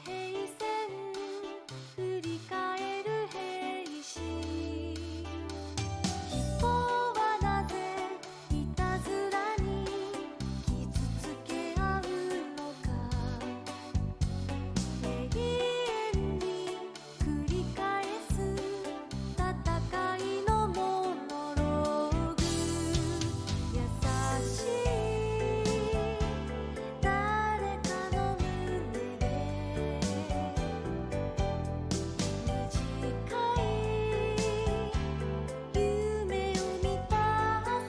平線振り返る兵士、人はなぜいたずらに傷つけ合うのか、永遠に繰り返す戦いのモノローグ、優しい誰かの胸で短い夢を見た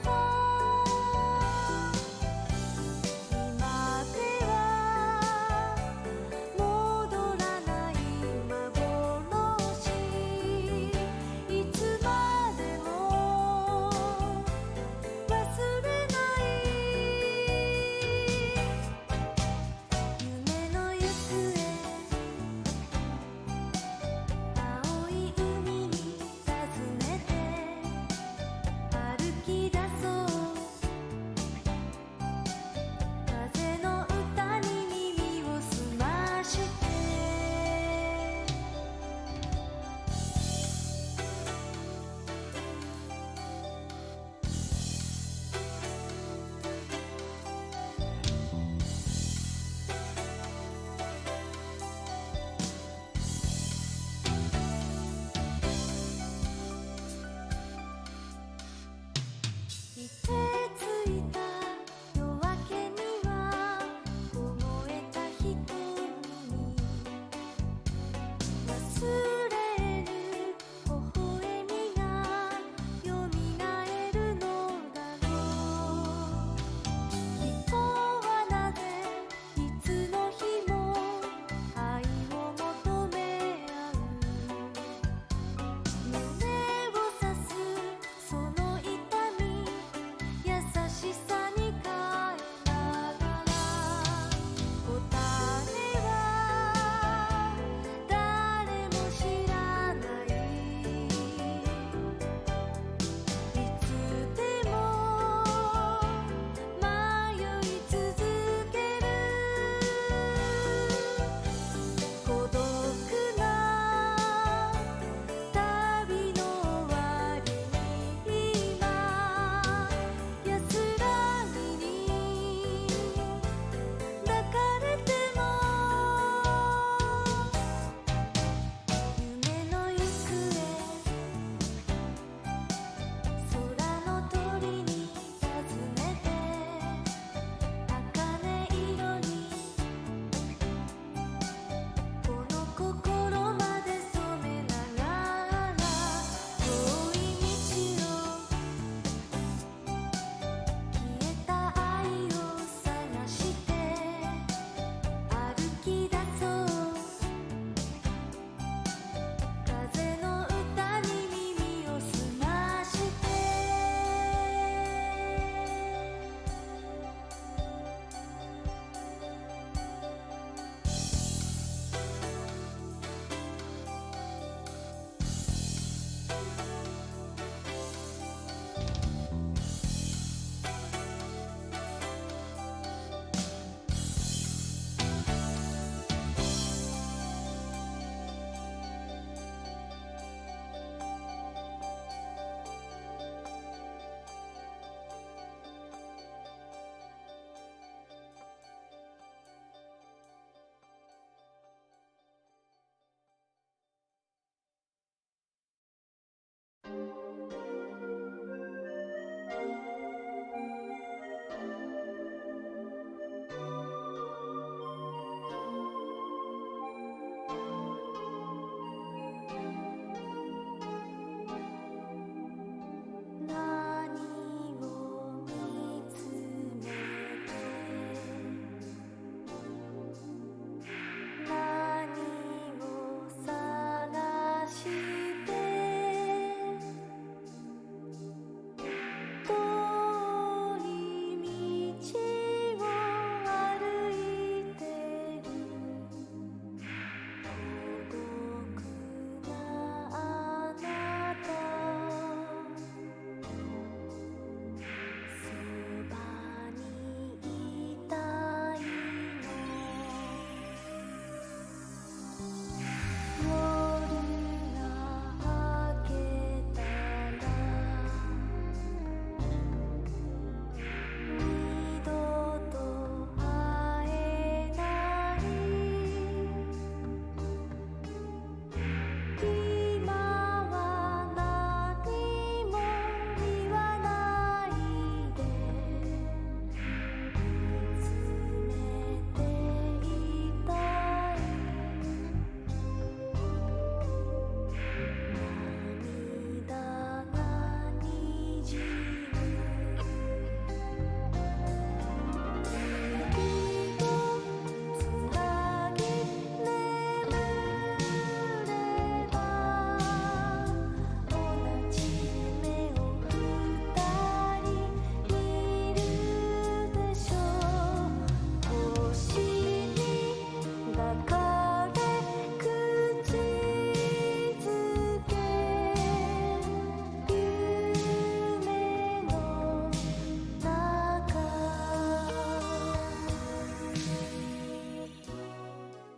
さ、今では戻らない幻、いつまでも忘れない夢の行方、青い海に訪ねて歩き出そう、風の歌に耳を澄まして。凍てついた夜明けには凍えた瞳に忘れぬ微笑みがよみがえるのだろう。人はなぜいつの日も愛を求め合う、胸を刺すその痛み、優しさに変えながら、答えは誰も知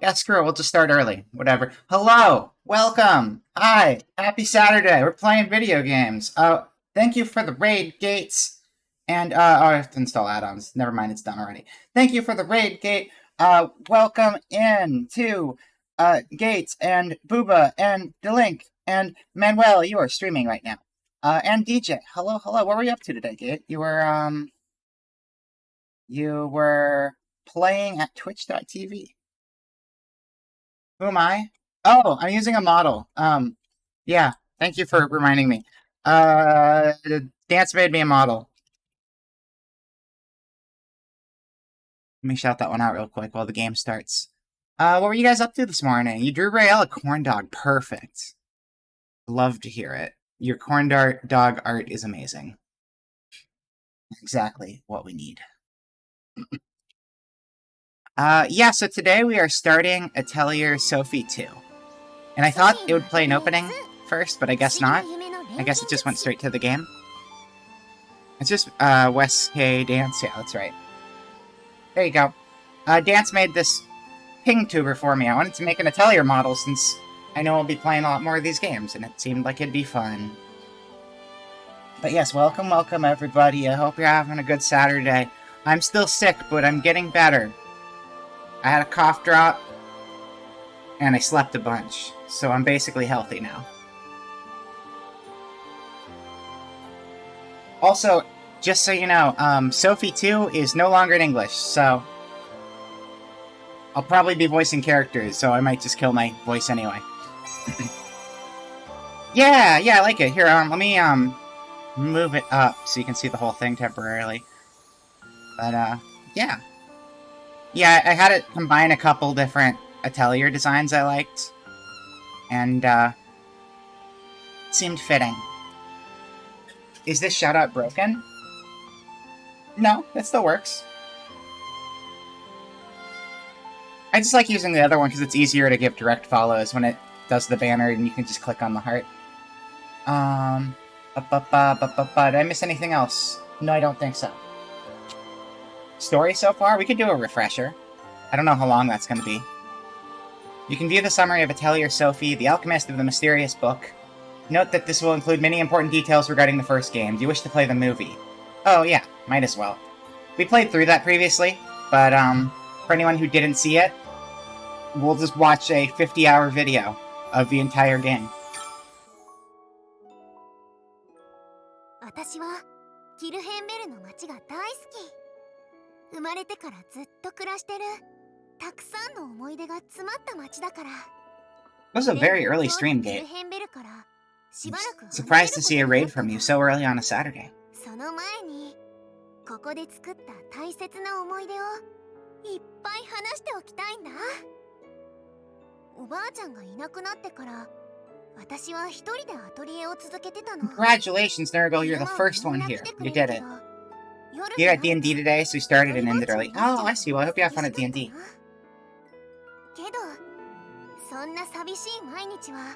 Yeah, screw it. We'll just start early. Whatever. Hello. Welcome. Hi. Happy Saturday. We're playing video games. Thank you for the raid gates. And, I have to install add-ons. Never mind, it's done already. Thank you for the raid gate. Welcome in to, Gates and Booba and Delink and Manuel. You are streaming right now. And DJ. Hello. What were you up to today, Gate? You were playing at twitch.tv. Who am I? Oh, I'm using a model. Yeah, thank you for reminding me. Dance made me a model. Let me shout that one out real quick while the game starts. What were you guys up to this morning? You drew Rael a corn dog. Perfect. Love to hear it. Your corn dog art is amazing. Exactly what we need. Yeah, so today we are starting Atelier Sophie 2. And I thought it would play an opening first, but I guess not. I guess it just went straight to the game. It's just, Wes K. Dance. Yeah, that's right. There you go. Dance made this ping tuber for me. I wanted to make an Atelier model since I know I'll be playing a lot more of these games, and it seemed like it'd be fun. But yes, welcome everybody. I hope you're having a good Saturday. I'm still sick, but I'm getting better. I had a cough drop, and I slept a bunch, so I'm basically healthy now. Also, just so you know, Sophie 2 is no longer in English, so I'll probably be voicing characters, so I might just kill my voice anyway. Yeah, I like it. Here, let me, move it up so you can see the whole thing temporarily. But, yeah. Yeah, I had it combine a couple different Atelier designs I liked, and, it seemed fitting. Is this shoutout broken? No, it still works. I just like using the other one because it's easier to give direct follows when it does the banner and you can just click on the heart. Did I miss anything else? No, I don't think so. Story so far? We could do a refresher. I don't know how long that's going to be. You can view the summary of Atelier Sophie, the Alchemist of the Mysterious Book. Note that this will include many important details regarding the first game. Do you wish to play the movie? Oh yeah, might as well. We played through that previously, but for anyone who didn't see it, we'll just watch a 50-hour video of the entire game. 私はキルヘンベルの街が大好き。生まれてからずっと暮らしてるたくさんの思い出が詰まった街だから。 This was a very early stream, Gate. Surprised to see a raid from you so early on a Saturday. その前にここで作った大切な思い出をいっぱい話しておきたいんだ。おばあちゃんがいなくなってから私は一人でアトリエを続けてたの。 Congratulations, Nurgle, you're the first one here. You did it. You got D&D today, so you started and ended early. Oh, I see. Well, I hope you have fun at D&D. けどそんな寂しい毎日は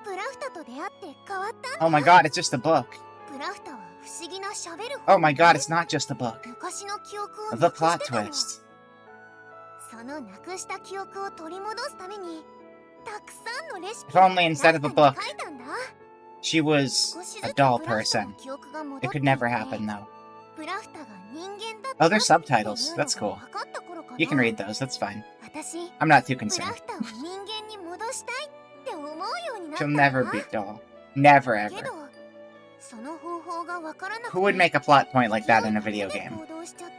プラフタと出会って変わったんだ。 Oh my god, it's just a book. プラフタは不思議な喋る Oh my god, it's not just a book. 昔の記憶を The plot twist. そのなくした記憶を取り戻すためにたくさんのレシピ If only instead of a book, 書いたんだ。 she was a doll person. It could never happen, though. プラフタが人間だった Oh, there's subtitles. That's cool. You can read those, that's fine. I'm not too プラ concerned. フタを人間に戻したいって思うようになった She'll んだ never be a doll. Never け ever. どその方法がわからなくて Who would make a plot point like that in a video game? 行動しちゃって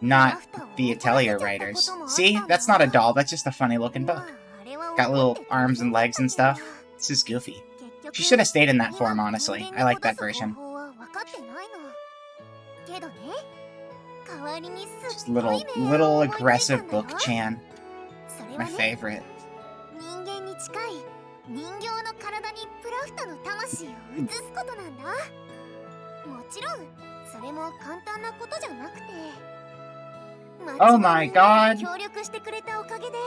Not the Atelier writers. See? That's not a doll, that's just a funny looking book. Got little arms and legs and stuff. This is goofy. She should have stayed in that form, honestly. I like that version. Just little aggressive book Chan. My favorite. 人間に近い人形の体にプラフタの魂を移すことなんだ。もちろんそれも簡単なことじゃなくて Oh my god! 協力してくれたおかげで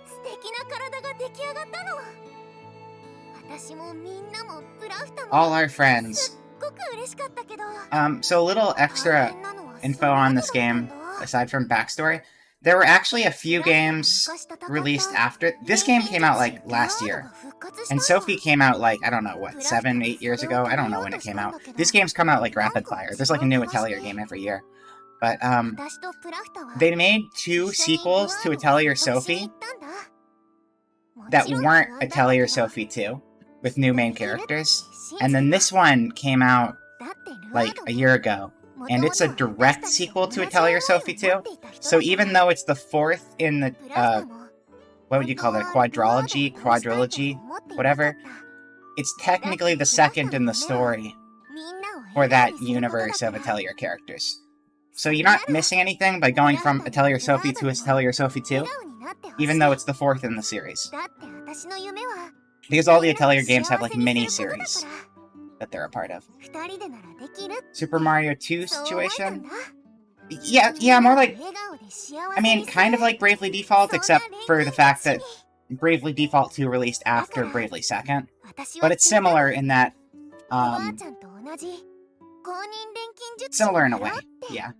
素敵な体が出来上がったの。私もみんなもプラフタも All our friends. すっごく嬉しかったけど So a little extra info on this game, aside from backstory. There were actually a few games released after. This game came out like last year. And Sophie came out like, I don't know, what, 7, 8 years ago? I don't know when it came out. These games come out like rapid fire. There's like a new Atelier game every year. But they made 2 sequels to Atelier Sophie that weren't Atelier Sophie 2 with new main characters. And then this one came out like a year ago. And it's a direct sequel to Atelier Sophie 2. So even though it's the 4th in the, what would you call that, quadrilogy, whatever, it's technically the 2nd in the story for that universe of Atelier characters. So you're not missing anything by going from Atelier Sophie to Atelier Sophie 2, even though it's the 4th in the series. Because all the Atelier games have like mini-series that they're a part of. Super Mario 2 situation? Yeah, more like, I mean, kind of like Bravely Default, except for the fact that Bravely Default 2 released after Bravely 2nd. But it's similar in that, similar in a way, yeah.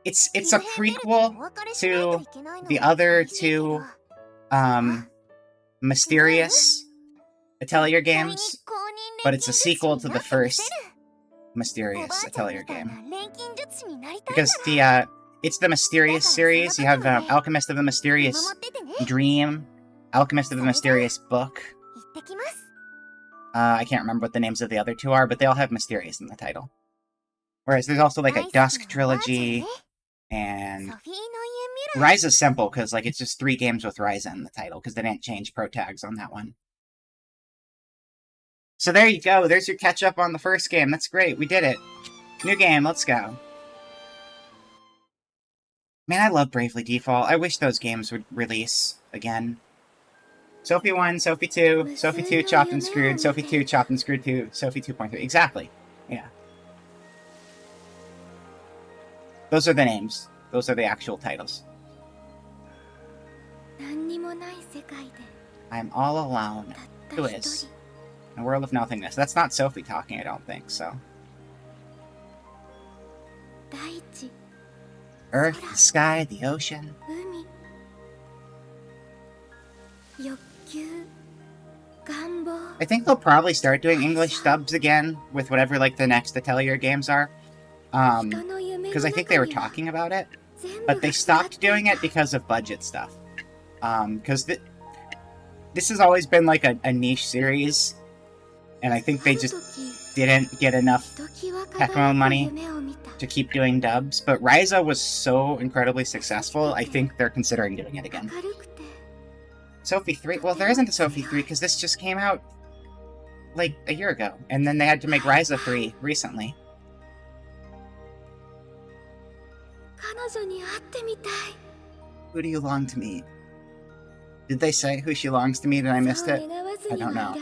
It's a prequel to the other 2, mysterious Atelier games, but it's a sequel to the first mysterious Atelier game. Because it's the Mysterious series. You have Alchemist of the Mysterious Dream, Alchemist of the Mysterious Book. I can't remember what the names of the other 2 are, but they all have Mysterious in the title. Whereas there's also like a Dusk trilogy, and Rise is simple because like it's just 3 games with Rise in the title because they didn't change pro tags on that one. So there you go. There's your catch up on the first game. That's great. We did it. New game. Let's go. Man, I love Bravely Default. I wish those games would release again. Sophie 1, Sophie 2, Sophie 2 Chopped and Screwed, Sophie 2 Chopped and Screwed 2, Sophie 2.3. Exactly. Yeah. Those are the names. Those are the actual titles. I'm all alone. Who is? In a world of nothingness. That's not Sophie talking, I don't think, so. Earth, the sky, the ocean. I think they'll probably start doing English dubs again with whatever, like, the next Atelier games are. Because I think they were talking about it. But they stopped doing it because of budget stuff. Because this has always been, like, a niche series. And I think they just didn't get enough Tecmo money to keep doing dubs. But Ryza was so incredibly successful, I think they're considering doing it again. Sophie 3? Well, there isn't a Sophie 3 because this just came out, like, a year ago. And then they had to make Ryza 3 recently. Who do you long to meet? Did they say who she longs to meet and I missed it? I don't know.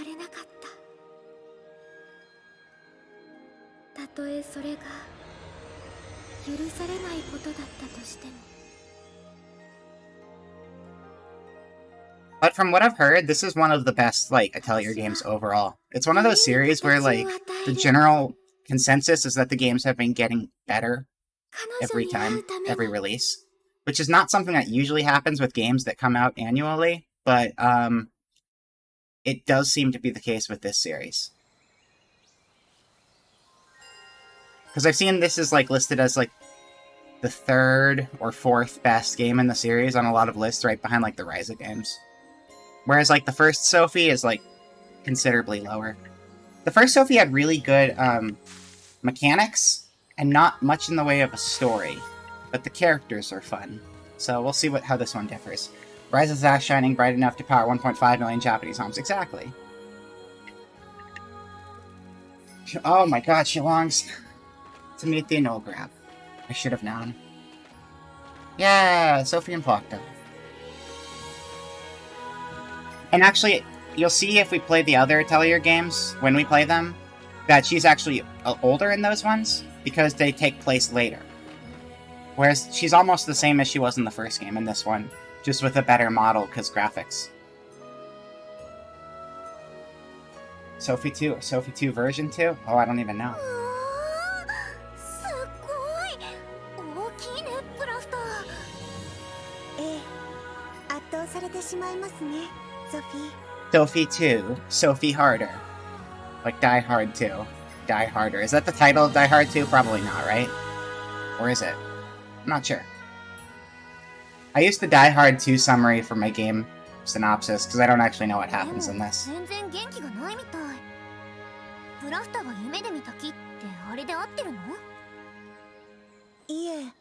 But from what I've heard, this is one of the best, like, Atelier games overall. It's one of those series where, like, the general consensus is that the games have been getting better every time, every release. Which is not something that usually happens with games that come out annually, but, it does seem to be the case with this series. Because I've seen this is, like, listed as, like, the 3rd or 4th best game in the series on a lot of lists, right behind, like, the Ryza games. Whereas, like, the first Sophie is, like, considerably lower. The first Sophie had really good, mechanics, and not much in the way of a story. But the characters are fun. So we'll see how this one differs. Ryza's ash shining bright enough to power 1.5 million Japanese homes. Exactly. Oh my god, she longs to meet the Nograb. I should have known. Yeah, Sophie and Proctor. And actually, you'll see if we play the other Atelier games, when we play them, that she's actually older in those ones, because they take place later. Whereas she's almost the same as she was in the first game in this one, just with a better model, because graphics. Sophie 2, Sophie 2 version 2? Oh, I don't even know. されてしまいますね、ソフィー。 Sophie 2, Sophie Harder. Like Die Hard 2. Die Harder. Is that the title of Die Hard 2? Probably not, right? Or is it? I'm not sure. I used the Die Hard 2 summary for my game synopsis because I don't actually know what happens in this. 全然元気がないみたい。プラフタが夢で見た木ってあれで合ってるの？いえ、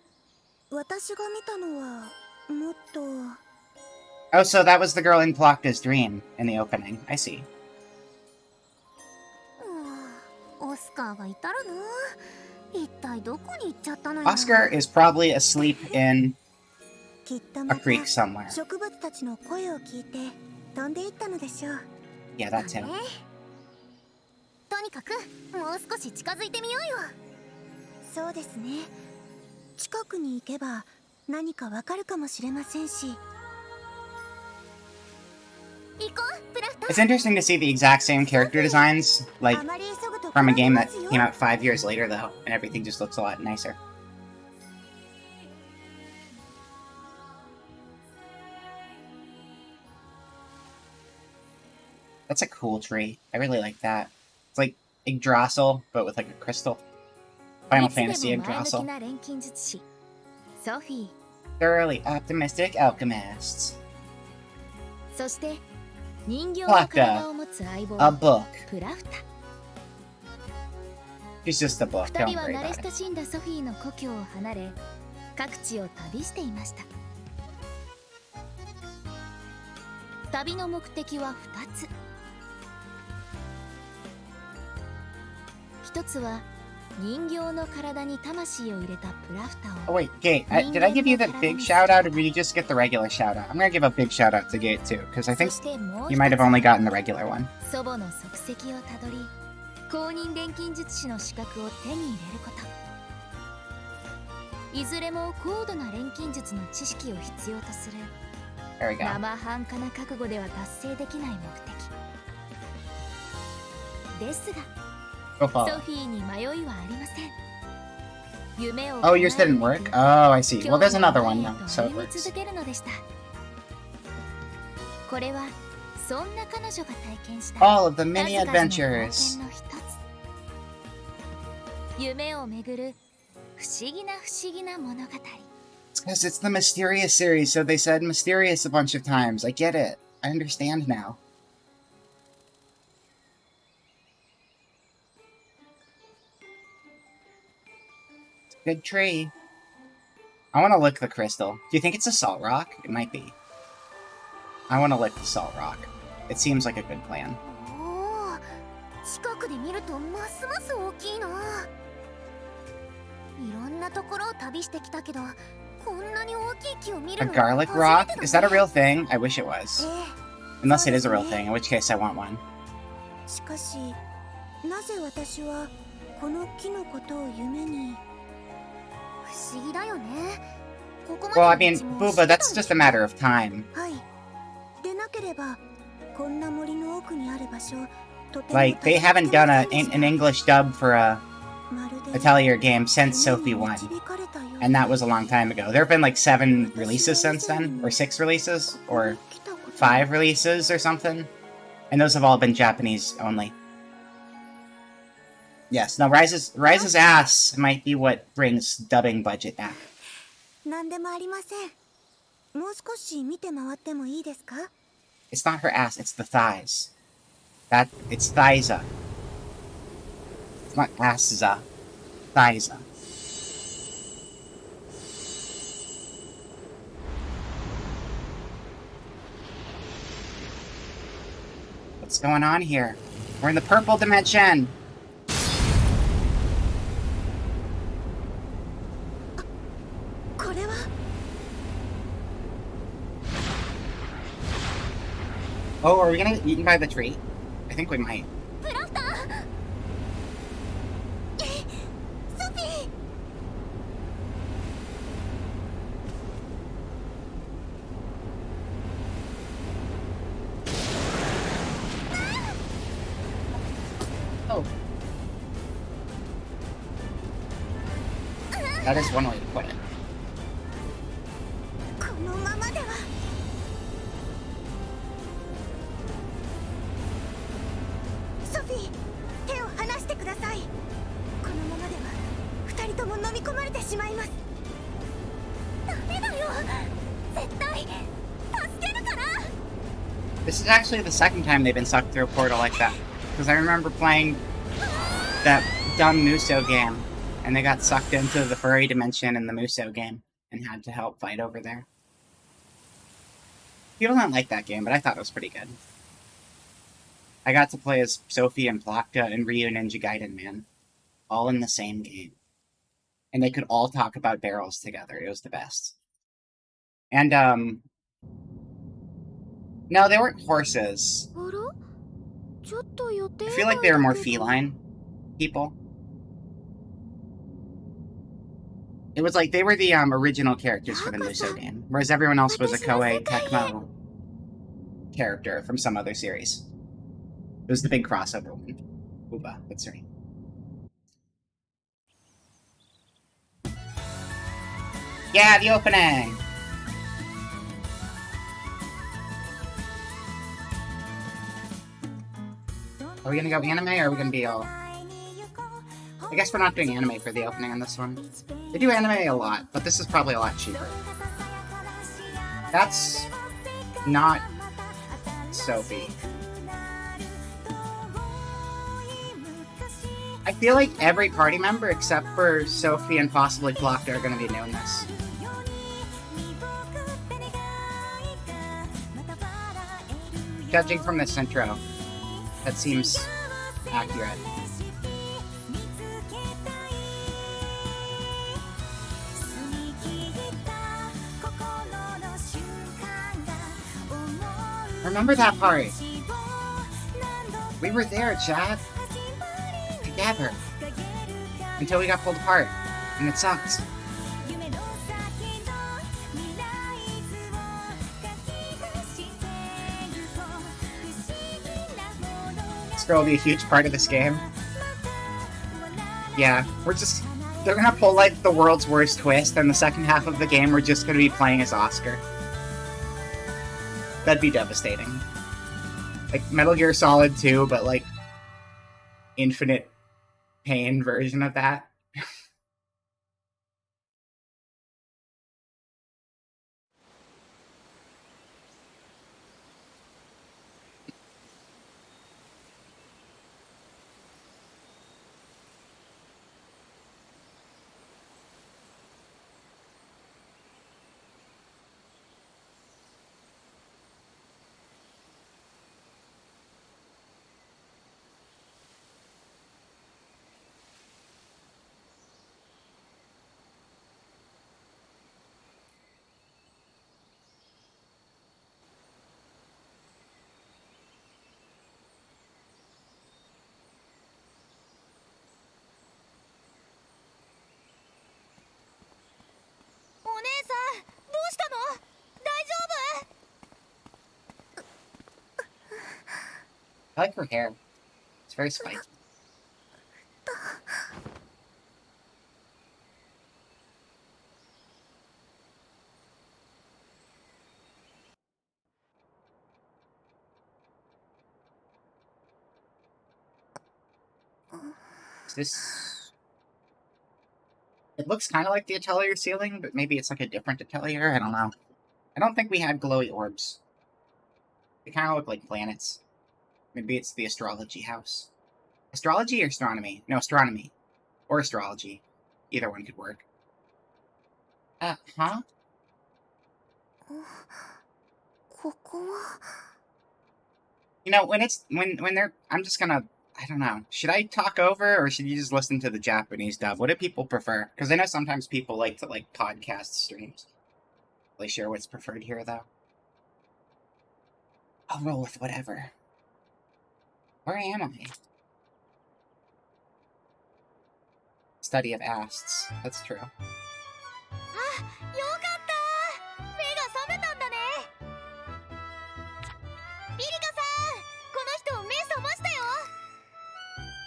私が見たのはもっと。 Oh, so that was the girl in Plachta's dream in the opening. I see. オスカーがいたらな。一体どこに行っちゃったのよ。 Oscar is probably asleep in きっと a また creek somewhere. 植物たちの声を聞いて飛んでいったのでしょう。 Yeah, that's him. とにかくもう少し近づいてみようよ。そうですね。近くに行けば何かわかるかもしれませんし。行こう、プラフタ。 It's interesting to see the exact same character designs, like, あまり急ぐと from a game 困 that りますよ。 came out 5 years later, though, and everything just looks a lot nicer. That's a cool tree. I really like that. It's like Yggdrasil, but with like a crystal. Final Fantasy Yggdrasil. な錬金術師ソフィー。 Thoroughly optimistic alchemists. そして人形の体を持つ相棒 A book. プラフタ。 She's just a book. 二 Don't 人は worry 慣れ about it. 親しんだソフィーの故郷を離れ各地を旅していました。旅の目的は2つ。一つは人形の体に魂を入れたプラフタ Oh を wait, Gate, did I give you the big shout out or did you just get the regular shout out? I'm gonna give a big shout out to Gate too, because I そ think してもう you 一 might have つ only gotten the regular one. 祖母の足跡をたどり公認錬金術師の資格を手に入れること。いずれも高度な錬金術の知識を必要とする There we go. 生半可な覚悟では達成できない目的ですが Go ソ follow. フィーに迷いはありません。夢を Oh, yours didn't work? Oh, I see. Well, there's another one now, so 歩 it み works. 続けるのでした。これはそんな彼女が体験した All of the many 数々の冒 adventures. 険の一つ。夢をめぐる不思議な物語。 It's because it's the Mysterious series, so they said mysterious a bunch of times. I get it. I understand now. Good tree. I want to lick the crystal. Do you think it's a salt rock? It might be. I want to lick the salt rock. It seems like a good plan. おお、近くで見るとますます大きいな。いろんなところを旅してきたけど、こんなに大きい木を見 A るのは garlic 初め rock? てだね。 Is that a real thing? I wish it was. ええ、 Unless it is a real thing, in which case I want one. しかし、なぜ私はこの木のことを夢に。不思議だよね。ここまで Well, の I mean, 道も Booba, 知ってたん that's でし just ょ a matter of time. はい。でなければ、こんな森の奥にある場所、とても Like, they haven't done an English dub for a まるで Atelier game since Sophie 夢に 1. 導かれたような And that was a long time ago. There have been like 7 releases since then, or 6 releases, or 5 releases or something. And those have all been Japanese only. Yes, no, Rise's ass might be what brings dubbing budget back. なんでもありません。もう少し見て回ってもいいですか？ It's not her ass, it's the thighs. It's thighsa. It's not assza. Thighsa. What's going on here? We're in the purple dimension. これは Oh, are we gonna get eaten by the tree? I think we might. プラフター。ソフィー。 Oh. That is one way to put it. このままではしまいます。ダメだよ、絶対助けるから。 This is actually the second time they've been sucked through a portal like that. Because I remember playing that dumb Muso game, and they got sucked into the furry dimension in the Muso game, and had to help fight over there. People don't like that game, but I thought it was pretty good. I got to play as Sophie and Plakta and Ryu Ninja Gaiden, man. All in the same game. And they could all talk about barrels together. It was the best. And, no, they weren't horses. I feel like they were more feline people. It was like they were the original characters for the Muso game, whereas everyone else was a Koei Tecmo character from some other series. It was the big crossover one. Uba, what's her name? Yeah, the opening! Are we gonna go anime, or are we gonna be all... I guess we're not doing anime for the opening on this one. They do anime a lot, but this is probably a lot cheaper. That's... not... Sophie. I feel like every party member except for Sophie and possibly Plakta are gonna be new in this. Judging from this intro, that seems accurate. Remember that part? We were there, Chad. Together. Until we got pulled apart. And it sucked. This girl will be a huge part of this game. Yeah, they're gonna pull like the world's worst twist, and the second half of the game we're just gonna be playing as Oscar. That'd be devastating. Like Metal Gear Solid 2, but like infinite pain version of that. I like her hair. It's very spiky. Is this... It looks kind of like the Atelier ceiling, but maybe it's like a different Atelier. I don't know. I don't think we had glowy orbs. They kind of look like planets. Maybe it's the astrology house. Astrology or astronomy? No, astronomy. Or astrology. Either one could work. Huh? You know, when they're... I'm just gonna... I don't know. Should I talk over, or should you just listen to the Japanese dub? What do people prefer? Because I know sometimes people like to, like, podcast streams. Really sure what's preferred here, though. I'll roll with whatever. Where am I? Study of asts. That's true.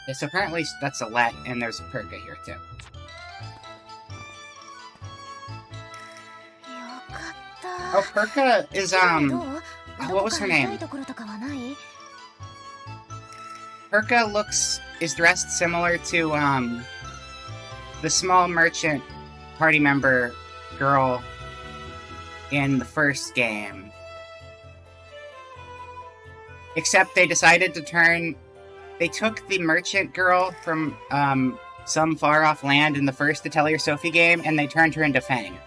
Yeah, so apparently that's a let, and there's a Perka here, too. Oh, Perka is, what was her name? Perka is dressed similar to, the small merchant party member girl in the first game. Except they decided to turn... They took the merchant girl from some far-off land in the first Atelier Sophie game, and they turned her into Fang.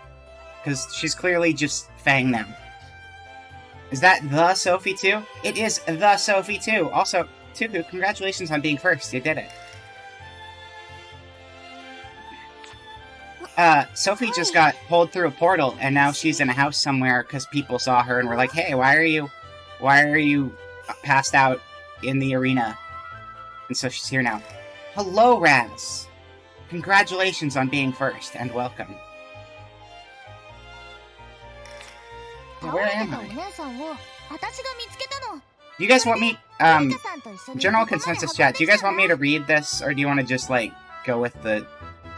Because she's clearly just Fang them. Is that the Sophie 2? It is the Sophie 2! Also, Tuku, congratulations on being first. You did it. Sophie just got pulled through a portal, and now she's in a house somewhere because people saw her and were like, hey, why are you passed out in the arena? And so she's here now. Hello, Raz! Congratulations on being first, and welcome. Where am I? Do you guys want me, general consensus chat, do you guys want me to read this, or do you want to just, like, go with the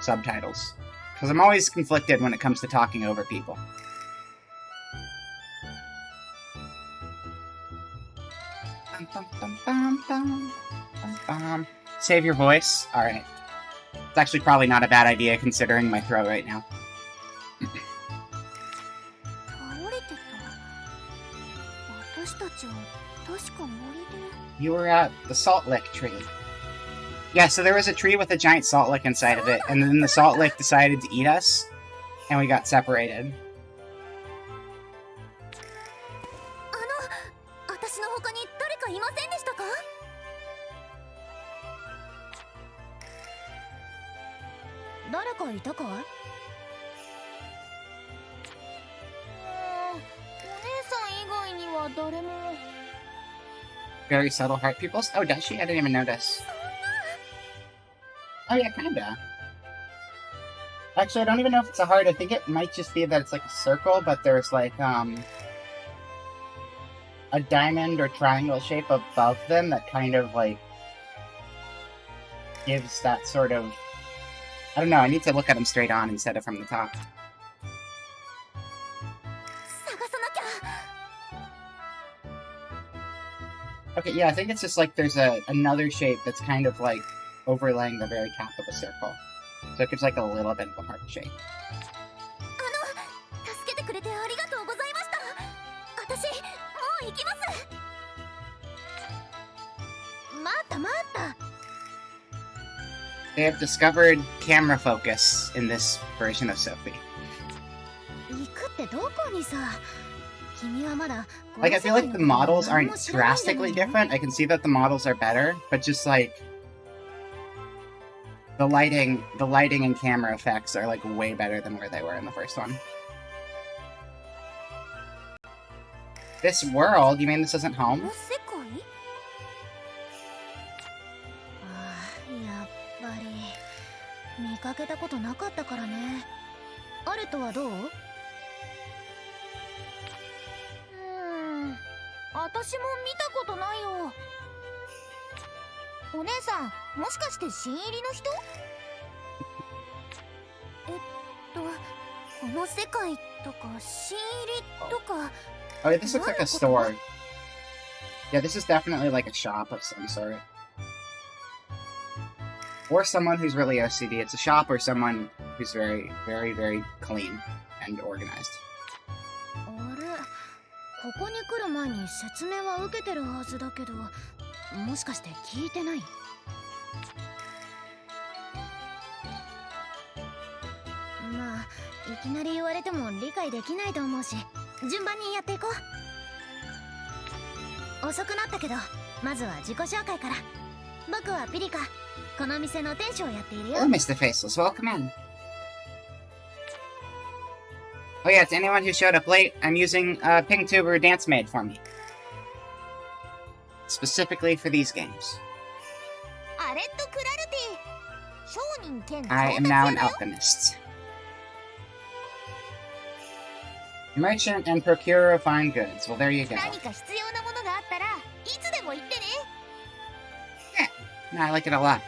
subtitles? Because I'm always conflicted when it comes to talking over people. Save your voice? Alright. It's actually probably not a bad idea considering my throat right now. You were at the salt lick tree. Yeah, so there was a tree with a giant salt lick inside of it, and then the salt lick decided to eat us, and we got separated. Very subtle heart pupils? Oh, does she? I didn't even notice. Oh yeah, kinda. Actually, I don't even know if it's a heart. I think it might just be that it's like a circle, but there's like, a diamond or triangle shape above them that kind of, like, gives that sort of... I don't know, I need to look at them straight on instead of from the top. Okay, yeah, I think it's just like there's another shape that's kind of like overlaying the very top of a circle. So it gives like a little bit of a heart shape. They have discovered camera focus in this version of Sophie. Like, I feel like the models aren't drastically different. I can see that the models are better, but just like the lighting and camera effects are like way better than where they were in the first one. This world? You mean this isn't home? Oh, this looks like a store. Yeah, this is definitely like a shop of some sort. Or someone who's really OCD. It's a shop or someone who's very, very, very clean and organized. Oh, Mr. Faceless, welcome in. Oh yeah, to anyone who showed up late, I'm using Pingtuber Dance Maid for me. Specifically for these games. I am now an alchemist. Merchant and procurer of fine goods. Well, there you go. Yeah, no, I like it a lot.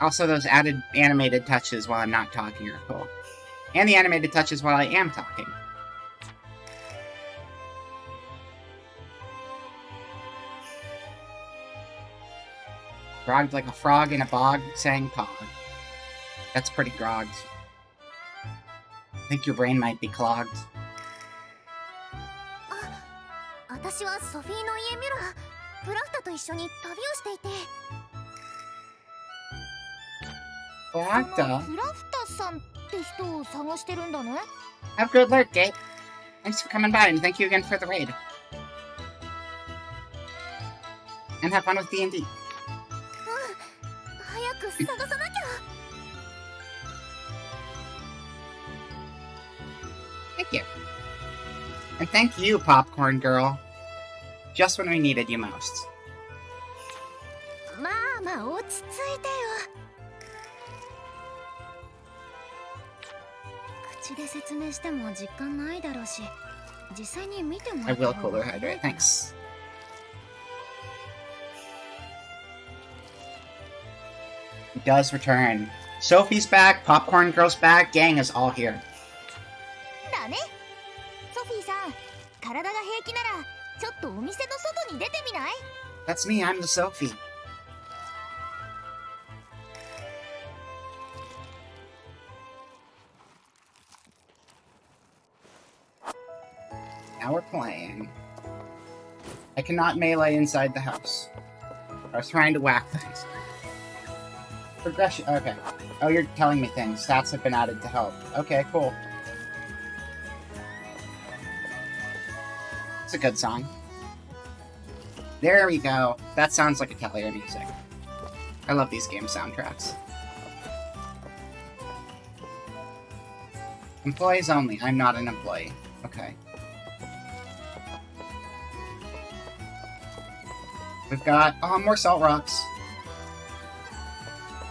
Also, those added animated touches while I'm not talking are cool. And the animated touches while I am talking. Frogged like a frog in a bog, saying pog. That's pretty grogged. I think your brain might be clogged. 私はソフィー・ノイエミュラー。プラフタと一緒に旅をしていて。プラフタ? プラフタさんって人を探してるんだね。Have good luck, Kate. Thanks for coming by, and thank you again for the raid. And have fun with D&D. 早く探さなきゃ。Thank you. And thank you, Popcorn Girl. Just when we needed you most. まあまあ落ち着いてよ。口で説明しても実感ないだろうし、実際に見てもら I った will 方 cooler が早い hydrate. から。 Thanks. It does return. Sophie's back, Popcorn Girl's back, gang is all here. だね。ソフィーさん、体が平気ならちょっとお店の外に出てみない？ That's me, I'm the Sophie. Now we're playing. I cannot melee inside the house. I was trying to whack things. Progression. Okay. Oh, you're telling me things. Stats have been added to help. Okay, cool. It's a good song. There we go. That sounds like Atelier music. I love these game soundtracks. Employees only. I'm not an employee. Okay. We've got, more salt rocks.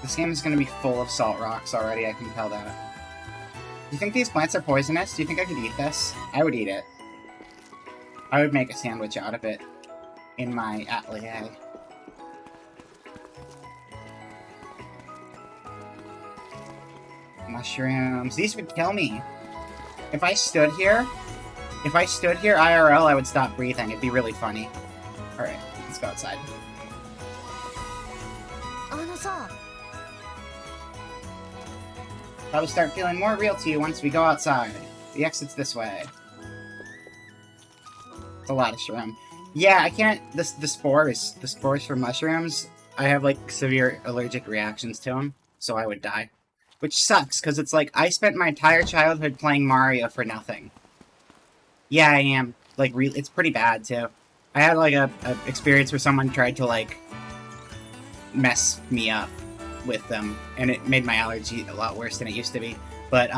This game is going to be full of salt rocks already, I can tell that. Do you think these plants are poisonous? Do you think I could eat this? I would eat it. I would make a sandwich out of it in my atelier. Mushrooms. These would kill me. If I stood here IRL, I would stop breathing. It'd be really funny. Alright, let's go outside. あのさ、 That'll start feeling more real to you once we go outside. The exit's this way. It's a lot of shroom. Yeah, I can't. The spores for mushrooms. I have like severe allergic reactions to them, so I would die, which sucks because it's like I spent my entire childhood playing Mario for nothing. Yeah, I am. Like, it's pretty bad too. I had like a experience where someone tried to like mess me up with them, and it made my allergy a lot worse than it used to be. But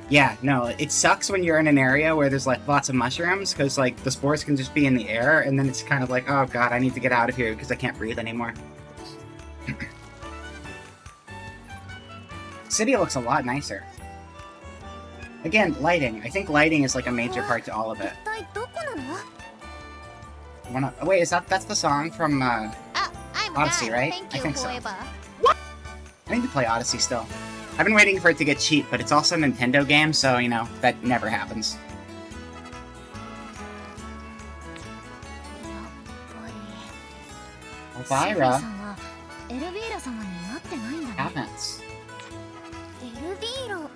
yeah, no, it sucks when you're in an area where there's like lots of mushrooms, because like the spores can just be in the air, and then it's kind of like, oh god, I need to get out of here because I can't breathe anymore. City looks a lot nicer. Again, lighting. I think lighting is like a major part to all of it. 一体どこなの？ Wait, that's the song from I'm Odyssey, done. right? Thank I you think so. forever. I need to play Odyssey still. I've been waiting for it to get cheap, but it's also a Nintendo game, so, you know, that never happens. やっぱり Elvira ソフィーさんはエルビーラ様に会ってないんだね。 happens. エルビーラ様？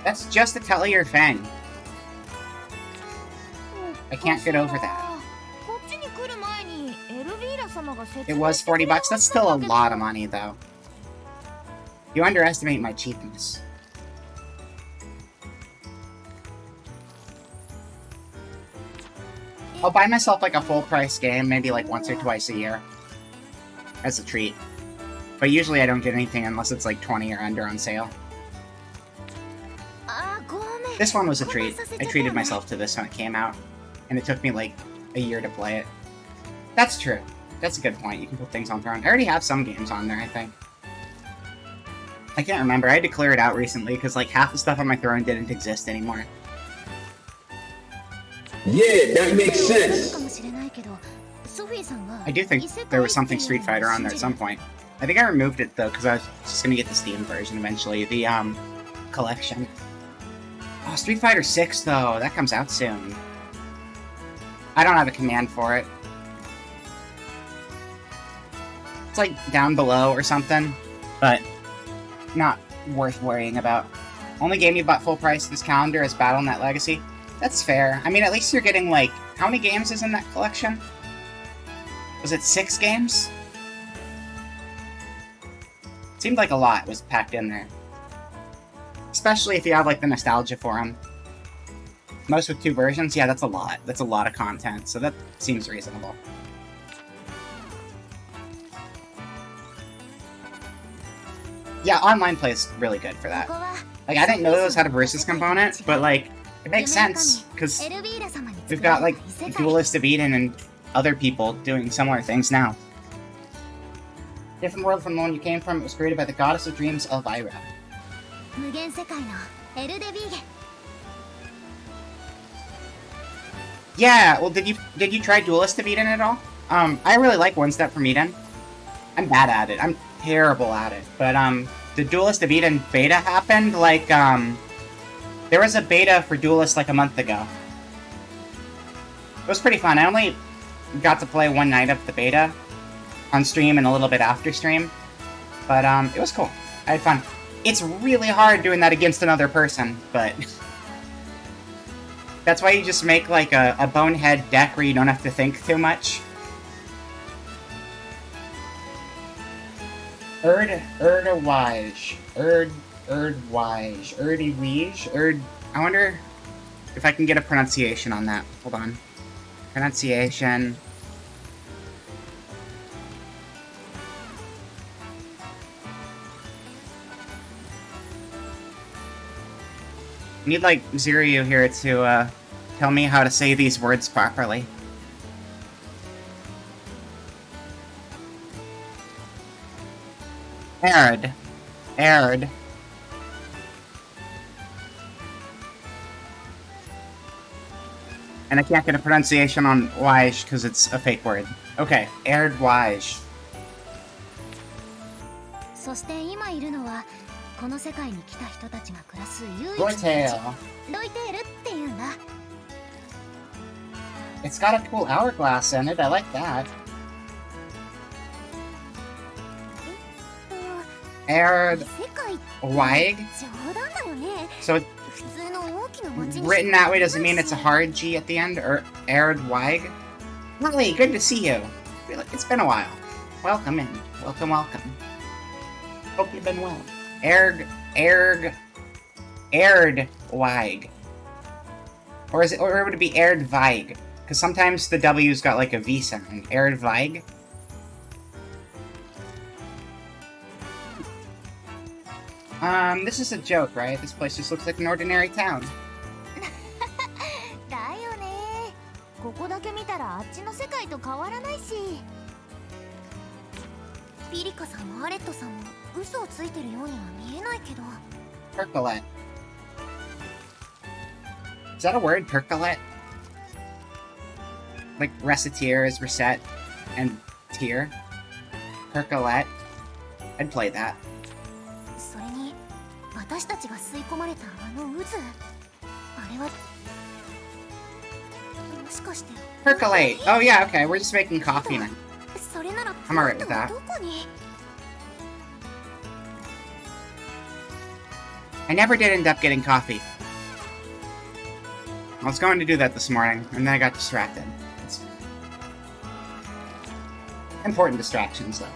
That's just a Tellier Fang. I can't get over that. こっちに来る前にエルビーラ様が説 It 明 was してくれ $40 な bucks. か That's った still a んだけど。 lot of money, though. You underestimate my cheapness. I'll buy myself like a full price game, maybe like once or twice a year. As a treat. But usually I don't get anything unless it's like 20 or under on sale. あ、ごめん。 This one was a treat. I treated myself to this when it came out. And it took me like a year to play it. That's true. That's a good point. You can put things on Throne. I already have some games on there, I think. I can't remember. I had to clear it out recently because like half the stuff on my Throne didn't exist anymore. Yeah, that makes か sense. もしれないけど、ソフィーさんは I do think there was something Street Fighter on there at some point. I think I removed it though because I was just gonna get the Steam version eventually. The collection. Oh, Street Fighter 6 though. That comes out soon. I don't have a command for it. It's like down below or something, but not worth worrying about. Only game you bought full price this calendar is BattleNet Legacy. That's fair. I mean, at least you're getting, like, how many games is in that collection? Was it 6 games? Seemed like a lot was packed in there. Especially if you have, like, the nostalgia for them. Most with 2 versions? Yeah, that's a lot. That's a lot of content, so that seems reasonable. Yeah, online play is really good for that. Like, I didn't know those had a versus component, but, like, it makes sense, because we've got, like, Duelist of Eden and other people doing similar things now. Different world from the one you came from, it was created by the goddess of dreams, Elvira. Yeah, well, did you try Duelist of Eden at all? I really like One Step from Eden. I'm bad at it. I'm terrible at it. But, the Duelist of Eden beta happened, like, there was a beta for Duelist, like, a month ago. It was pretty fun. I only got to play one night of the beta on stream and a little bit after stream. But, it was cool. I had fun. It's really hard doing that against another person, but... That's why you just make, like, a bonehead deck where you don't have to think too much. Erdwige. I wonder if I can get a pronunciation on that. Hold on. Pronunciation. I need, like, Ziryu here to, tell me how to say these words properly. Arid. And I can't get a pronunciation on Wige because it's a fake word. Okay, Erdwige. そして今いるのはこの世界に来た人たちが暮らす唯一の町 Roytail. ロイテールっていうんだ It's got a cool hourglass in it. I like that. Erdwige. 冗談だよね So it's 普通の大きな町に written that way doesn't mean it's a hard G at the end, or Erdwige. Lily, good to see you. It's been a while. Welcome in. Welcome. Hope you've been well. Erdwige. Or is it, or would it be Erdwige? Because sometimes the W's got like a V sound. Erdwige? This is a joke, right? This place just looks like an ordinary town. だよねここだけ見たらあっちの世界と変わらないしピリカさんもアレットさんも嘘をついてるようには見えないけど Percolette. Is that a word? Percolette? Like reciteer is reset and tier? Percolette? I'd play that. それに私たちが吸い込まれたあの渦あれはもしかして Percolate! Oh yeah, okay, we're just making coffee now. それなら I'm alright with that. どこに I never did end up getting coffee. I was going to do that this morning, and then I got distracted. It's important distractions, though.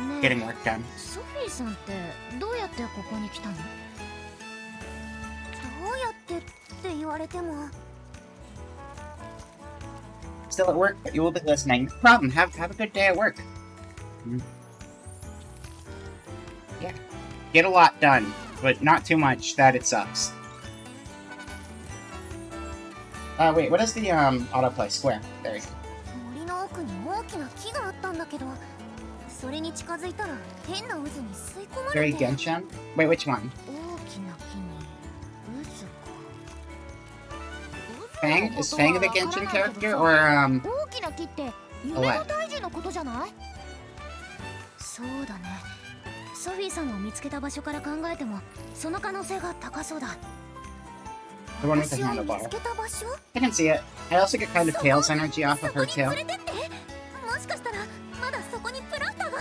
ねえ Getting work done. ソフィーさんってどうやってここに来たのどうやってって言われても Still at work, but you will be listening. No problem. Have a good day at work. Yeah. Get a lot done, but not too much that it sucks. Wait, what is the, autoplay? Square. There you go. 森の奥に大きな木があったんだけどそれに近づいたら変な渦に吸い込まれ Very て Genshin? Wait, which one? 大きな木に渦か Fang? Is Fang the Genshin character, or, 大きな木って夢の大樹のことじゃないそうだねソフィーさんを見つけた場所から考えてもその可能性が高そうだ the one with the 私を見 handlebar? つけた場所 I can see it. I also get kind of Tails energy off of her そこに tail. 連れてってもしかしたらまだそこにプランターが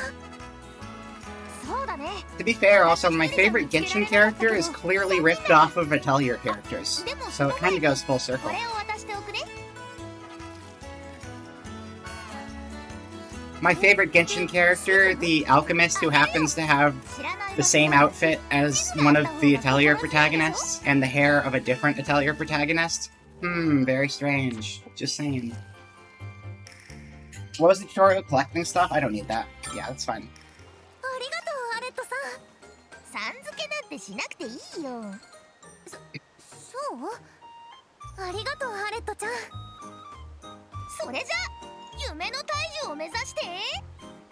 To be fair, also, my favorite Genshin character is clearly ripped off of Atelier characters. So it kind of goes full circle. My favorite Genshin character, the alchemist who happens to have the same outfit as one of the Atelier protagonists, and the hair of a different Atelier protagonist. Very strange. Just saying. What was the tutorial? Collecting stuff? I don't need that. Yeah, that's fine.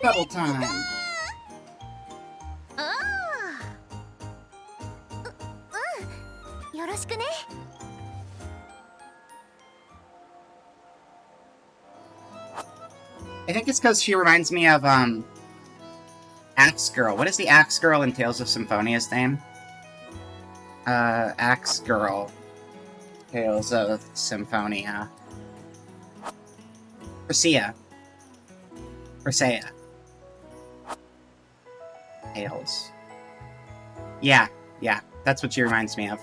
Double time! I think it's because she reminds me of, Axe Girl. What is the Axe Girl in Tales of Symphonia's name? Axe Girl. Tales of Symphonia. Presea. Tales. Yeah, that's what she reminds me of.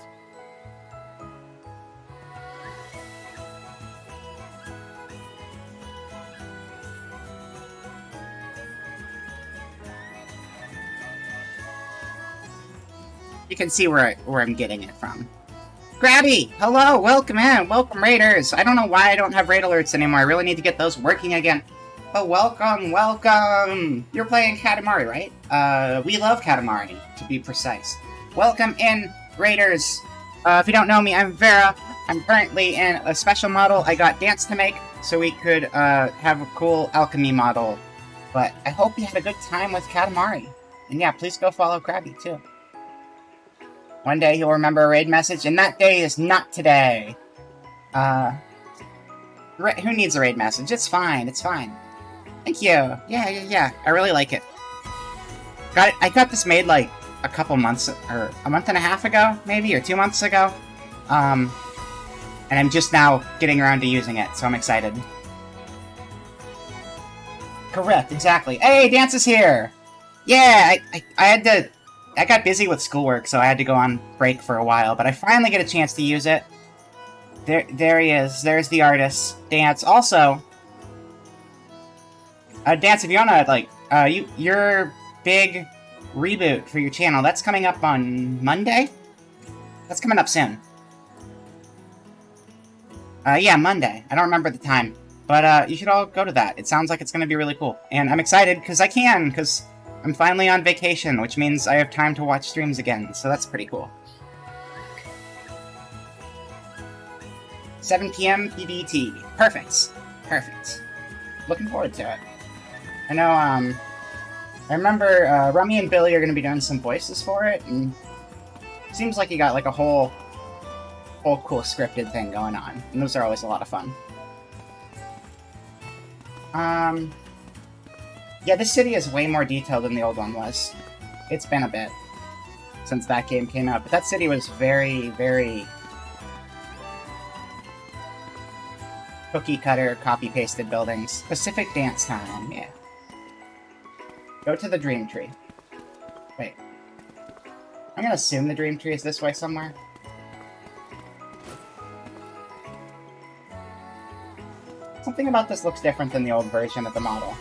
You can see where I'm getting it from. Grabby! Hello! Welcome in! Welcome, Raiders! I don't know why I don't have raid alerts anymore. I really need to get those working again. Oh, welcome! You're playing Katamari, right? We love Katamari, to be precise. Welcome in, Raiders! If you don't know me, I'm Vera. I'm currently in a special model I got Dance to make, so we could, have a cool alchemy model. But I hope you had a good time with Katamari. And yeah, please go follow Krabby, too. One day you'll remember a raid message, and that day is not today. Who needs a raid message? It's fine, it's fine. Thank you. Yeah. I really like it. I got this made, like, a couple months, or a month and a half ago, maybe, or 2 months ago. And I'm just now getting around to using it, so I'm excited. Correct, exactly. Hey, Dance is here! Yeah, I got busy with schoolwork, so I had to go on break for a while, but I finally get a chance to use it. There he is. There's the artist. Dance. Also, Dance, if you wanna, like, your big reboot for your channel, that's coming up on Monday? That's coming up soon. Yeah, Monday. I don't remember the time. But, you should all go to that. It sounds like it's gonna be really cool. And I'm excited, because I'm finally on vacation, which means I have time to watch streams again, so that's pretty cool. 7 PM PDT. Perfect. Looking forward to it. I know, I remember, Rummy and Billy are gonna be doing some voices for it, and it seems like you got, like, a whole cool scripted thing going on, and those are always a lot of fun. Yeah, this city is way more detailed than the old one was. It's been a bit since that game came out, but that city was very, very cookie-cutter, copy-pasted buildings. Pacific Dance Time, yeah. Go to the Dream Tree. Wait. I'm gonna assume the Dream Tree is this way somewhere. Something about this looks different than the old version of the model.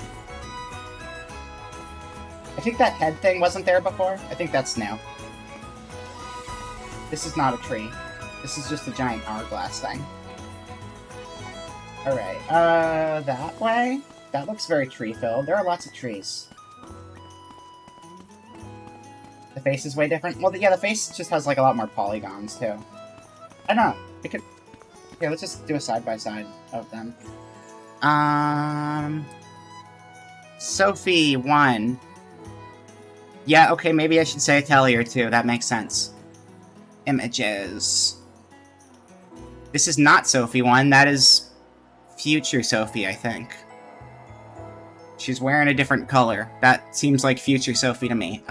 I think that head thing wasn't there before. I think that's new. This is not a tree. This is just a giant hourglass thing. Alright, that way? That looks very tree-filled. There are lots of trees. The face is way different. Well, yeah, the face just has, like, a lot more polygons, too. I don't know. We could... Here, let's just do a side-by-side of them. Sophie 1. Yeah, okay, maybe I should say Atelier too. That makes sense. Images. This is not Sophie 1. That is future Sophie, I think. She's wearing a different color. That seems like future Sophie to me.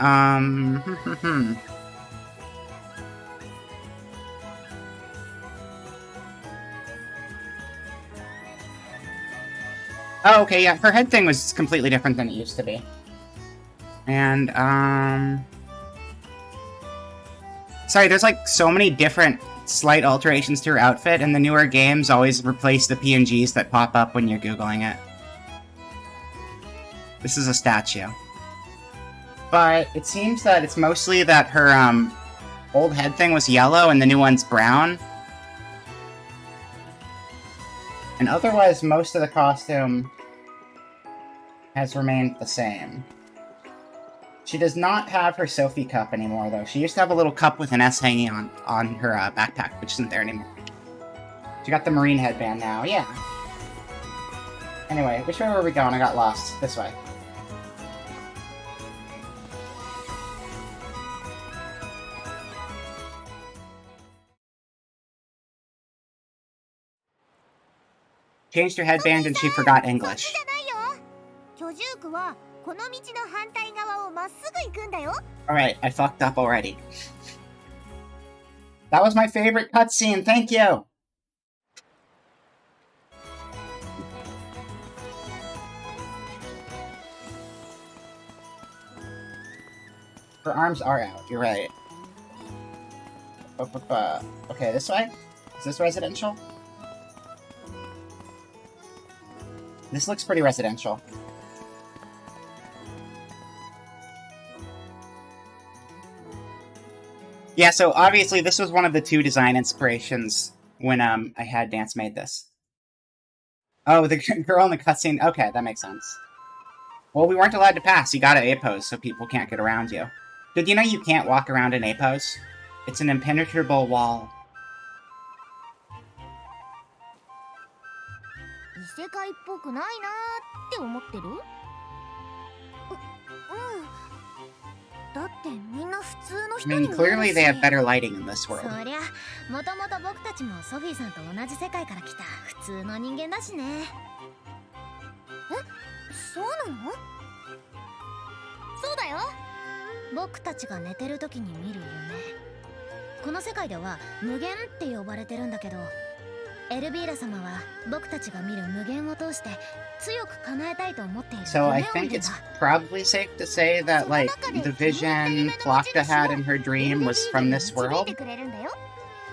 Oh, okay, yeah, her head thing was completely different than it used to be. And, Sorry, there's like so many different slight alterations to her outfit, and the newer games always replace the PNGs that pop up when you're Googling it. This is a statue. But it seems that it's mostly that her old head thing was yellow and the new one's brown. And otherwise, most of the costume has remained the same. She does not have her Sophie cup anymore, though. She used to have a little cup with an S hanging on her backpack, which isn't there anymore. She got the marine headband now, yeah. Anyway, which way were we going? I got lost. This way. Changed her headband and she forgot English. Alright, I fucked up already. That was my favorite cutscene, thank you! Her arms are out, you're right. Okay, this way? Is this residential? This looks pretty residential. Yeah, so obviously this was one of the 2 design inspirations when I had Dance made this. Oh, the girl in the cutscene. Okay, that makes sense. Well, we weren't allowed to pass. You gotta A-pose so people can't get around you. Did you know you can't walk around in A-pose? It's an impenetrable wall. I mean, clearly they have better lighting in this world. So I think it's probably safe to say that, like, the vision Plakta had in her dream was from this world.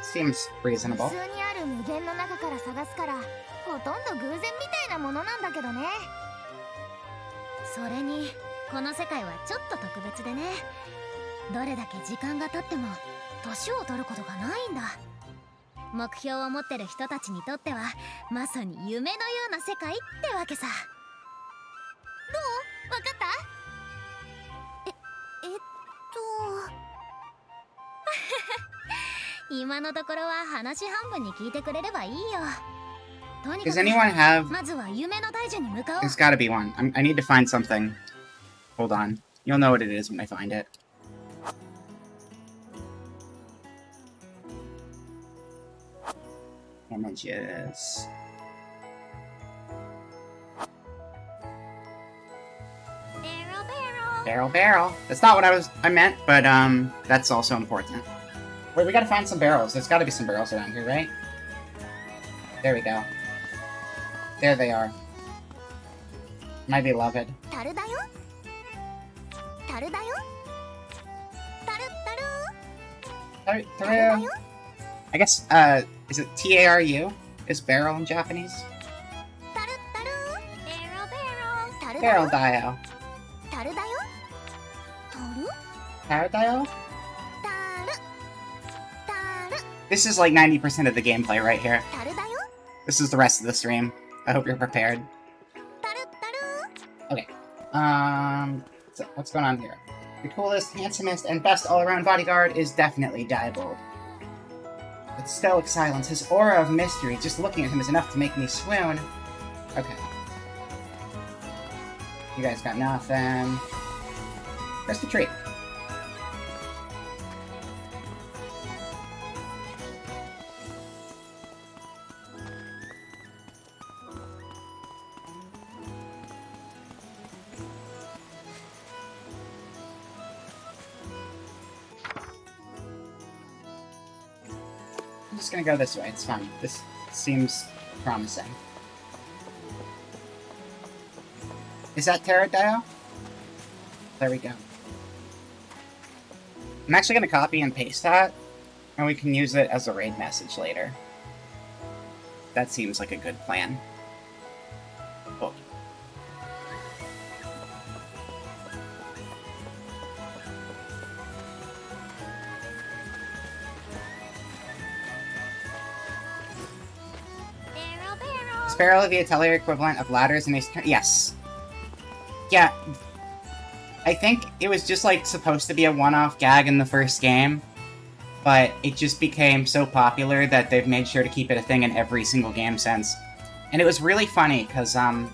Seems reasonable. Does anyone have... There's gotta be one. I need to find something. Hold on. You'll know what it is when I find it. Images. Barrel. That's not what I meant, but that's also important. Wait, we gotta find some barrels. There's gotta be some barrels around here, right? There we go. There they are. My beloved. Taru. I guess, is it T-A-R-U? Is barrel in Japanese? Barrel dio. Taru? This is like 90% of the gameplay right here. This is the rest of the stream. I hope you're prepared. Okay. So what's going on here? The coolest, handsomest, and best all-around bodyguard is definitely Diebold. With stoic silence, his aura of mystery, just looking at him is enough to make me swoon. Okay. You guys got nothing. Where's the tree? I'm just gonna go this way, it's fine. This seems promising. Is that Pterodile? There we go. I'm actually gonna copy and paste that, And we can use it as a raid message later. That seems like a good plan. Cool. Is Barrel the Atelier equivalent of ladders in Ace Attorney? Yes. Yeah. I think it was just, like, supposed to be a one-off gag in the first game, but it just became so popular that they've made sure to keep it a thing in every single game since. And it was really funny, because, I've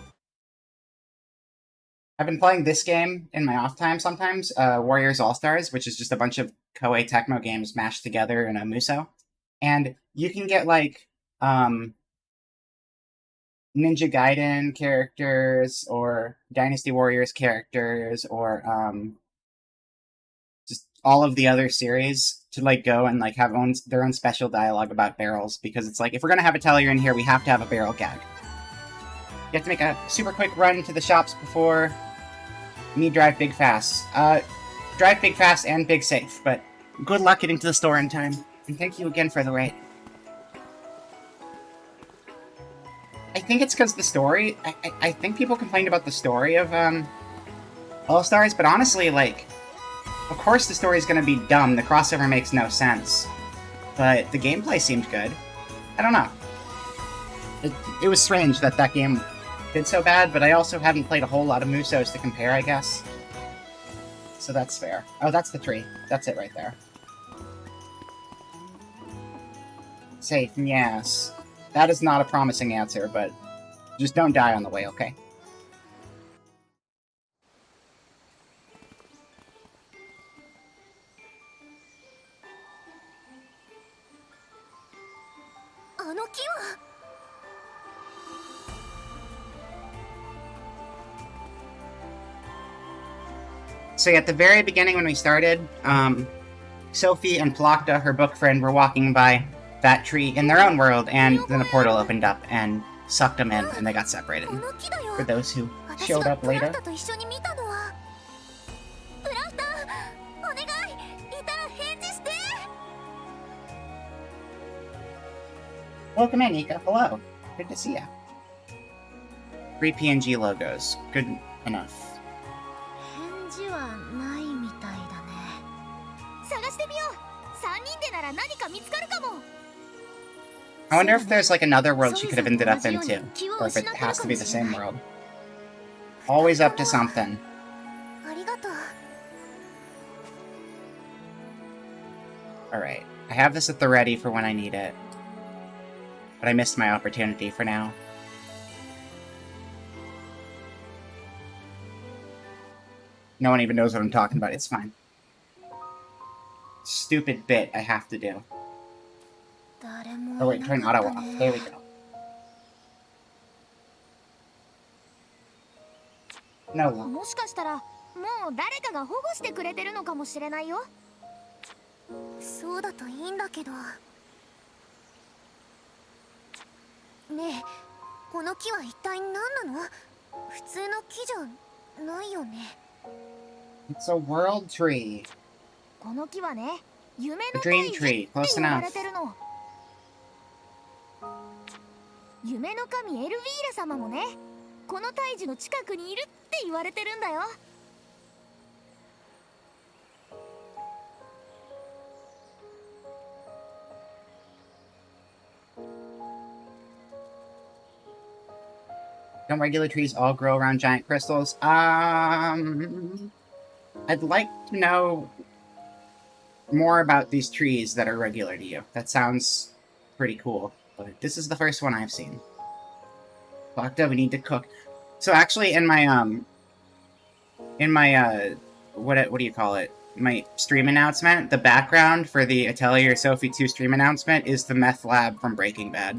been playing this game in my off time sometimes, Warriors All-Stars, which is just a bunch of Koei Tecmo games mashed together in a Muso. And you can get, like, Ninja Gaiden characters, or Dynasty Warriors characters, or, just all of the other series to, like, go and, like, have their own special dialogue about barrels, because it's like, if we're gonna have a Atelier in here, we have to have a barrel gag. You have to make a super quick run to the shops before me drive big fast. Drive big fast and big safe, but good luck getting to the store in time. And thank you again for the rate. I think it's because the story... I think people complained about the story of, All-Stars, but honestly, like... Of course the story's gonna be dumb, the crossover makes no sense. But the gameplay seemed good. I don't know. It was strange that that game did so bad, but I also haven't played a whole lot of Musos to compare, I guess. So that's fair. Oh, that's the tree. That's it right there. Safe, yes. That is not a promising answer, but just don't die on the way, okay? So at the very beginning when we started, Sophie and Plakta, her book friend, were walking by that tree in their own world, and then a portal opened up and sucked them in, and they got separated. For those who showed up later. Welcome in, Ika. Hello. Good to see ya. 3 PNG logos. Good enough. I wonder if there's like another world she could have ended up in too, or if it has to be the same world. Always up to something. Alright, I have this at the ready for when I need it. But I missed my opportunity for now. No one even knows what I'm talking about, it's fine. Stupid bit I have to do. Oh wait, turn auto off. There we go. No one. もしかしたらもう誰かが保護してくれてるのかもしれないよ。そうだといいんだけど。ねえ、この木は一体何なの？普通の木じゃないよね。It's a world tree. この木はね、夢の dream 大樹 tree. って Close 言わ enough. れてるの。夢の神エルヴィーラ様もね、この大樹の近くにいるって言われてるんだよ。Don't regular trees all grow around giant crystals? I'd like to know more about these trees that are regular to you. That sounds pretty cool, but this is the first one I've seen. Plakta, we need to cook. So actually, in my what do you call it? My stream announcement, the background for the Atelier Sophie 2 stream announcement is the meth lab from Breaking Bad.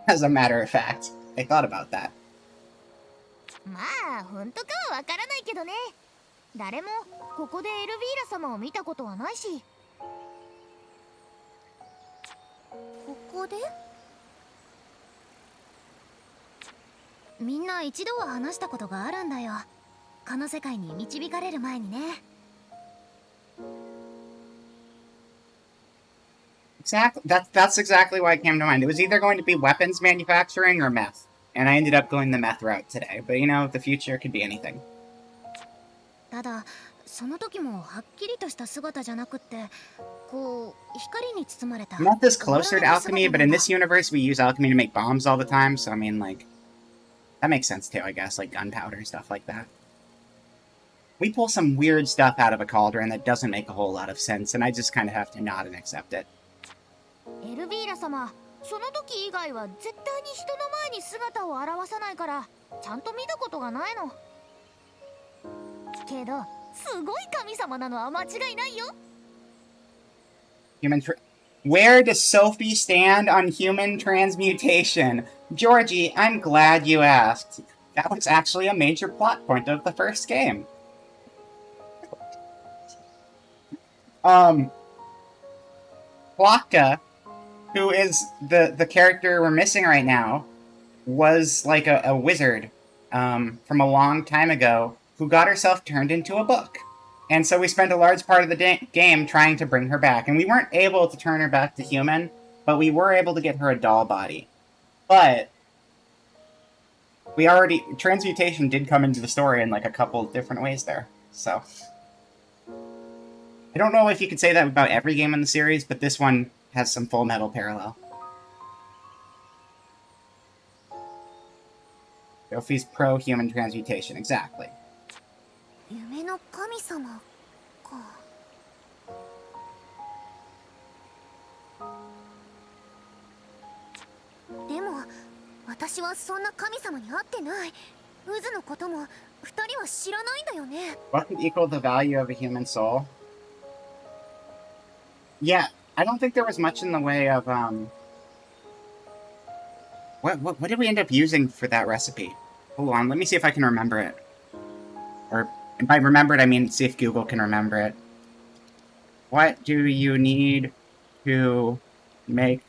As a matter of fact. I thought about that. まあ、本当かはわからないけどね。誰もここでエルヴィーラ様を見たことはないし。ここで？みんな一度は話したことがあるんだよ。この世界に導かれる前にね。Exactly. That's exactly why it came to mind. It was either going to be weapons manufacturing or meth, and I ended up going the meth route today. But you know, the future could be anything. ただその時もはっきりとした姿じゃなくってこう光に包まれた Meth is オーロ closer to ラの alchemy, 姿 but なん in だ this universe we use alchemy to make bombs all the time. So I mean, like, that makes sense too. I guess like gunpowder stuff like that. We pull some weird stuff out of a cauldron that doesn't make a whole lot of sense, and I just kind of have to nod and accept it. エルヴィーラ様その時以外は絶対に人の前に姿を現さないからちゃんと見たことがないのけどすごい神様なのは間違いないよ Where does Sophie stand on human transmutation? Georgie, I'm glad you asked. That was actually a major plot point of the first game. Plaka, who is the character we're missing right now, was like a wizard from a long time ago who got herself turned into a book. And so we spent a large part of the game trying to bring her back. And we weren't able to turn her back to human, but we were able to get her a doll body. But transmutation did come into the story in like a couple different ways there. So I don't know if you could say that about every game in the series, but this one has some Full Metal parallel. Sophie's pro-human transmutation, exactly. 夢の神様かでも私はそんな神様に会ってない渦のことも二人は知らないんだよね What could equal the value of a human soul? Yeah, I don't think there was much in the way of, What did we end up using for that recipe? Hold on, let me see if I can remember it. Or, and by remember it, I mean see if Google can remember it. What do you need to make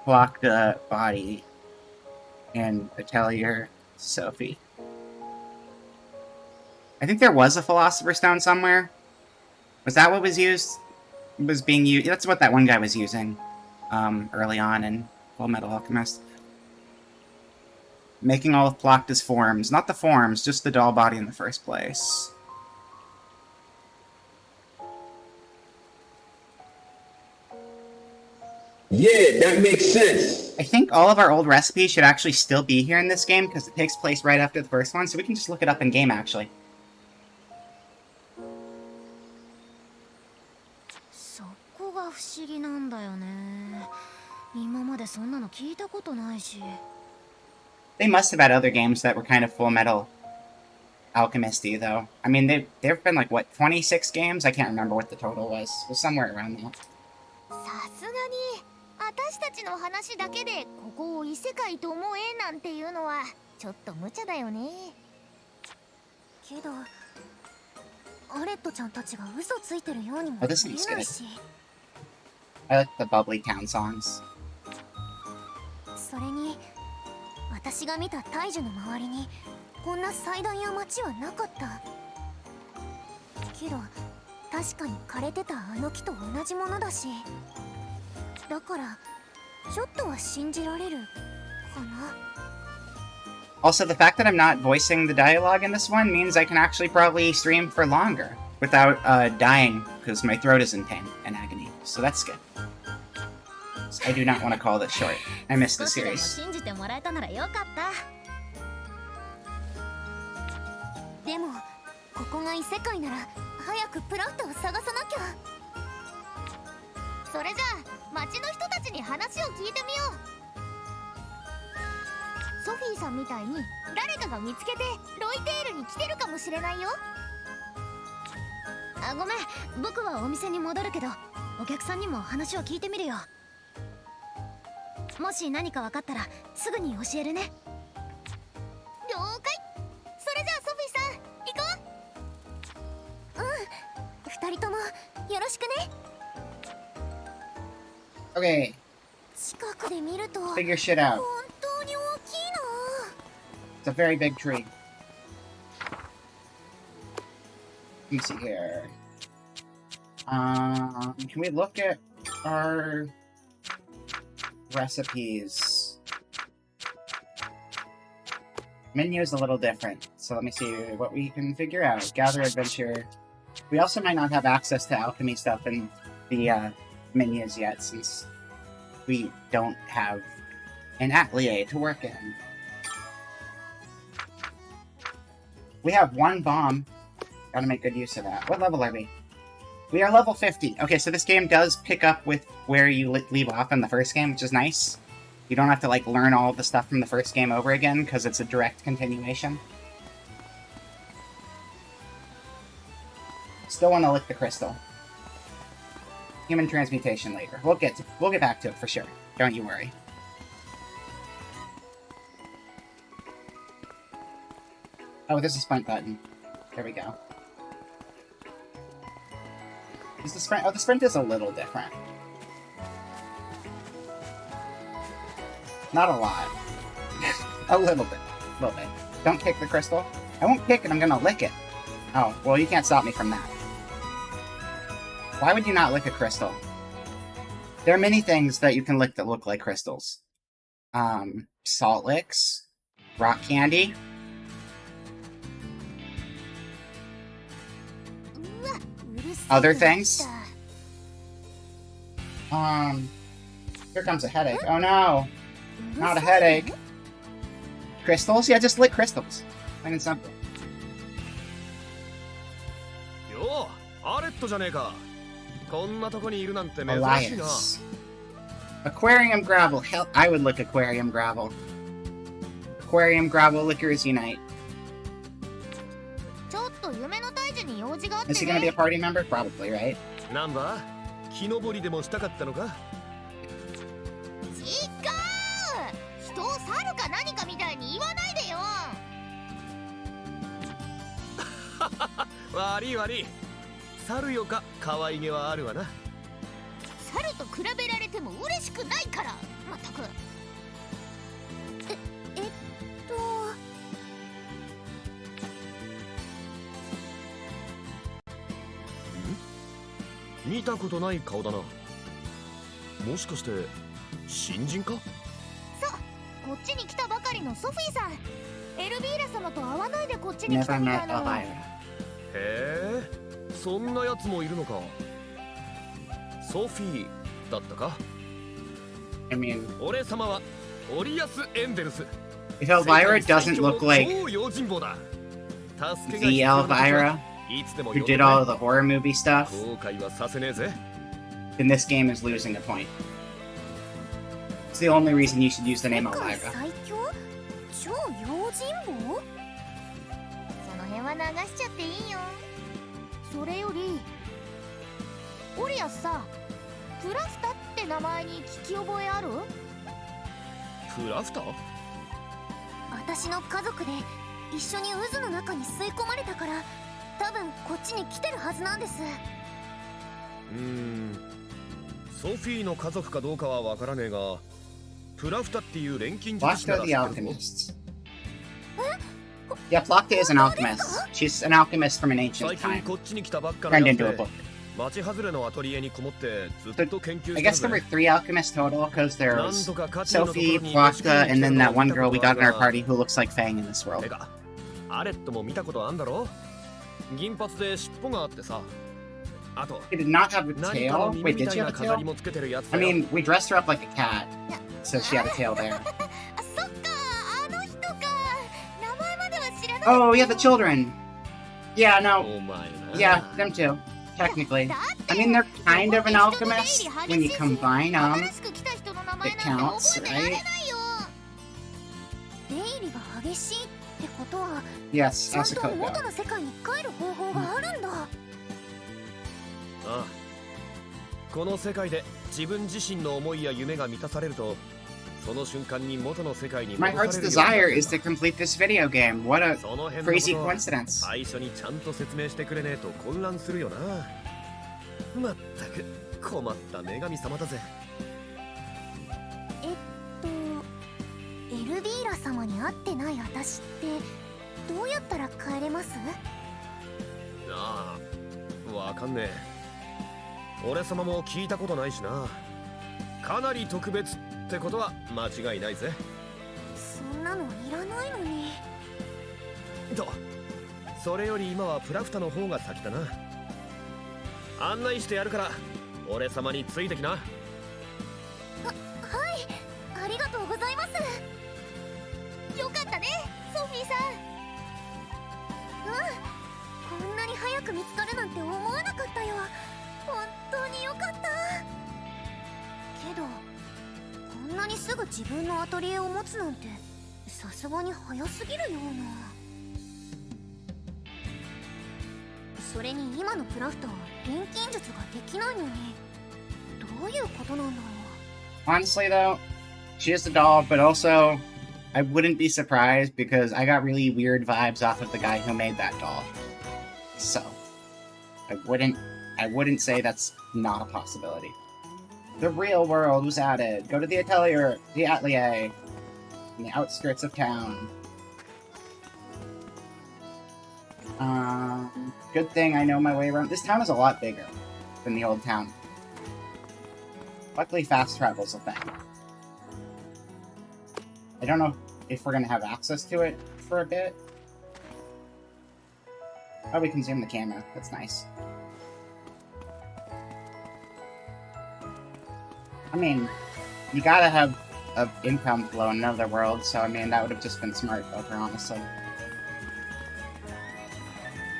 Plaka body in Atelier Sophie? I think there was a Philosopher's Stone somewhere. Was that what was used? Was being used? That's what that one guy was using early on in Full Metal Alchemist. Making all of Plakta's forms. Not the forms, just the doll body in the first place. Yeah, that makes sense. I think all of our old recipes should actually still be here in this game because it takes place right after the first one, so we can just look it up in game actually. そこが不思議なんだよね今までそんなの聞いたことないし They must have had other games that were kind of Full Metal Alchemist-y, though. I mean, there've been like, what, 26 games? I can't remember what the total was. It was somewhere around that. さすがに私たちの話だけでここを異世界と思えなんていうのはちょっと無茶だよねけどアレットちゃんたちが嘘ついてるようにも見えないし I like the bubbly town songs. それに私が見た大樹の周りにこんな祭壇や町はなかったけど確かに枯れてたあの木と同じものだしだからちょっとは信じられるかな Also, the fact that I'm not voicing the dialogue in this one means I can actually probably stream for longer without dying because my throat is in pain and agony. So that's good. So I do not want to call this short. I missed the series. 信じてもらえたならよかったでもここが異世界なら早くプラフトを探さなきゃそれじゃあ町の人たちに話を聞いてみようソフィーさんみたいに誰かが見つけてロイテールに来てるかもしれないよあ、ごめん僕はお店に戻るけどお客さんにも話を聞いてみるよもし何か分かったらすぐに教えるね了解それじゃあソフィーさん行こううん二人ともよろしくね Okay, 近くで見ると figure shit out. 本当に大きい It's a very big tree. Let me see here. Can we look at our recipes. Menu is a little different, so let me see what we can figure out. Gather adventure. We also might not have access to alchemy stuff in the menus yet, since we don't have an atelier to work in. We have one bomb. Gotta make good use of that. What level are we? We are level 50. Okay, so this game does pick up with where you leave off in the first game, which is nice. You don't have to, like, learn all the stuff from the first game over again, because it's a direct continuation. Still want to lick the crystal. Human transmutation later. We'll get back to it for sure. Don't you worry. Oh, there's a sprint button. There we go. Is the sprint? Oh, the sprint is a little different. Not a lot. A little bit. A little bit. Don't kick the crystal. I won't kick it, I'm gonna lick it. Oh, well, you can't stop me from that. Why would you not lick a crystal? There are many things that you can lick that look like crystals. Salt licks, rock candy. Other things. Here comes a headache. Oh no! Not a headache. Crystals? Yeah, just lick crystals. Plain and simple. Yo, アレットじゃねえか。こんなとこにいるなんて珍しいな。Elias. Aquarium gravel. Hell, I would lick aquarium gravel. Aquarium gravel lickers unite. ちょっと夢の大樹に用事があってね。 Is he gonna be a party member? Probably, right? なんだ？木登りでもしたかったのか？違う！人を猿か何かみたいに言わないでよ。悪い悪い。猿よか可愛げはあるわな。猿と比べられても嬉しくないから。まったく。見たことない顔だな。もしかして新人か？そう、こっちに来たばかりのソフィーさん。エルビーラ様と会わないでこっちに来 Never たみた met いなの。 Elvira. へえ、そんなやつもいるのか。ソフィーだったか。 I mean, 俺様はオリアス・エンデルス。 if Elvira doesn't look like 超用心棒だ。助けが the 必要な時は Elvira いつでも who 呼んで did ね。 all of the horror movie stuff, 後悔はさせねえぜ。 then this game is losing a point. It's the only reason you should use the name 世界 Elvira. 最強？超用心棒？その辺は流しちゃっていいよ。それよりオリアスさ、プラフタって名前に聞き覚えある？プラフター？私の家族で一緒に渦の中に吸い込まれたから、多分こっちに来てるはずなんです。ソフィーの家族かどうかはわからねえが、プラフタっていう錬金術師 Plachta なら the 知ってるぞ。 alchemist. Yeah, Plachta is an alchemist. She's an alchemist from an 最 ancient 近 time. こっちに来たばっかの Turned やつ into a で book. 町外れのアトリエにこもってずっと研究 I して guess る there ぜ were 3 alchemists total, because there なん was とか価値のところ Sophie, に Plachta, and then that one 見たこ girl we とあ got る in our が party who looks like Fang in this て world. かアレットも見たことあんだろ。銀髪で尻尾があってさ。あと He did not have a 何かの tail? 耳 Wait, み did た she い have な a 飾り tail? もつけてるやつ I だよ。 mean, we dressed her up like a cat, so she had a tail there. あ、そっか、あの人か。名前までは知らない。 Oh, yeah, the children. Yeah, no. お前な。 Yeah, them too. Technically. I mean, they're kind of an alchemist when you combine them. 新しく来た人の名 It 前なんて counts, 覚えてられ right? ないよ。出入りが激しいってことは、 Yes, ちゃんと Asakoko. 元の世界に帰る方法があるんだ。ああ、この世界で自分自身の思いや夢が満たされると、その瞬間に元の世界に My 戻さ heart's れるようにな desire るん is だ to complete this video game. What a その辺のこ crazy とは coincidence. 最初にちゃんと説明してくれねえと混乱するよな。まったく困った女神様だぜ。エルビーラ様に会ってない私ってどうやったら帰れます？ああ、わかんねえ。俺様も聞いたことないしな。かなり特別ってってことは間違いないぜ。そんなのいらないのに。と、それより今はプラフタの方が先だな。案内してやるから俺様についてきな。はい、ありがとうございます。よかったね、ソフィーさん。こんなに早く見つかるなんて思わなかったよ。本当によかった。けどこんなにすぐ自分のアトリエを持つなんてさすがに早すぎるような。それに今のプラフトは錬金術ができないのに、どういうことなんだろう。 Honestly, though, she is a doll, but also, I wouldn't be surprised because I got really weird vibes off of the guy who made that doll. So, I wouldn't say that's not a possibility. The real world was added. Go to the atelier, in the outskirts of town. Good thing I know my way around. This town is a lot bigger than the old town. Luckily, fast travel's a thing. I don't know if we're gonna have access to it for a bit. Oh, we can zoom the camera. That's nice. I mean, you gotta have an income flow in another world, so I mean, that would have just been smart of her, honestly.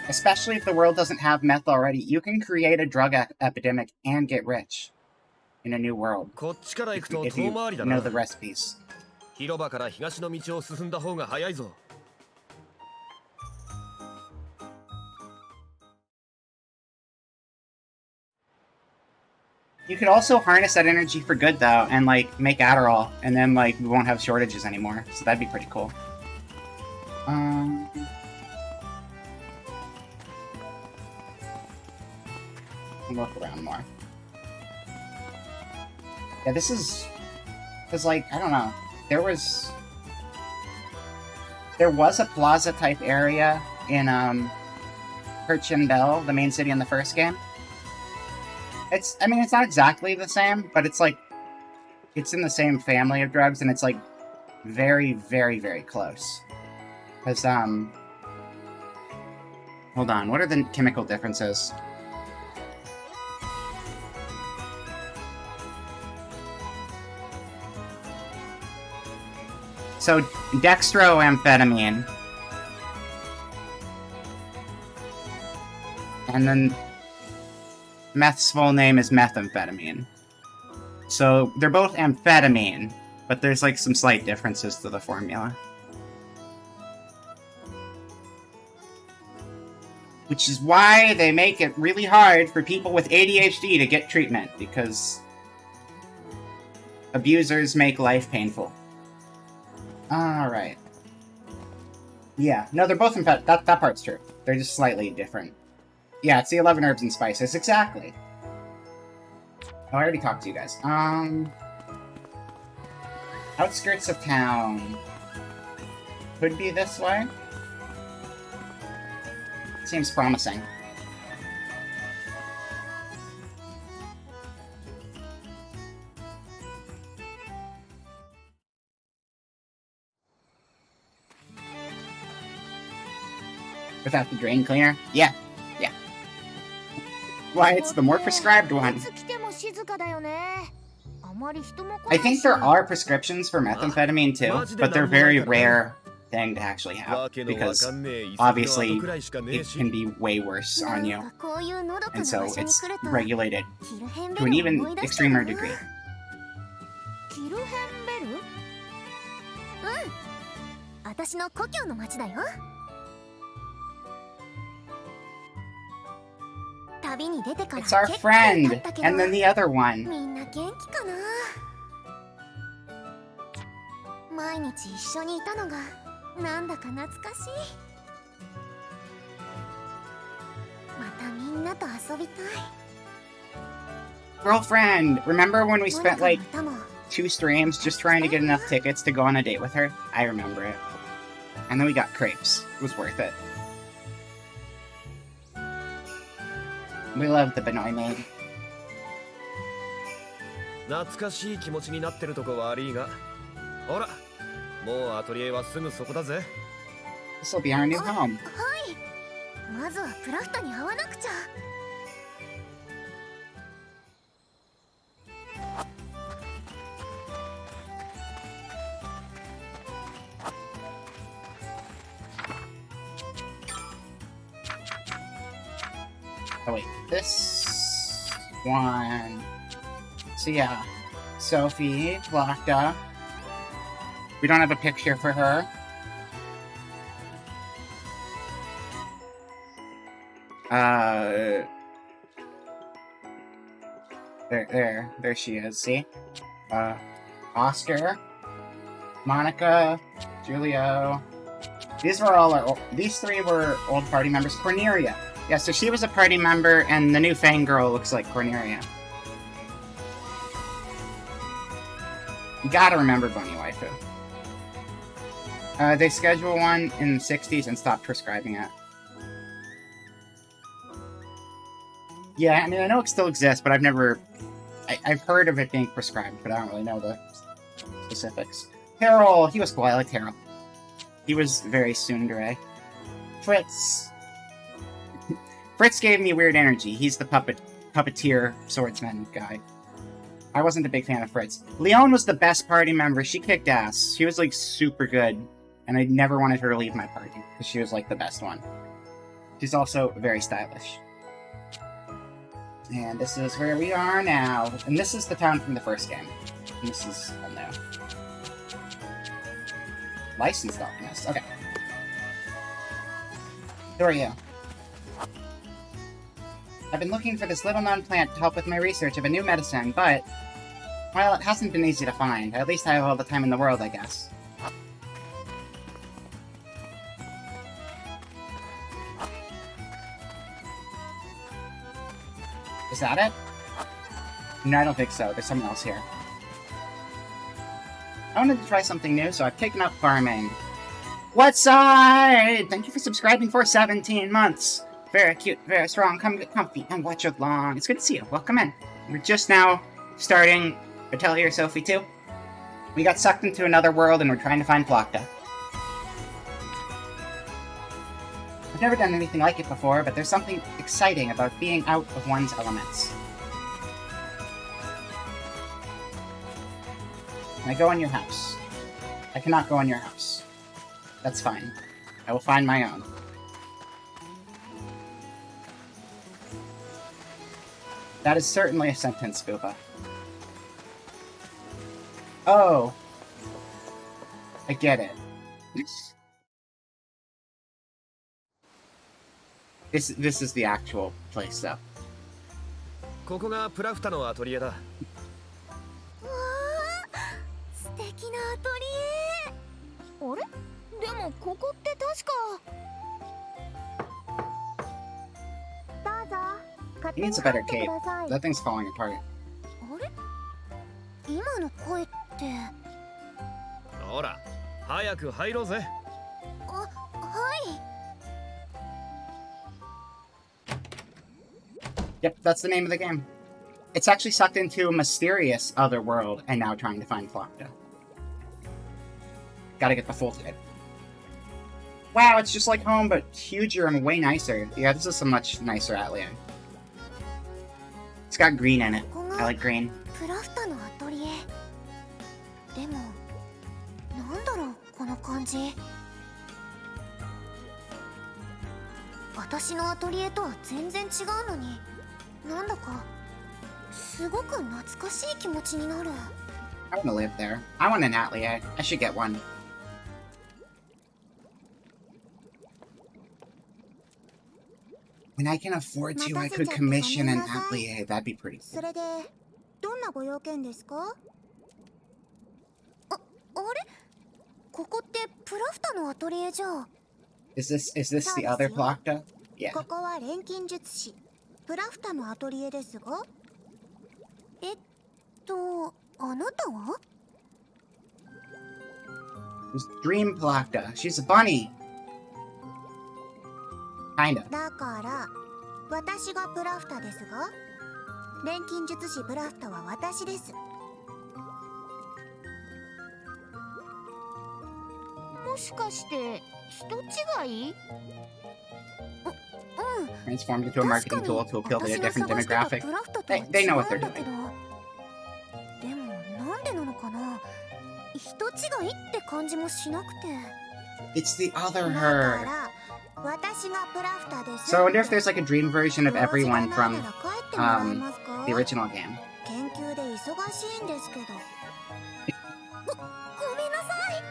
Especially if the world doesn't have meth already. You can create a drug epidemic and get rich in a new world. If you know the recipes. 広場から東の道を進んだ方が早いぞ。You could also harness that energy for good, though, and, like, make Adderall, and then, like, we won't have shortages anymore, so that'd be pretty cool. Look around more. Yeah, this is... Because, like, I don't know. There was a plaza-type area in, Bell, the main city in the first game. I mean, it's not exactly the same, but it's, like, it's in the same family of drugs, and it's, like, very, very, very close. Because, hold on, what are the chemical differences? So, dextroamphetamine. And then meth's full name is methamphetamine. So, they're both amphetamine, but there's like some slight differences to the formula. Which is why they make it really hard for people with ADHD to get treatment, because abusers make life painful. Alright. Yeah, no, they're both that part's true. They're just slightly different. Yeah, it's the 11 herbs and spices, exactly. Oh, I already talked to you guys. Outskirts of town. Could be this way. Seems promising. Without the drain cleaner? Yeah. Yeah. Why, it's the more prescribed one. I think there are prescriptions for methamphetamine too, but they're very rare thing to actually have, because obviously it can be way worse on you, and so it's regulated to an even extremer degree. It's our friend, and then the other one. Girlfriend, remember when we spent like 2 streams just trying to get enough tickets to go on a date with her? I remember it. And then we got crepes. It was worth it. We love the Benoi maid. 懐かしい気持ちになってるとこ悪いが、ほら、もうアトリエはすぐそこだぜ。 This will be our new home. はい。まずはプラフタに会わなくちゃ。Oh wait, this one. So yeah, Sophie, Plakta. We don't have a picture for her. There she is, see? Oscar, Monica, Julio. These three were old party members. Cornelia. Yeah, so she was a party member, and the new fangirl looks like Cornelia. You gotta remember Bunny Waifu. They scheduled one in the 60s and stopped prescribing it. Yeah, I mean, I know it still exists, but I've heard of it being prescribed, but I don't really know the specifics. Harold, he was cool. I liked Harold. He was very tsundere. Fritz. Fritz gave me weird energy. He's the puppeteer swordsman guy. I wasn't a big fan of Fritz. Leon was the best party member. She kicked ass. She was, like, super good. And I never wanted her to leave my party, because she was, like, the best one. She's also very stylish. And this is where we are now. And this is the town from the first game. And this is new. Licensed alchemist. Okay. Who are you? I've been looking for this little-known plant to help with my research of a new medicine, but... well, it hasn't been easy to find. At least I have all the time in the world, I guess. Is that it? No, I don't think so. There's someone else here. I wanted to try something new, so I've taken up farming. What's up? Thank you for subscribing for 17 months. Very cute, very strong. Come get comfy and watch along. It's good to see you. Welcome in. We're just now starting Atelier Sophie 2. We got sucked into another world and we're trying to find Plakta. I've never done anything like it before, but there's something exciting about being out of one's elements. Can I go in your house? I cannot go in your house. That's fine. I will find my own. That is certainly a sentence, Booba. Oh. I get it. This is the actual place, though. ここがプラフタのアトリエだ。わあ、素敵なアトリエ。あれ？でもここって確か。どうぞ。 He needs a better cape. That thing's falling apart. あれ？今の声って。ほら、早く入ろうぜ。あ、はい。Yep, that's the name of the game. It's actually sucked into a mysterious other world and now trying to find Plakta. Gotta get the full type. Wow, it's just like home, but huger and way nicer. Yeah, this is a much nicer atelier. It's got green in it. I like green. プラフタのアトリエ。でも、なんだろう、この感じ。私のアトリエとは全然違うのに、なんだかすごく懐かしい気持ちになる。I want to live there. I want an atelier. I should get one. When I can afford to, I could commission an atelier. That'd be pretty cool. それで、どんなご用件ですか？あれ？ここってプラフタのアトリエじゃ。Is this the other Plakta? Yeah. ここは錬金術師プラフタのアトリエですが。あなたは？ It's Dream Plakta. She's a bunny. Kinda. だから私がプラフタですが、錬金術師プラフタは私です。もしかして人違い？Transformed into a marketing tool to appeal to a different demographic. They know what they're doing. でもなんでなのかな、人違いって感じもしなくて。 It's the other her. だから私がプラフタです。 So I wonder if there's like a dream version of everyone from the original game. 研究で忙しいんですけど。ごめんなさい。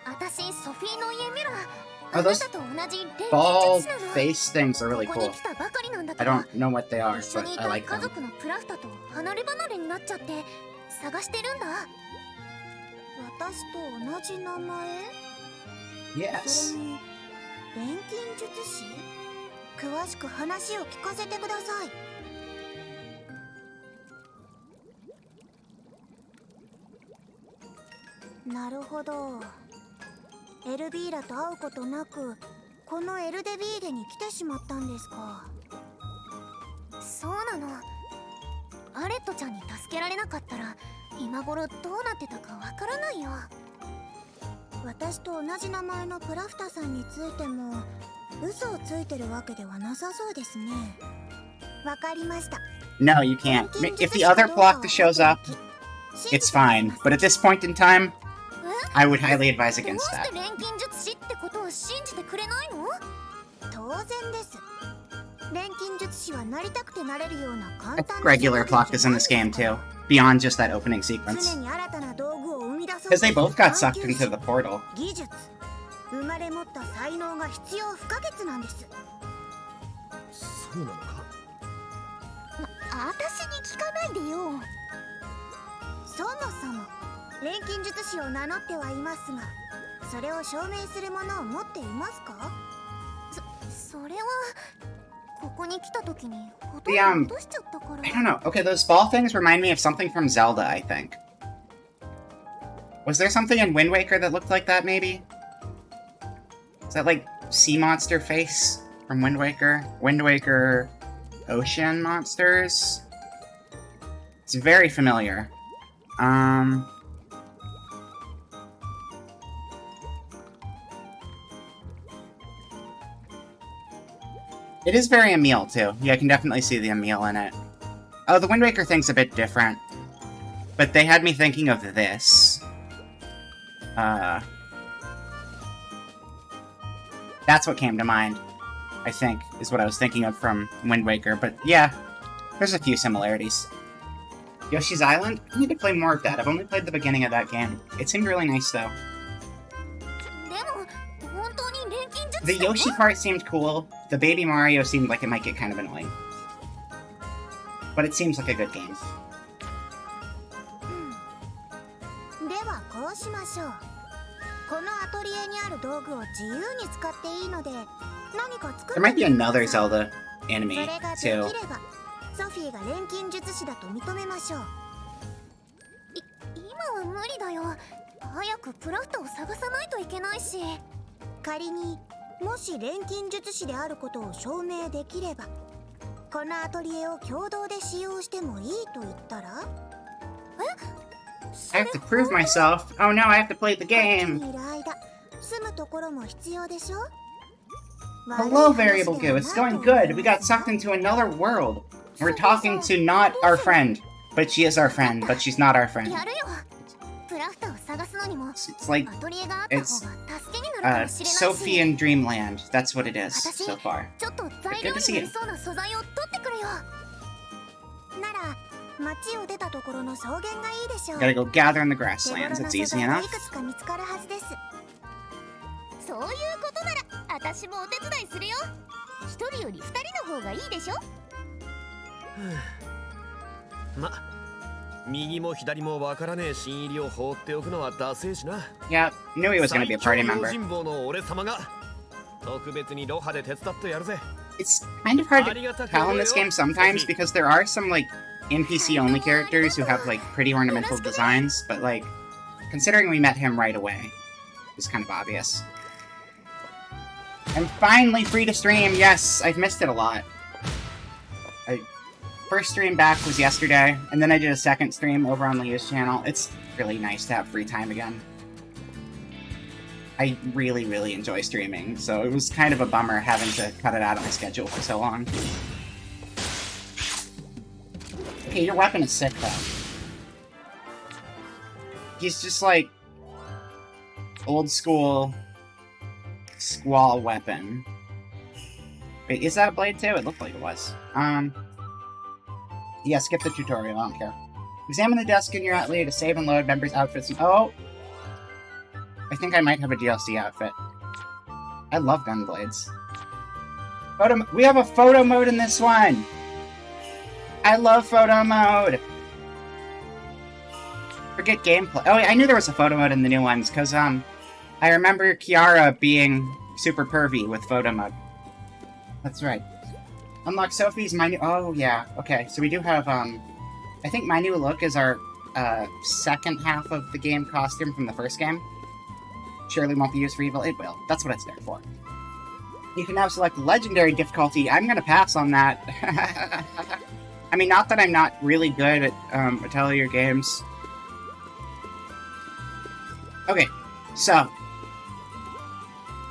私ソフィーの家ミラー。 Oh, those bald face things are really cool. I don't know what they are, but I like them. 家族のプラフタと離れ離れになっちゃって探してるんだ。私と同じ名前？ Yes. それに錬金術師？詳しく話を聞かせてください。なるほど。エルビーラと会うことなくこのエルデビーゲに来てしまったんですか。そうなの。アレットちゃんに助けられなかったら今頃どうなってたかわからないよ。私と同じ名前のプラフタさんについても嘘をついてるわけではなさそうですね。わかりました。 No, you can't. If the other Plocta shows up, it's fine. But at this point in time, I would highly advise against どうして that. 錬金術師ってことを信じてくれないの？当然です。錬金術師はなりたくてなれるような簡 That's 単な regular Ploctas in this game too, beyond just that opening sequence. 常に新たな道具を生み出そう Because they both got sucked into the portal. 技術、生まれ持った才能が必要不可欠なんです。そうなのか。私に聞かないでよ。そもそも錬金術師を名乗ってはいますが、それを証明するものを持っていますか？それはここに来た時にほとんど落としちゃったから。 I don't know. Okay, those ball things remind me of something from Zelda, I think. Was there something in Wind Waker that looked like that, maybe? Is that like sea monster face from Wind Waker? Wind Waker ocean monsters? It's very familiar. It is very Emil, too. Yeah, I can definitely see the Emil in it. Oh, the Wind Waker thing's a bit different. But they had me thinking of this. That's what came to mind, I think, is what I was thinking of from Wind Waker. But yeah, there's a few similarities. Yoshi's Island? I need to play more of that. I've only played the beginning of that game. It seemed really nice, though. The Yoshi part seemed cool. The Baby Mario seemed like it might get kind of annoying. But it seems like a good game. ではこうしましょう。このアトリエにある道具を自由に使っていいので、何か作って There might be another Zelda そ enemy, れができ too. れば、ソフィーが錬金術師だと認めましょう。今は無理だよ。早くプラフタを探さないといけないし。仮にもし錬金術師であることを証明できれば、このアトリエを共同で使用してもいいと言ったら？ I have to prove myself. Oh no, I have to play the game. いる間、住むところも必要でしょ? Hello, Variable Goo. It's going good. We got sucked into another world. We're talking to not our friend. But she is our friend, but she's not our friend. It's like, it's Sophie in Dreamland. That's what it is so far. But good to see you. Gotta go gather in the grasslands. It's easy enough. そういうことなら私もお手伝いするよ。一人より二人の方がいいでしょ。ま、右も左もわからねえ新入りを放っておくのはダセえしな。Yeah, knew he was gonna be a party member. 人望の俺様が特別にロハで手伝ってやるぜ。It's kind of hard to tell in this game sometimes because there are some like NPC only characters who have like pretty ornamental designs, but like considering we met him right away, it's kind of obvious. I'm finally free to stream. Yes, I've missed it a lot. First stream back was yesterday, and then I did a second stream over on Leah's channel. It's really nice to have free time again. I really, really enjoy streaming, so it was kind of a bummer having to cut it out of my schedule for so long. Okay, your weapon is sick, though. He's just like old school squall weapon. Wait, is that a blade too? It looked like it was. Yeah, skip the tutorial, I don't care. Examine the desk in your atelier to save and load members' outfits. Oh! I think I might have a DLC outfit. I love gun blades. We have a photo mode in this one! I love photo mode! Forget gameplay. Oh, I knew there was a photo mode in the new ones, because, I remember Kiara being super pervy with photo mode. That's right. Unlock Sophie's My New... Oh, yeah. Okay, so we do have, I think My New Look is our, second half of the game costume from the first game. Surely won't be used for evil. It will. That's what it's there for. You can now select Legendary difficulty. I'm gonna pass on that. I mean, not that I'm not really good at, Atelier games. Okay, so...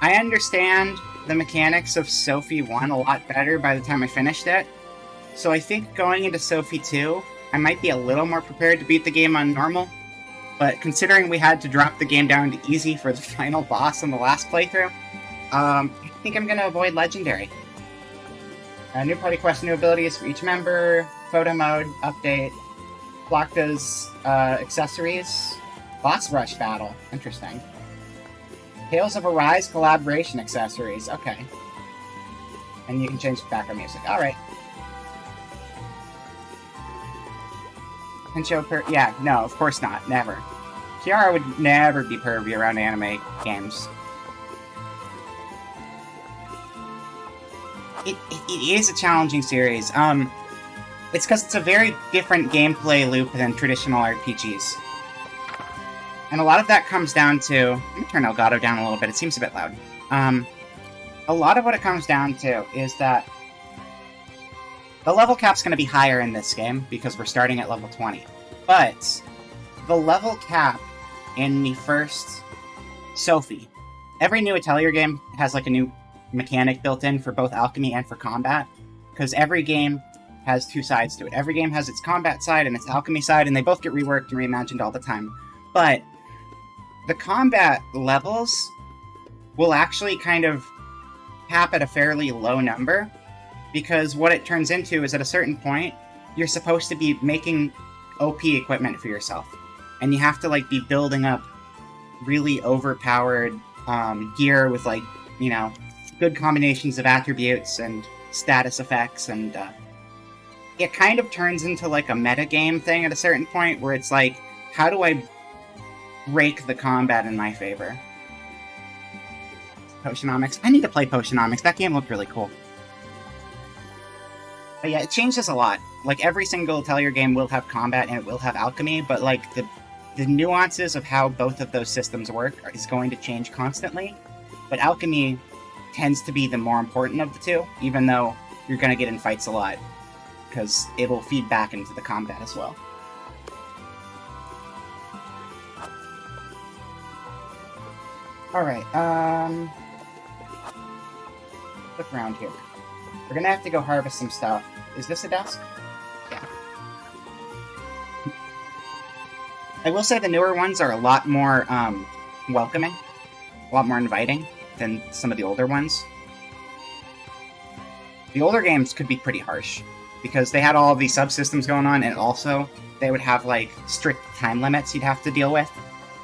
I understand the mechanics of Sophie 1 a lot better by the time I finished it. So I think going into Sophie 2, I might be a little more prepared to beat the game on normal. But considering we had to drop the game down to easy for the final boss in the last playthrough, I think I'm going to avoid Legendary. New party quest, new abilities for each member, photo mode, update, Flocka's accessories, boss rush battle, interesting. Tales of Arise collaboration accessories, okay. And you can change the background music, alright. And show yeah, no, of course not, never. Kiara would never be pervy around anime games. It is a challenging series. It's because it's a very different gameplay loop than traditional RPGs. And a lot of that comes down to... Let me turn Elgato down a little bit, it seems a bit loud. A lot of what it comes down to is that the level cap's going to be higher in this game, because we're starting at level 20. But the level cap in the first Sophie... Every new Atelier game has like a new mechanic built in for both alchemy and for combat, because every game has two sides to it. Every game has its combat side and its alchemy side, and they both get reworked and reimagined all the time. But the combat levels will actually kind of cap at a fairly low number, because what it turns into is at a certain point, you're supposed to be making OP equipment for yourself. And you have to, like, be building up really overpowered gear with, like, you know, good combinations of attributes and status effects, and it kind of turns into, like, a metagame thing at a certain point, where it's like, how do I rake the combat in my favor? Potionomics. I need to play Potionomics. That game looked really cool. But yeah, it changes a lot. Like, every single Atelier game will have combat and it will have alchemy, but, like, the nuances of how both of those systems work is going to change constantly. But alchemy tends to be the more important of the two, even though you're going to get in fights a lot, because it will feed back into the combat as well. Alright, look around here. We're gonna have to go harvest some stuff. Is this a desk? Yeah. I will say the newer ones are a lot more, welcoming. A lot more inviting than some of the older ones. The older games could be pretty harsh, because they had all of these subsystems going on, and also they would have, like, strict time limits you'd have to deal with.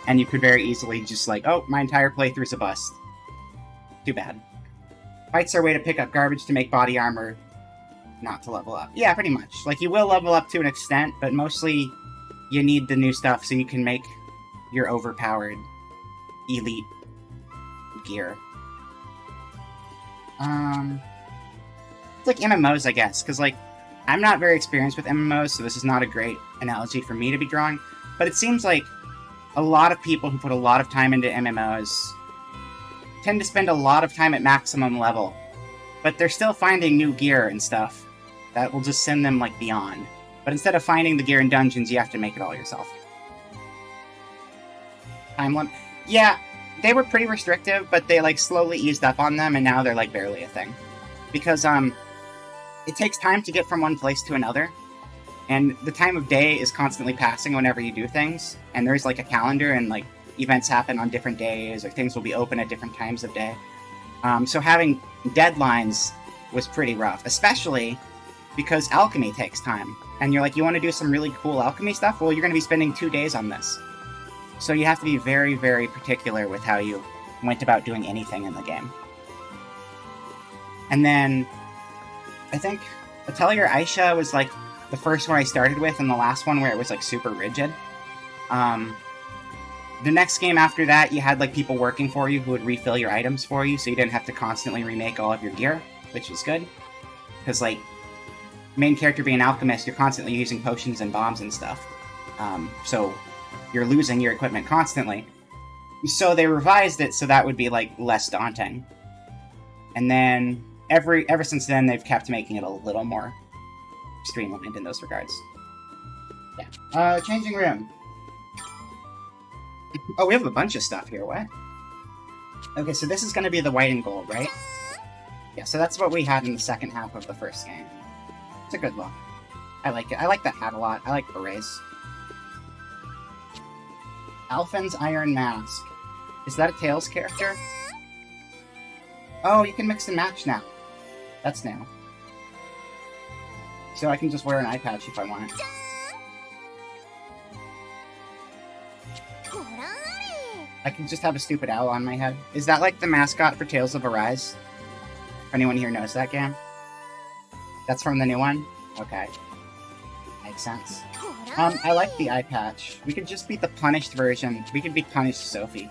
And you could very easily just like, oh, my entire playthrough's a bust. Too bad. Fights are a way to pick up garbage to make body armor, not to level up. Yeah, pretty much. Like, you will level up to an extent, but mostly you need the new stuff so you can make your overpowered elite gear. It's like MMOs, I guess, because, like, I'm not very experienced with MMOs, so this is not a great analogy for me to be drawing, but it seems like a lot of people who put a lot of time into MMOs tend to spend a lot of time at maximum level, but they're still finding new gear and stuff that will just send them, like, beyond. But instead of finding the gear in dungeons, you have to make it all yourself. Time limit? Yeah, they were pretty restrictive, but they like slowly eased up on them, and now they're like barely a thing. Because it takes time to get from one place to another, and the time of day is constantly passing whenever you do things, and there's like a calendar, and like events happen on different days, or things will be open at different times of day. So having deadlines was pretty rough, especially because alchemy takes time. And you're like, you want to do some really cool alchemy stuff? Well, you're going to be spending 2 days on this. So you have to be very, very particular with how you went about doing anything in the game. And then, I think Atelier Aisha was like the first one I started with, and the last one where it was like super rigid. The next game after that, you had like people working for you who would refill your items for you, so you didn't have to constantly remake all of your gear, which was good. Because like, main character being an alchemist, you're constantly using potions and bombs and stuff. So you're losing your equipment constantly. So they revised it so that would be like less daunting. And then ever since then, they've kept making it a little more streamlined in those regards. Yeah. Changing room. Oh, we have a bunch of stuff here. What? Okay, so this is going to be the white and gold, right? Yeah, so that's what we had in the second half of the first game. It's a good look. I like it. I like that hat a lot. I like berets. Alphen's Iron Mask. Is that a Tails character? Oh, you can mix and match now. That's new. So I can just wear an eye patch if I want. I can just have a stupid owl on my head. Is that like the mascot for Tales of Arise? If anyone here knows that game? That's from the new one? Okay. Makes sense. I like the eye patch. We could just be the punished version. We could be punished Sophie.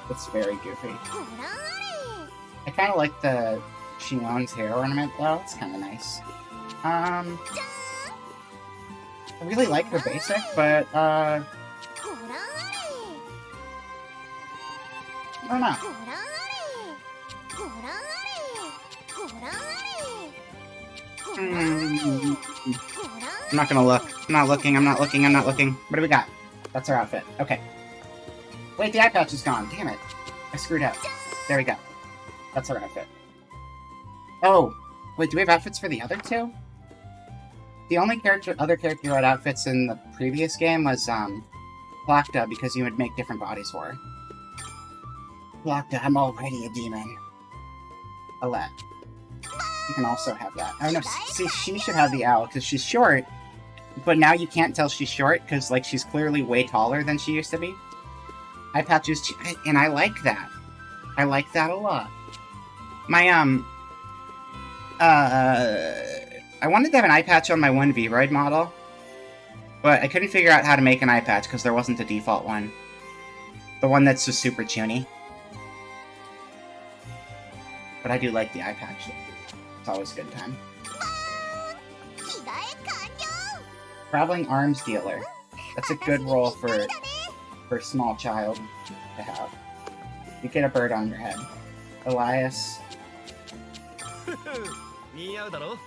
It's very goofy. I kind of like the Shion's hair ornament, though. It's kind of nice. I really like her basic, but, I don't know. I'm not gonna look. I'm not looking. What do we got? That's our outfit. Okay. Wait, the eye patch is gone. Damn it. I screwed up. There we go. That's our outfit. Oh! Wait, do we have outfits for the other two? The only other character who had outfits in the previous game was, Plakta, because you would make different bodies for her. Plakta, I'm already a demon. Alette. You can also have that. Oh no, see, she should have the owl, because she's short, but now you can't tell she's short, because, like, she's clearly way taller than she used to be. Eye patches, and I like that. I like that a lot. My, I wanted to have an eye patch on my 1V-Roid model, but I couldn't figure out how to make an eye patch, because there wasn't a default one. The one that's just super tuny. But I do like the eye patch. It's always a good time. Traveling Arms Dealer. That's a good role for a small child to have. You get a bird on your head. Elias. It'll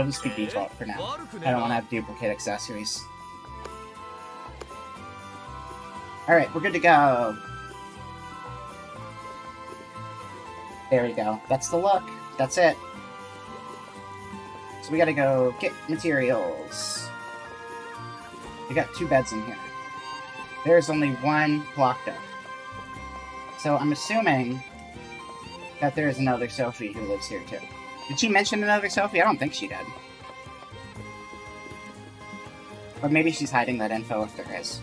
just be default for now. I don't want to have duplicate accessories. Alright, we're good to go. There we go. That's the look. That's it. So we gotta go get materials. We got 2 beds in here. There's only one Plakta. So I'm assuming that there is another Sophie who lives here too. Did she mention another Sophie? I don't think she did. But maybe she's hiding that info if there is.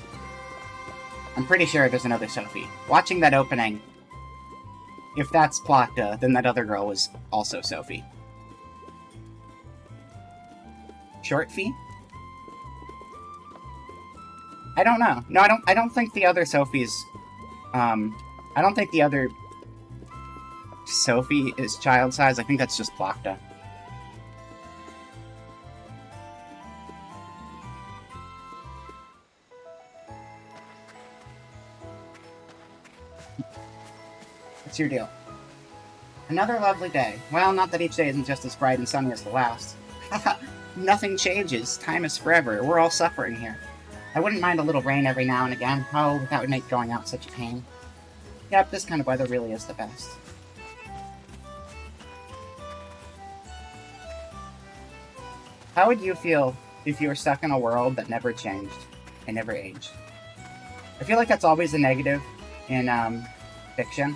I'm pretty sure there's another Sophie. Watching that opening, if that's Plakta, then that other girl was also Sophie. Short fee? I don't know. No, I don't think the other Sophie's, I don't think the other Sophie is child size. I think that's just Plakta. What's your deal? Another lovely day. Well, not that each day isn't just as bright and sunny as the last. Nothing changes. Time is forever. We're all suffering here. I wouldn't mind a little rain every now and again. Oh, that would make going out such a pain. Yep, this kind of weather really is the best. How would you feel if you were stuck in a world that never changed and never aged? I feel like that's always a negative in fiction.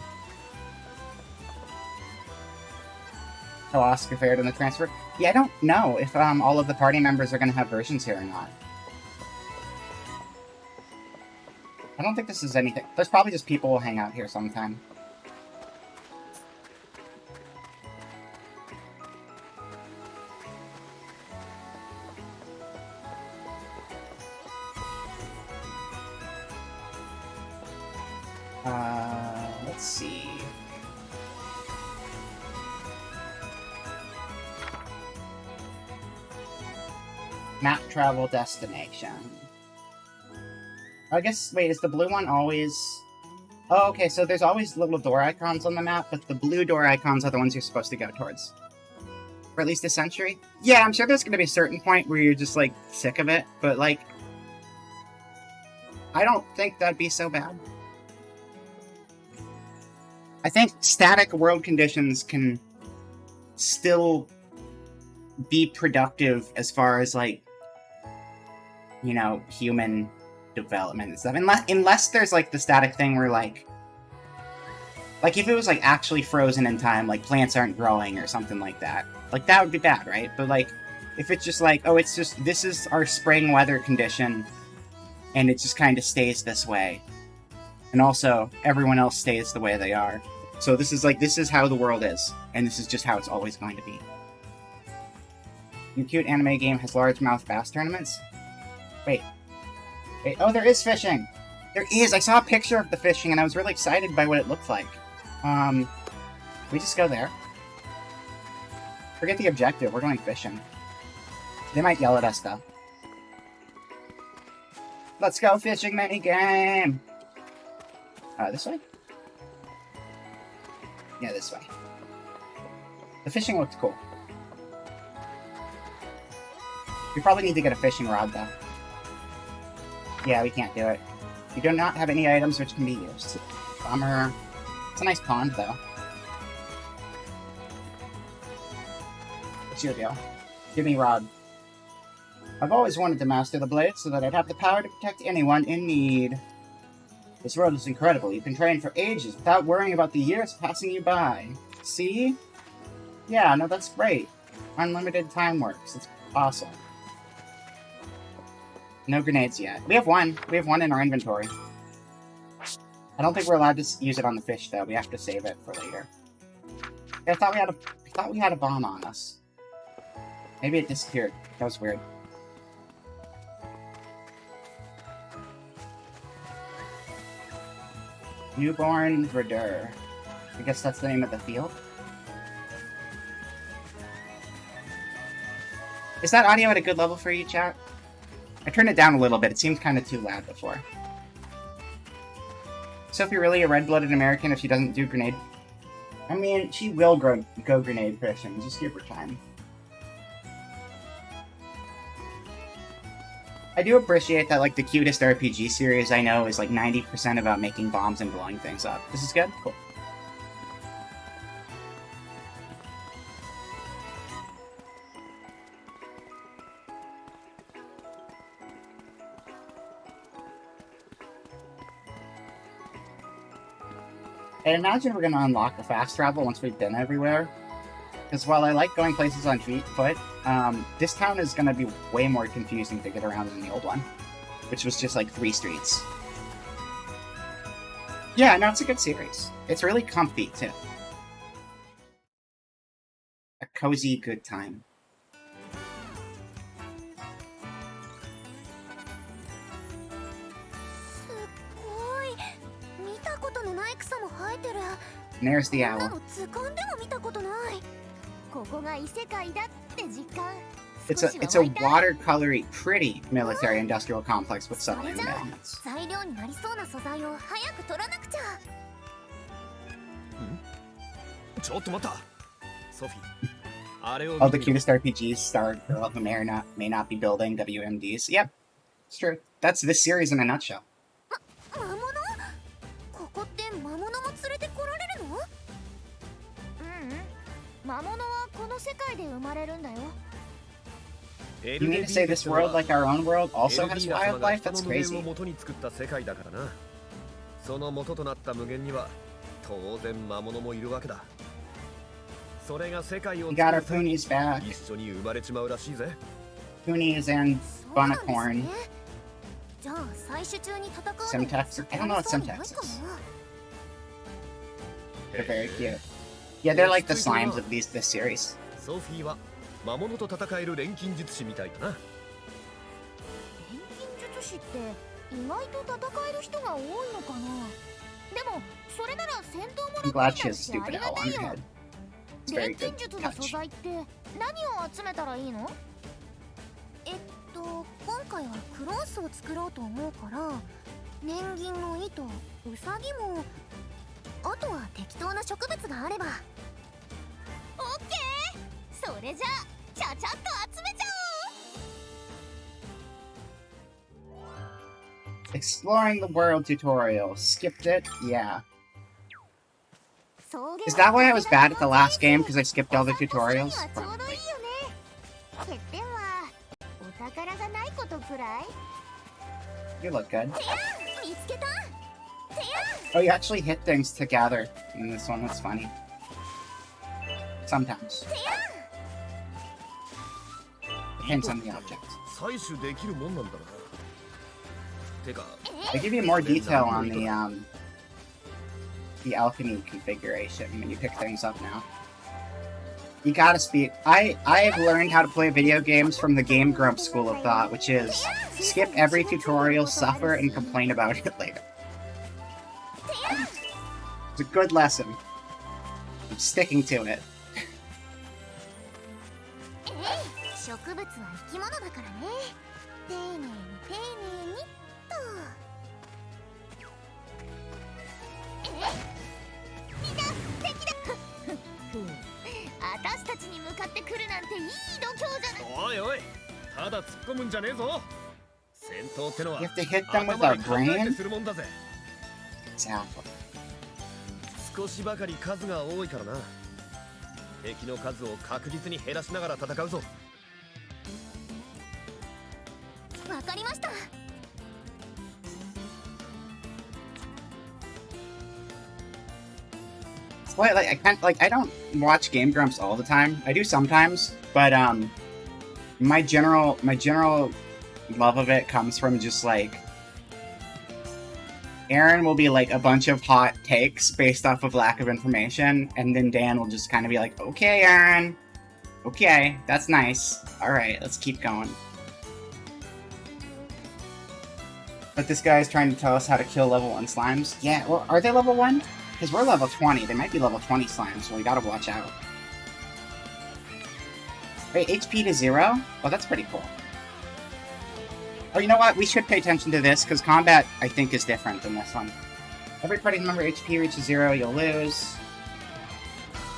How Oscar fared in the transfer? Yeah, I don't know if all of the party members are going to have versions here or not. I don't think this is anything. There's probably just people who will hang out here sometime. Let's see. Map travel destination. I guess, wait, is the blue one always... Oh, okay, so there's always little door icons on the map, but the blue door icons are the ones you're supposed to go towards. For at least a century? Yeah, I'm sure there's gonna be a certain point where you're just, like, sick of it, but, like... I don't think that'd be so bad. I think static world conditions can still be productive as far as, like, you know, human development and stuff. Unless there's, like, the static thing where, like, if it was, like, actually frozen in time, like, plants aren't growing or something like that. Like, that would be bad, right? But, like, if it's just, like, oh, it's just, this is our spring weather condition, and it just kind of stays this way. And also, everyone else stays the way they are. So this is, like, this is how the world is, and this is just how it's always going to be. Your cute anime game has largemouth bass tournaments? Wait, oh, there is fishing! There is! I saw a picture of the fishing, and I was really excited by what it looked like. We just go there. Forget the objective, we're going fishing. They might yell at us, though. Let's go fishing minigame! This way? Yeah, this way. The fishing looked cool. We probably need to get a fishing rod, though. Yeah, we can't do it. We do not have any items which can be used. Bummer. It's a nice pond, though. What's your deal? Give me rod. I've always wanted to master the blade so that I'd have the power to protect anyone in need. This road is incredible. You can train for ages without worrying about the years passing you by. See? Yeah, no, that's great. Unlimited time works. It's awesome. No grenades yet. We have one. We have one in our inventory. I don't think we're allowed to use it on the fish, though. We have to save it for later. I thought we had a bomb on us. Maybe it disappeared. That was weird. Newborn Verdure. I guess that's the name of the field. Is that audio at a good level for you, chat? I turned it down a little bit. It seemed kind of too loud before. Sophie really a red-blooded American if she doesn't do grenade? I mean, she will go grenade fishing. Just give her time. I do appreciate that, like, the cutest RPG series I know is, like, 90% about making bombs and blowing things up. This is good? Cool. I imagine we're going to unlock the fast travel once we've been everywhere. Because while I like going places on foot, this town is going to be way more confusing to get around than the old one. Which was just like 3 streets. Yeah, no, it's a good series. It's really comfy, too. A cozy good time. And there's the owl. It's a watercolory, pretty military-industrial complex with subtle elements. ちょっと待った。ソフィー、あれを All 見 the てみろ。 cutest RPGs star a girl who may not be building WMDs. Yep, it's true. That's this series in a nutshell. 魔物？ここって魔物も連れてこられるの？魔物はこの世界で生まれるんだよ。You mean to say this world, like our own world, also has wildlife? That's 人の無限 crazy. を元に作った世界だからな。その元となった無限には当然魔物もいるわけだ。それが世界を We got our 作る Poonies back. 一緒に生まれちまうらしいぜ。 Poonies and そうなんです Bunicorn. ね。じゃあ最終中に戦うの Semtex. I don't know what そうにない Semtex か is. な。 They're very cute. Yeah, they're like the slimes of this series. ソフィーは魔物と戦える錬金術師みたいだな。錬金術師って意外と戦える人が多いのかな。でもそれなら戦闘も I'm ら glad っ she て has たしあ stupid りが owl た on い her よ。 head. It's very 錬金 good 術の素 touch. 材って何を集めたらいいの？今回はクロースを作ろうと思うから年銀の糸、ウサギもあとは適当な植物があれば。オッケー、それじゃあちゃちゃっと集めちゃ Exploring the world tutorial. Skipped it? Yeah. おう。 Is that why I was bad at the last game? Because I skipped all the お tutorials? 散歩するにはちょうどいいよね。欠点はお宝がないことくらい。 You look good. 見つけた。 Oh, you actually hit things together in this one. That's funny. Sometimes. Depends on the object. 採取できるもんなんだな。てか、 They give you more detail on the alchemy configuration when you pick things up now. You gotta speed. I've learned how to play video games from the Game Grump school of thought, which is skip every tutorial, suffer, and complain about it later. It's a good lesson. I'm sticking to it. 植物は生き物だからね。丁寧に丁寧にっと。みんな敵だ。私たちに向かってくるなんていい度胸じゃない。おいおい、ただ突っ込むんじゃねえぞ。戦闘ってのは You have to hit them with 頭 our で考えて brain? するもんだぜ。 Exactly. 少しばかり数が多いからな。敵の数を確実に減らしながら戦うぞ。わかりました。 Well, I don't watch Game Grumps all the time. I do sometimes, but my general love of it comes from just like Aaron will be like a bunch of hot takes based off of lack of information, and then Dan will just kind of be like, "Okay, Aaron, okay, that's nice. All right, let's keep going." But this guy is trying to tell us how to kill level 1 slimes. Yeah, well, are they level 1? Because we're level 20. They might be level 20 slimes, so we gotta watch out. Wait, HP to 0? Oh, that's pretty cool. Oh, you know what? We should pay attention to this, because combat, I think, is different than this one. Everybody remember HP reaches 0, you'll lose.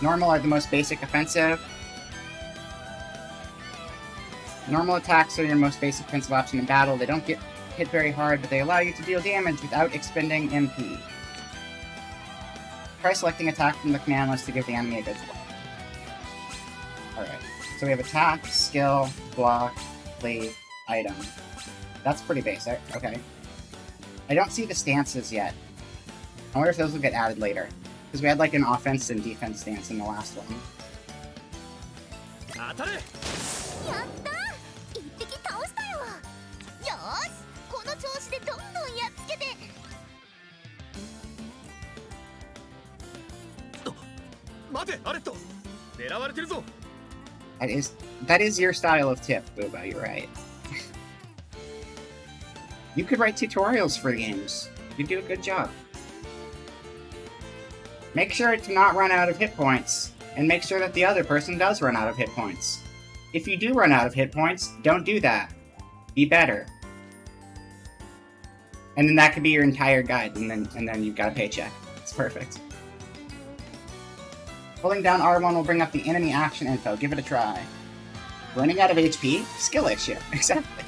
Normal are the most basic offensive. Normal attacks are your most basic defensive option in battle. They don't get hit very hard, but they allow you to deal damage without expending MP. Try selecting attack from the command list to give the enemy a good blow. Alright, so we have attack, skill, block, lead, item. That's pretty basic, okay. I don't see the stances yet. I wonder if those will get added later. Because we had like an offense and defense stance in the last one. 当たれ。やったー、一匹倒したよ。よーし、この調子でどんどんやっつけて。待て、アレット。狙われてるぞ。That is your style of tip, Booba, you're right. You could write tutorials for games. You do a good job. Make sure to not run out of hit points, and make sure that the other person does run out of hit points. If you do run out of hit points, don't do that. Be better. And then that could be your entire guide, and then you've got a paycheck. It's perfect. Holding down R1 will bring up the enemy action info. Give it a try. Running out of HP? Skill issue. Exactly.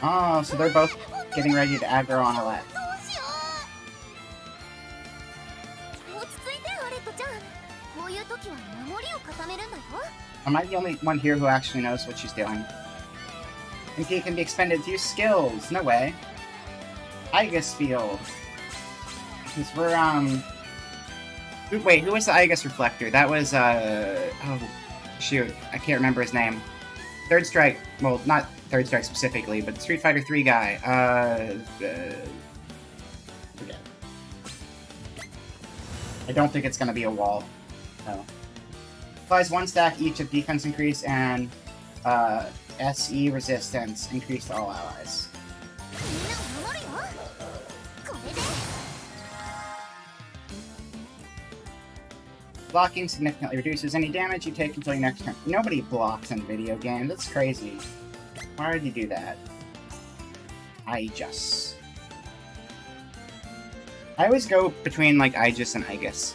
Oh, so they're both getting ready to aggro on Alette. どうしよう。落ち着いてアレットちゃん。こういう時は守りを固めるんだよ。 Am I the only one here who actually knows what she's doing? MP can be expended to use skills. No way. Igus Field. Because we're, Wait, who was the Igus Reflector? That was, oh, shoot. I can't remember his name. Third Strike. Well, not Third Strike specifically, but Street Fighter 3 guy. Forget. I don't think it's gonna be a wall. No. Applies 1 stack each of defense increase and, SE resistance increase to all allies. みんなを守るよ。これで。 Blocking significantly reduces any damage you take until your next turn. Nobody blocks in video games. That's crazy. Why would you do that? I always go between, like, Aegis and Igus.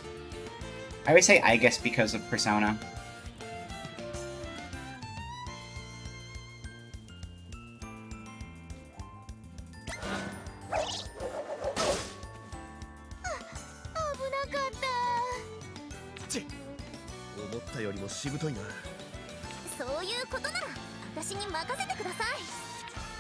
I always say Igus because of Persona.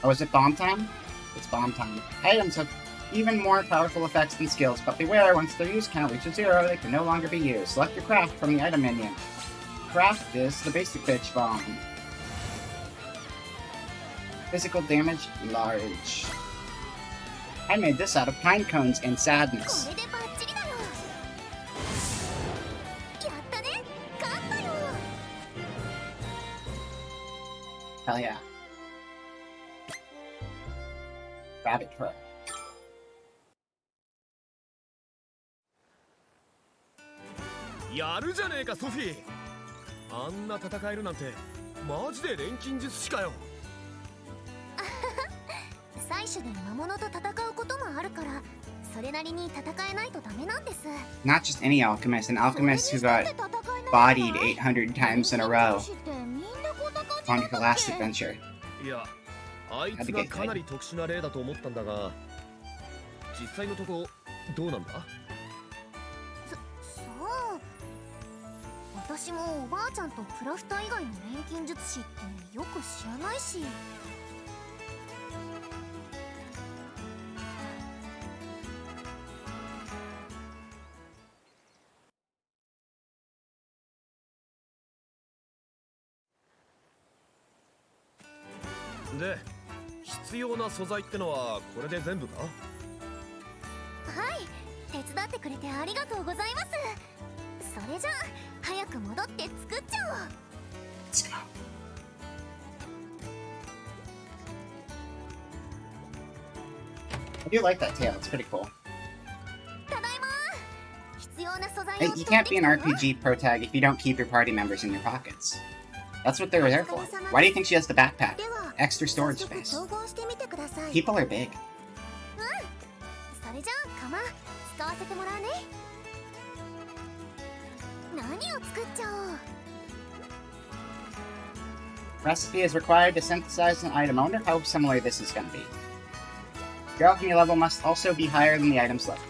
Oh, is it bomb time? It's bomb time. Items have even more powerful effects than skills, but beware, once their use count reaches 0, they can no longer be used. Select your craft from the item menu. Craft is the basic bitch bomb. Physical damage, large. I made this out of pine cones and sadness. これでバッチリだよ。やったね。勝ったよ。 Hell yeah. Rabbit Crow. やるじゃねえかソフィー。あんな戦えるなんてマジで錬金術師かよ。採取で魔物と戦うこともあるから、それなりに戦えないとダメなんです。 Not just any alchemist, an alchemist who got bodied 800 times in a row on her last adventure. いや、あいつがかなり特殊な例だと思ったんだが、実際のとこどうなんだ？そう。私もおばあちゃんとクラフター以外の錬金術師ってよく知らないし。 で、必要な素材ってのはこれで全部か？はい、手伝ってくれてありがとうございます。それじゃあ早く戻って作っちゃおう。 Let's go. I do like that tail, it's pretty cool. ただいま。必要な素材を Hey, you can't be an RPG pro tag if you don't keep your party members in your pockets. That's what they were there for. Why do you think she has the backpack? Extra storage space. People are big. それじゃあ釜使わせてもらうね。何を作っちゃおう。 Recipe is required to synthesize an item. I wonder how similar this is going to be. Your alchemy level must also be higher than the item's level.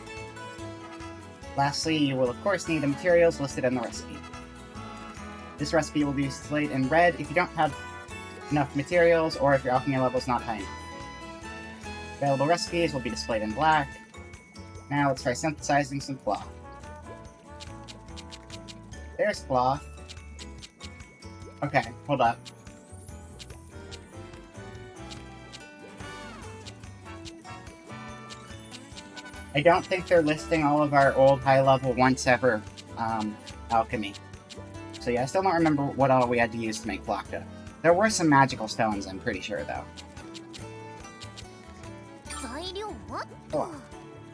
Lastly, you will of course need the materials listed in the recipe. This recipe will be displayed in red if you don't have enough materials or if your alchemy level is not high enough. Available recipes will be displayed in black. Now let's try synthesizing some cloth. There's cloth. Okay, hold up. I don't think they're listing all of our old high-level once-ever alchemy. So yeah, I still don't remember what all we had to use to make Flocka. There were some magical stones, I'm pretty sure, though. Oh.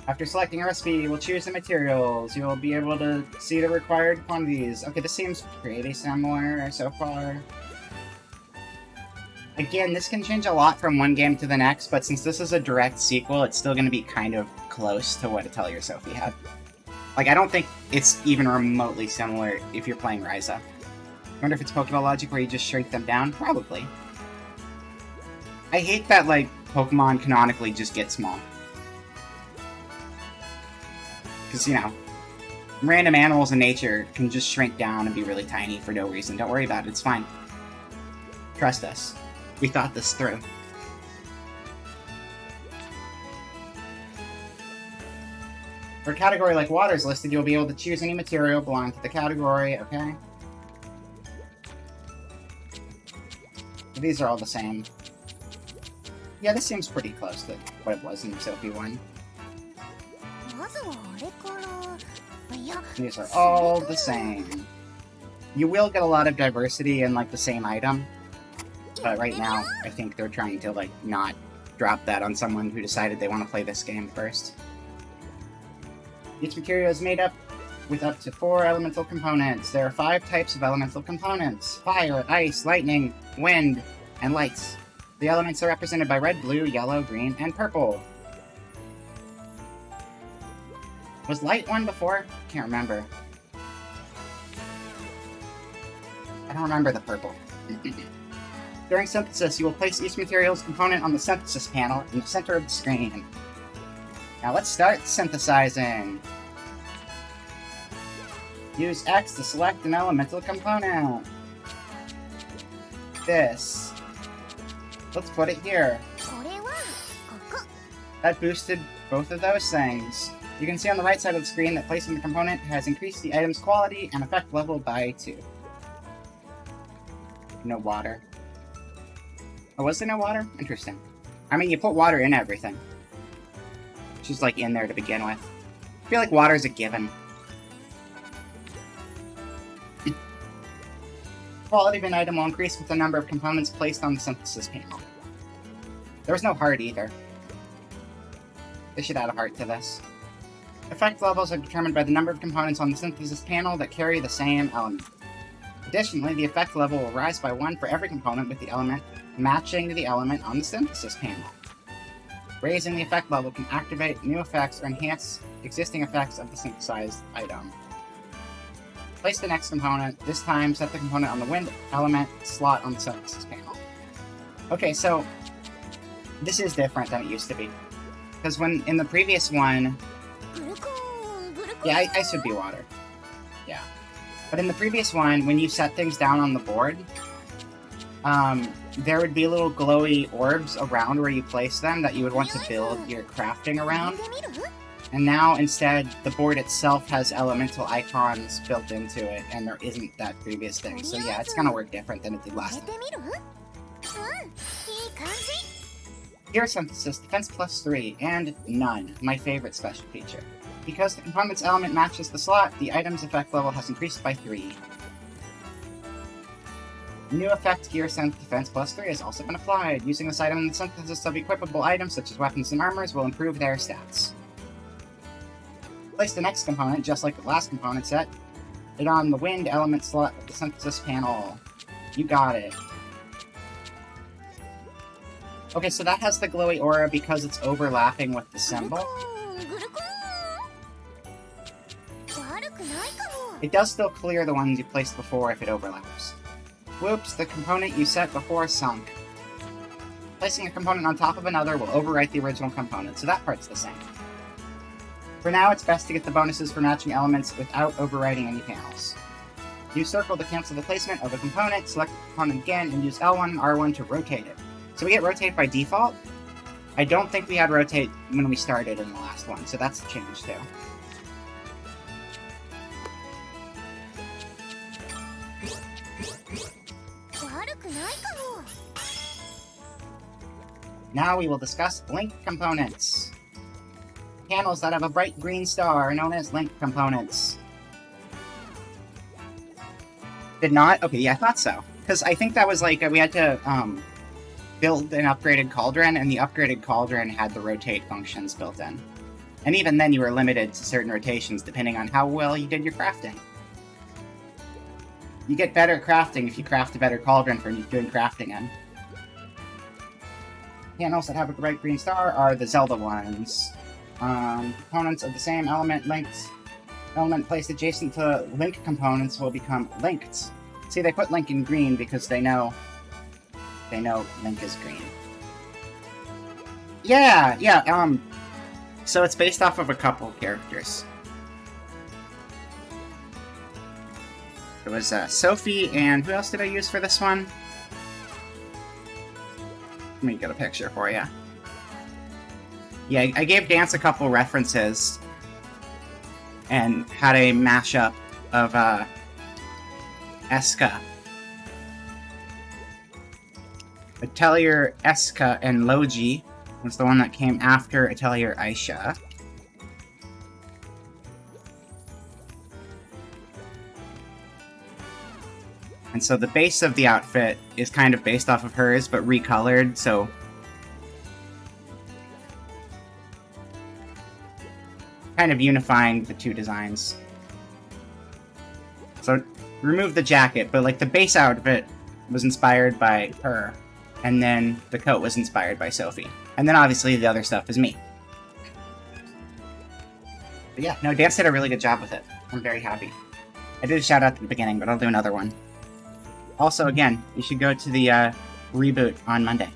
After selecting a recipe, you will choose the materials. You will be able to see the required quantities. Okay, this seems pretty similar so far. Again, this can change a lot from one game to the next, but since this is a direct sequel, it's still going to be kind of close to what Atelier Sophie had. Like, I don't think it's even remotely similar if you're playing Ryza. I wonder if it's Pokeball logic where you just shrink them down? Probably. I hate that, like, Pokemon canonically just get small. Because, you know, random animals in nature can just shrink down and be really tiny for no reason. Don't worry about it, it's fine. Trust us. We thought this through. For a category like water is listed, you'll be able to choose any material belonging to the category, okay? These are all the same. Yeah, this seems pretty close to what it was in Sophie 1. These are all the same. You will get a lot of diversity in, like, the same item. But right now, I think they're trying to, like, not drop that on someone who decided they want to play this game first. Each material is made up with up to 4 elemental components. There are 5 types of elemental components: fire, ice, lightning, wind, and lights. The elements are represented by red, blue, yellow, green, and purple. Was light one before? Can't remember. I don't remember the purple. During synthesis, you will place each material's component on the synthesis panel in the center of the screen. Now let's start synthesizing. Use X to select an elemental component. This. Let's put it here. That boosted both of those things. You can see on the right side of the screen that placing the component has increased the item's quality and effect level by 2. No water. Oh, was there no water? Interesting. I mean, you put water in everything. It's just, like, in there to begin with. I feel like water's a given. Quality of an item will increase with the number of components placed on the synthesis panel. There was no heart either. They should add a heart to this. Effect levels are determined by the number of components on the synthesis panel that carry the same element. Additionally, the effect level will rise by 1 for every component with the element matching the element on the synthesis panel. Raising the effect level can activate new effects or enhance existing effects of the synthesized item. Place the next component. This time, set the component on the wind element slot on the synthesis panel. Okay, so this is different than it used to be. Because when in the previous one... Yeah, ice would be water. Yeah. But in the previous one, when you set things down on the board, there would be little glowy orbs around where you place them that you would want to build your crafting around. And now, instead, the board itself has elemental icons built into it, and there isn't that previous thing. So yeah, it's gonna work different than it did last time. Gear Synthesis, Defense plus 3, and None, my favorite special feature. Because the component's element matches the slot, the item's effect level has increased by 3. New effect Gear Synth Defense plus 3 has also been applied. Using this item in the synthesis of equipable items such as weapons and armors will improve their stats. Place the next component, just like the last component set, it on the wind element slot of the synthesis panel. You got it. Okay, so that has the glowy aura because it's overlapping with the symbol. It does still clear the ones you placed before if it overlaps. Whoops, the component you set before sunk. Placing a component on top of another will overwrite the original component, so that part's the same. For now, it's best to get the bonuses for matching elements without overwriting any panels. Use circle to cancel the placement of a component, select the component again, and use L1 and R1 to rotate it. So we get rotate by default. I don't think we had rotate when we started in the last one, so that's a change too. Now we will discuss link components. Panels that have a bright green star are known as link components. Did not? Okay, yeah, I thought so. Because I think that was like, we had to build an upgraded cauldron, and the upgraded cauldron had the rotate functions built in. And even then you were limited to certain rotations depending on how well you did your crafting. You get better at crafting if you craft a better cauldron for doing crafting in. panels that have a bright green star are the Zelda ones. Components of the same element placed adjacent to Link components will become linked. See, they put Link in green because they know Link is green. Yeah, so it's based off of a couple characters. It was Sophie, and who else did I use for this one? Let me get a picture for you. Yeah, I gave Dance a couple references and had a mashup of Eska. Atelier Eska and Logi was the one that came after Atelier Aisha. And so the base of the outfit is kind of based off of hers, but recolored, so... kind of unifying the two designs. So, remove the jacket, but like the base outfit was inspired by her, and then the coat was inspired by Sophie. And then obviously the other stuff is me. But yeah, no, Dance did a really good job with it. I'm very happy. I did a shout out at the beginning, but I'll do another one. Also, again, you should go to the reboot on Monday.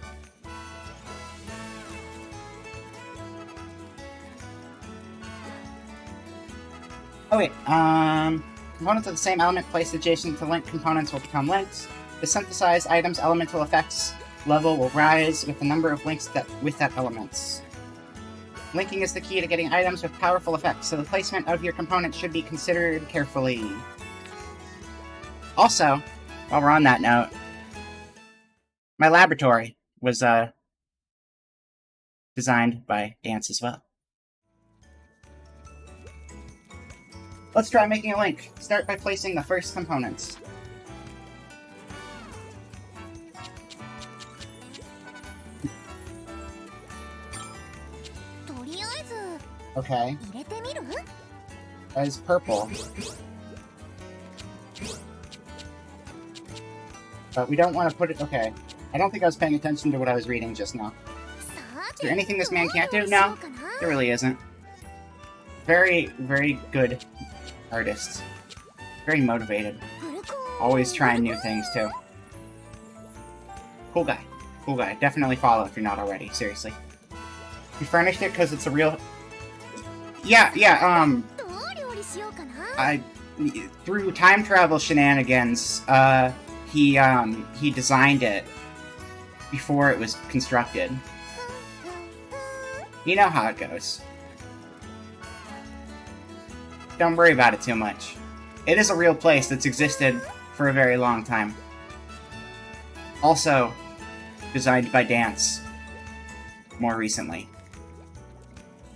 Oh wait, components of the same element placed adjacent to Link components will become links. The synthesized items' elemental effects level will rise with the number of links with that elements. Linking is the key to getting items with powerful effects, so the placement of your component should be considered carefully. Also, while we're on that note, my laboratory was designed by Dance as well. Let's try making a link. Start by placing the first components. Okay. As purple. But we don't want to put it... Okay. I don't think I was paying attention to what I was reading just now. Is there anything this man can't do? No, there really isn't. Very, very good artist. Very motivated. Always trying new things, too. Cool guy. Cool guy. Definitely follow if you're not already. Seriously. You furnished it because it's a real... Yeah, through time travel shenanigans, he designed it before it was constructed. You know how it goes. Don't worry about it too much. It is a real place that's existed for a very long time. Also, designed by Dance more recently.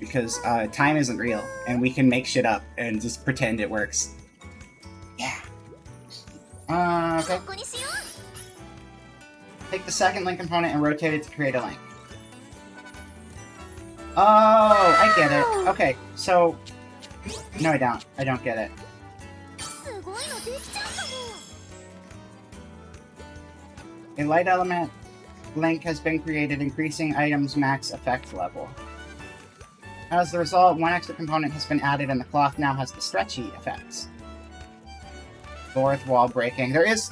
Because time isn't real, and we can make shit up and just pretend it works. Yeah. Okay. Take the second link component and rotate it to create a link. Oh, I get it. Okay, so... No, I don't. I don't get it. A light element link has been created, increasing items' max effect level. As a result, one extra component has been added, and the cloth now has the stretchy effects. Lorith wall breaking. There's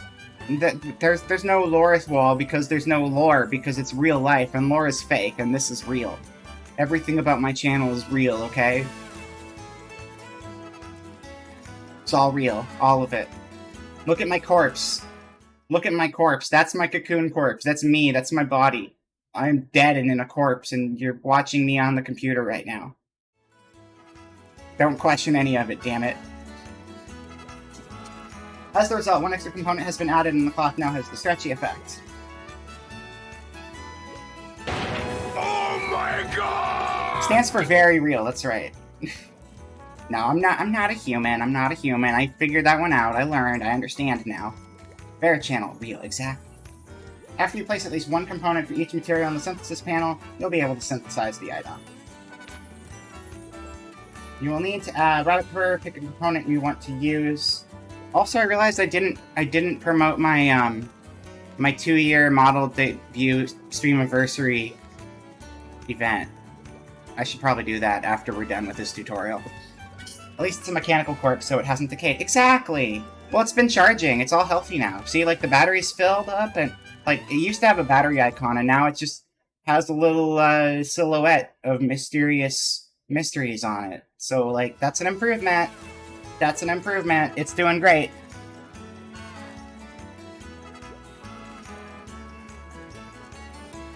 no Lorith wall because there's no lore, because it's real life, and lore is fake, and this is real. Everything about my channel is real, okay? It's all real. All of it. Look at my corpse. Look at my corpse. That's my cocoon corpse. That's me. That's my body. I'm dead and in a corpse, and you're watching me on the computer right now. Don't question any of it, damn it. As a result, one extra component has been added, and the cloth now has the stretchy effect. Oh my god! Stands for very real, that's right. No, I'm not a human. I'm not a human. I figured that one out. I learned. I understand now. Very channel, real, exactly. After you place at least one component for each material on the synthesis panel, you'll be able to synthesize the item. You will need to route per, pick a component you want to use. Also, I realized I didn't promote my my 2-year model debut streamiversary event. I should probably do that after we're done with this tutorial. At least it's a mechanical corpse, so it hasn't decayed. Exactly! Well, it's been charging. It's all healthy now. See, like, the battery's filled up, and, like, it used to have a battery icon, and now it just has a little, silhouette of mysterious mysteries on it. So, like, that's an improvement. That's an improvement. It's doing great.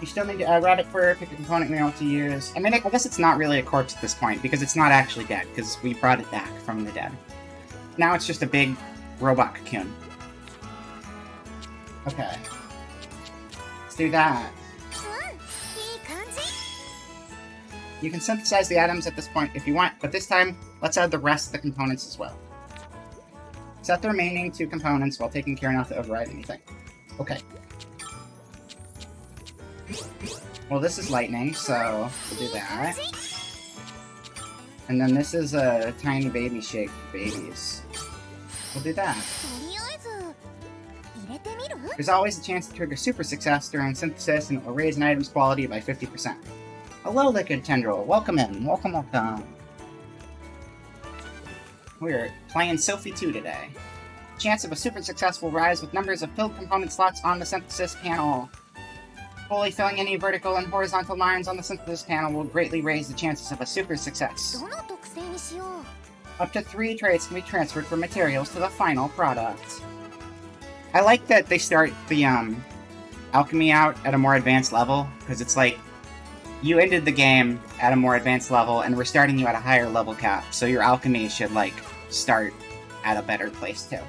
You still need to rabbit fur, pick a component we want to use. I mean, I guess it's not really a corpse at this point, because it's not actually dead, because we brought it back from the dead. Now it's just a big robot cocoon. Okay. Let's do that. You can synthesize the atoms at this point if you want, but this time, let's add the rest of the components as well. Set the remaining 2 components while taking care not to override anything. Okay. Well, this is lightning, so we'll do that. And then this is a tiny baby shake for babies. We'll do that. There's always a chance to trigger super success during synthesis, and it will raise an item's quality by 50%. Hello, Liquid Tendril. Welcome in. Welcome, welcome. We're playing Sophie 2 today. Chance of a super success will rise with numbers of filled component slots on the synthesis panel. Fully filling any vertical and horizontal lines on the synthesis panel will greatly raise the chances of a super success. Up to 3 traits can be transferred from materials to the final product. I like that they start the alchemy out at a more advanced level, because it's like, you ended the game at a more advanced level, and we're starting you at a higher level cap, so your alchemy should, like, start at a better place, too.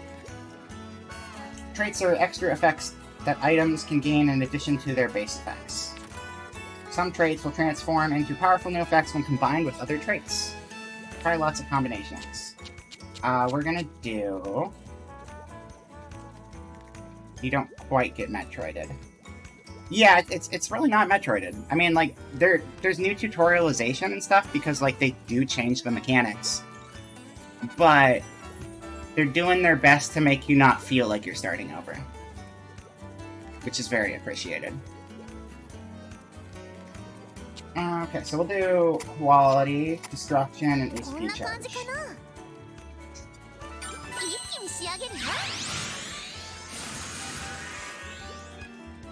Traits are extra effects that items can gain in addition to their base effects. Some traits will transform into powerful new effects when combined with other traits. Try lots of combinations. We're gonna do... You don't quite get Metroided. Yeah, it's really not Metroided. I mean, like, there's new tutorialization and stuff, because, like, they do change the mechanics. But they're doing their best to make you not feel like you're starting over. Which is very appreciated. Okay, so we'll do quality, destruction, and HP charge.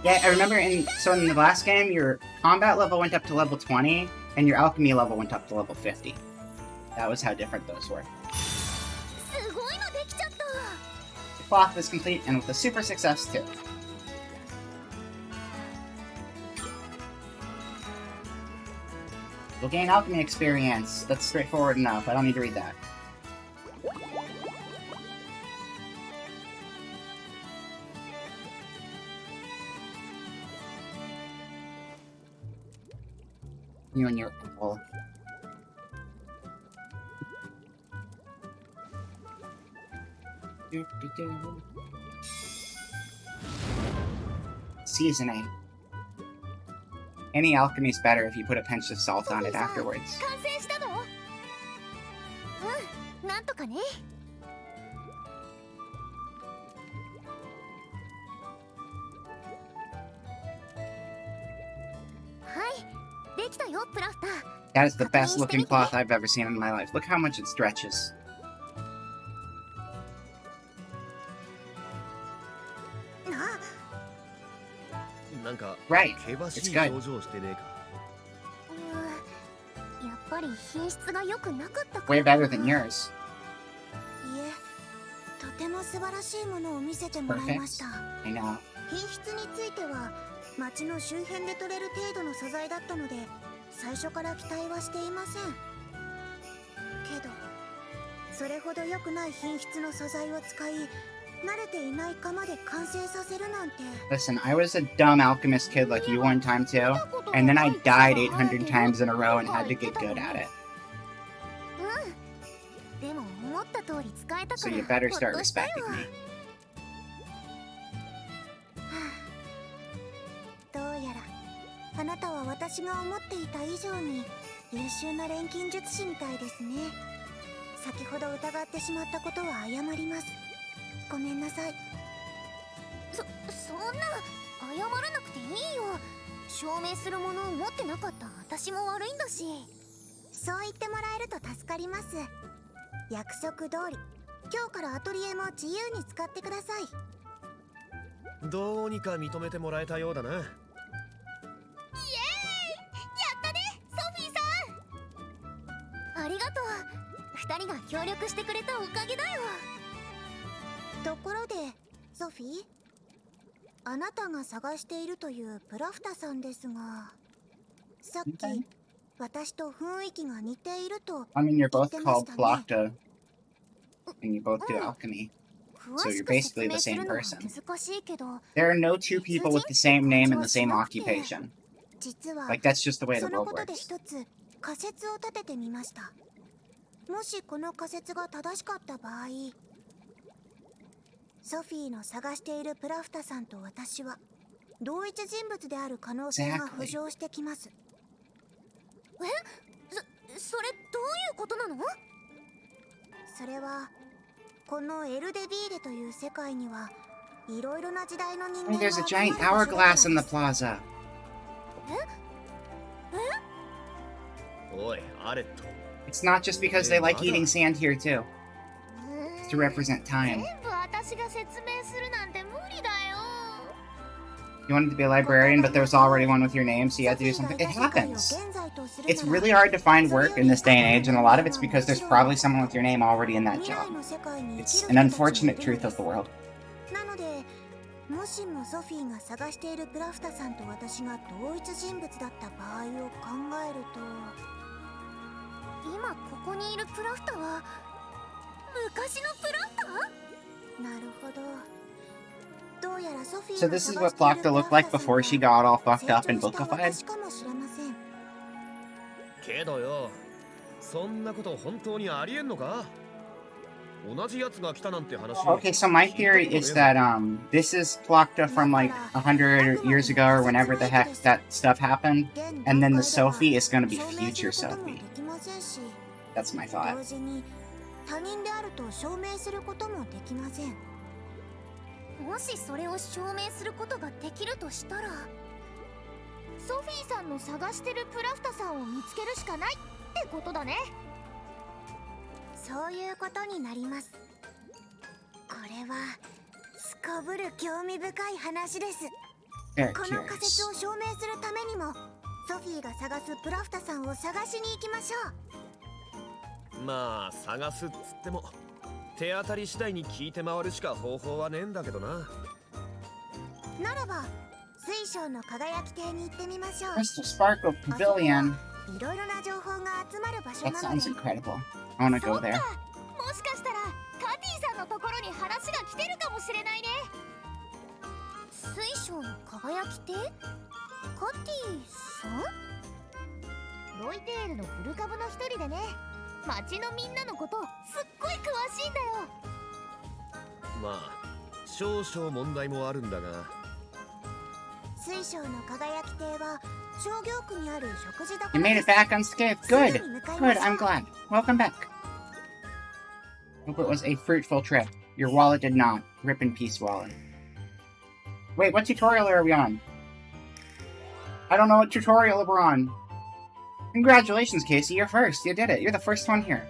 Yeah, I remember in the last game, your combat level went up to level 20, and your alchemy level went up to level 50. That was how different those were. The cloth is complete, and with a super success, too. You'll gain alchemy experience. That's straightforward enough. I don't need to read that. You and your uncle. Seasoning. Any alchemy's better if you put a pinch of salt on it afterwards. That is the best looking cloth I've ever seen in my life. Look how much it stretches. Right, it's good. Way better than yours. Perfect. I know. 町の周辺で取れる程度の素材だったので最初から期待はしていませんけどそれほど良くない品質の素材を使い慣れていない窯で完成させるなんて Listen, I was a dumb alchemist kid like you one time too, and then I died 800 times in a row and had to get good at it. So you better start respecting me. どうやらあなたは私が思っていた以上に優秀な錬金術師みたいですね。先ほど疑ってしまったことは謝ります。ごめんなさい。そんな謝らなくていいよ。証明するものを持ってなかった私も悪いんだし。そう言ってもらえると助かります。約束通り今日からアトリエも自由に使ってください。どうにか認めてもらえたようだな。イエーイ、やったねソフィーさん。ありがとう。二人が協力してくれたおかげだよ。ところでソフィー、あなたが探しているというプラフタさんですが、さっき Okay. 私と雰囲気が似ていると I mean, you're both 言ってま called したね。 Plocta, and you both do alchemy. 詳 So し you're く basically 説 the 明す same るのは person. 難しいけど、 There are no two people with the same name and the same occupation. 実は Like, that's just the way the その world ことで works. 一つ仮説を立ててみました。もしこの仮説が正しかった場合、ソフィーの探しているプラフタさんと私は同一人物である可能性が浮上してきます。それどういうことなの？それはこのエルデビーレという世界にはいろいろな時代の人間 Hey, が there's a 集まる giant 場所だから hourglass in で the す。 plaza. おいアレット、 It's not just because they like eating sand here, too. It's to represent time. 全部私が説明するなんて無理だよ。 You wanted to be a librarian, but there was already one with your name, so you had to do something. It happens. It's really hard to find work in this day and age, and a lot of it's because there's probably someone with your name already in that job. It's an unfortunate truth of the world. なので、もしもソフィーが探しているプラフタさんと私が同一人物だった場合を考えると、今ここにいるプラフタは昔のプラフタ？なるほど。どうやらソフィー So が this is 探 what している Plocta プラ looked フ like タさん before は she got all fucked 成 up 長 and した bookified. 私かもしれません。けどよ、そんなこと本当にありえんのか？同じやつが来たなんて話。 Okay, so my theory is that this is Plocta from like 100 years ago or whenever the heck that stuff happened, and then the Sophie is gonna be future Sophie. That's my thought. 同時に他人であると証明することもできません。もしそれを証明することができるとしたら、ソフィーさんの探してるプラフタさんを見つけるしかないってことだね。そういうことになります。これはすこぶる興味深い話です。 Very この仮 curious. 説を証明するためにもソフィーが探すプラフタさんを探しに行きましょう。まあ探すっつっても手当たり次第に聞いて回るしか方法はねえんだけどな。ならば水晶の輝き亭に行ってみましょう。 Crystal Sparkle Pavilion. いろいろな情報が集まる場所 That なの sounds で。 incredible. I wanna go there. もしかしたらカティさんのところに話が来てるかもしれないね。水晶の輝き亭？カティさん？ロイテールの古株の一人でね、町のみんなのことすっごい詳しいんだよ。まあ少々問題もあるんだが。水晶の輝き亭は商業区にある食事処 You made で it す。 back unscathed. すぐ Good. に向かいま Good, しょ I'm う。 glad. Welcome back. Hope it was a fruitful trip. Your wallet did not. Rip in peace, wallet. Wait, what tutorial are we on? I don't know what tutorial we're on. Congratulations, Casey. You're first. You did it. You're the first one here.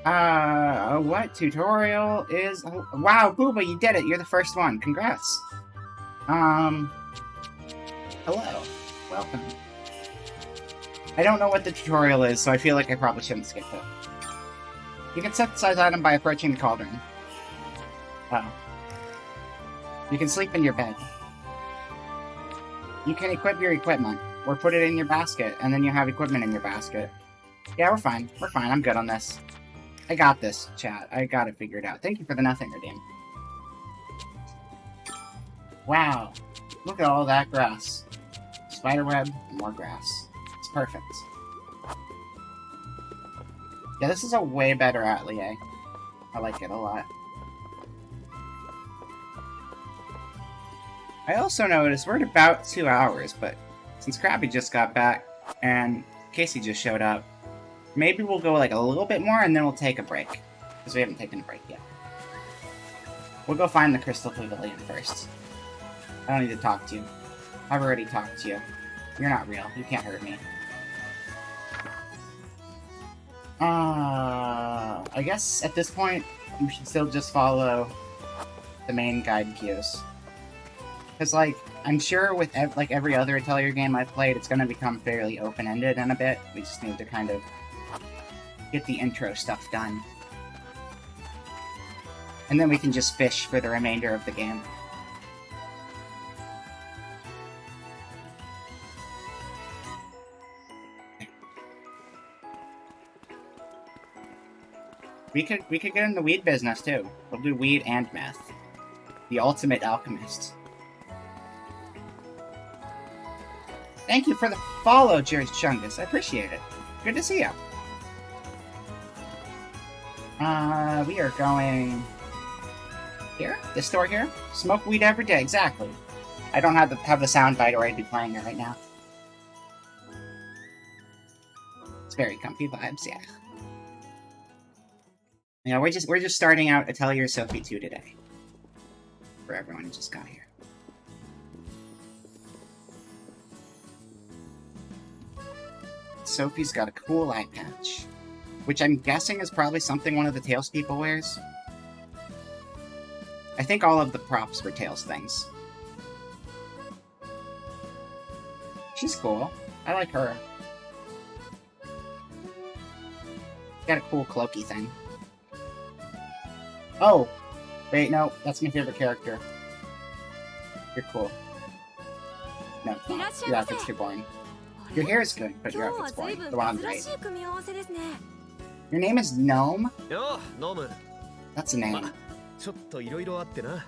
What tutorial is... Oh, wow, Booba, you did it. You're the first one. Congrats. Hello. Welcome. I don't know what the tutorial is, so I feel like I probably shouldn't skip it. You can set the size item by approaching the cauldron. Oh. You can sleep in your bed. You can equip your equipment, or put it in your basket, and then you have equipment in your basket. Yeah, we're fine. We're fine. I'm good on this. I got this, chat. I got it figured out. Thank you for the nothing redeem. Wow. Look at all that grass. Spiderweb, and more grass. It's perfect. Yeah, this is a way better atelier. I like it a lot. I also noticed we're at about 2 hours, but since Krabby just got back and Casey just showed up, maybe we'll go like a little bit more and then we'll take a break. Because we haven't taken a break yet. We'll go find the Crystal Pavilion first. I don't need to talk to you. I've already talked to you. You're not real. You can't hurt me. I guess at this point, you should still just follow the main guide cues. Because, like, I'm sure with every other Atelier game I've played, it's going to become fairly open-ended in a bit. We just need to kind of get the intro stuff done. And then we can just fish for the remainder of the game. We could get in the weed business too. We'll do weed and meth. The ultimate alchemist. Thank you for the follow, Jerry Chungus. I appreciate it. Good to see you. We are going here. This store here. Smoke weed every day. Exactly. I don't have the soundbite, or I'd be playing it right now. It's very comfy vibes, yeah. Yeah, we're just starting out Atelier Sophie 2 today. For everyone who just got here. Sophie's got a cool eye patch, which I'm guessing is probably something one of the Tails people wears. I think all of the props were Tails things. She's cool. I like her. Got a cool cloaky thing. Oh! Wait, no, that's my favorite character. You're cool. No, it's not. Your outfit's too boring. Your hair is good, but your outfit's boring. The one on the right. Your name is Gnome? よう、ノム。 That's a name. ちょっといろいろあってな。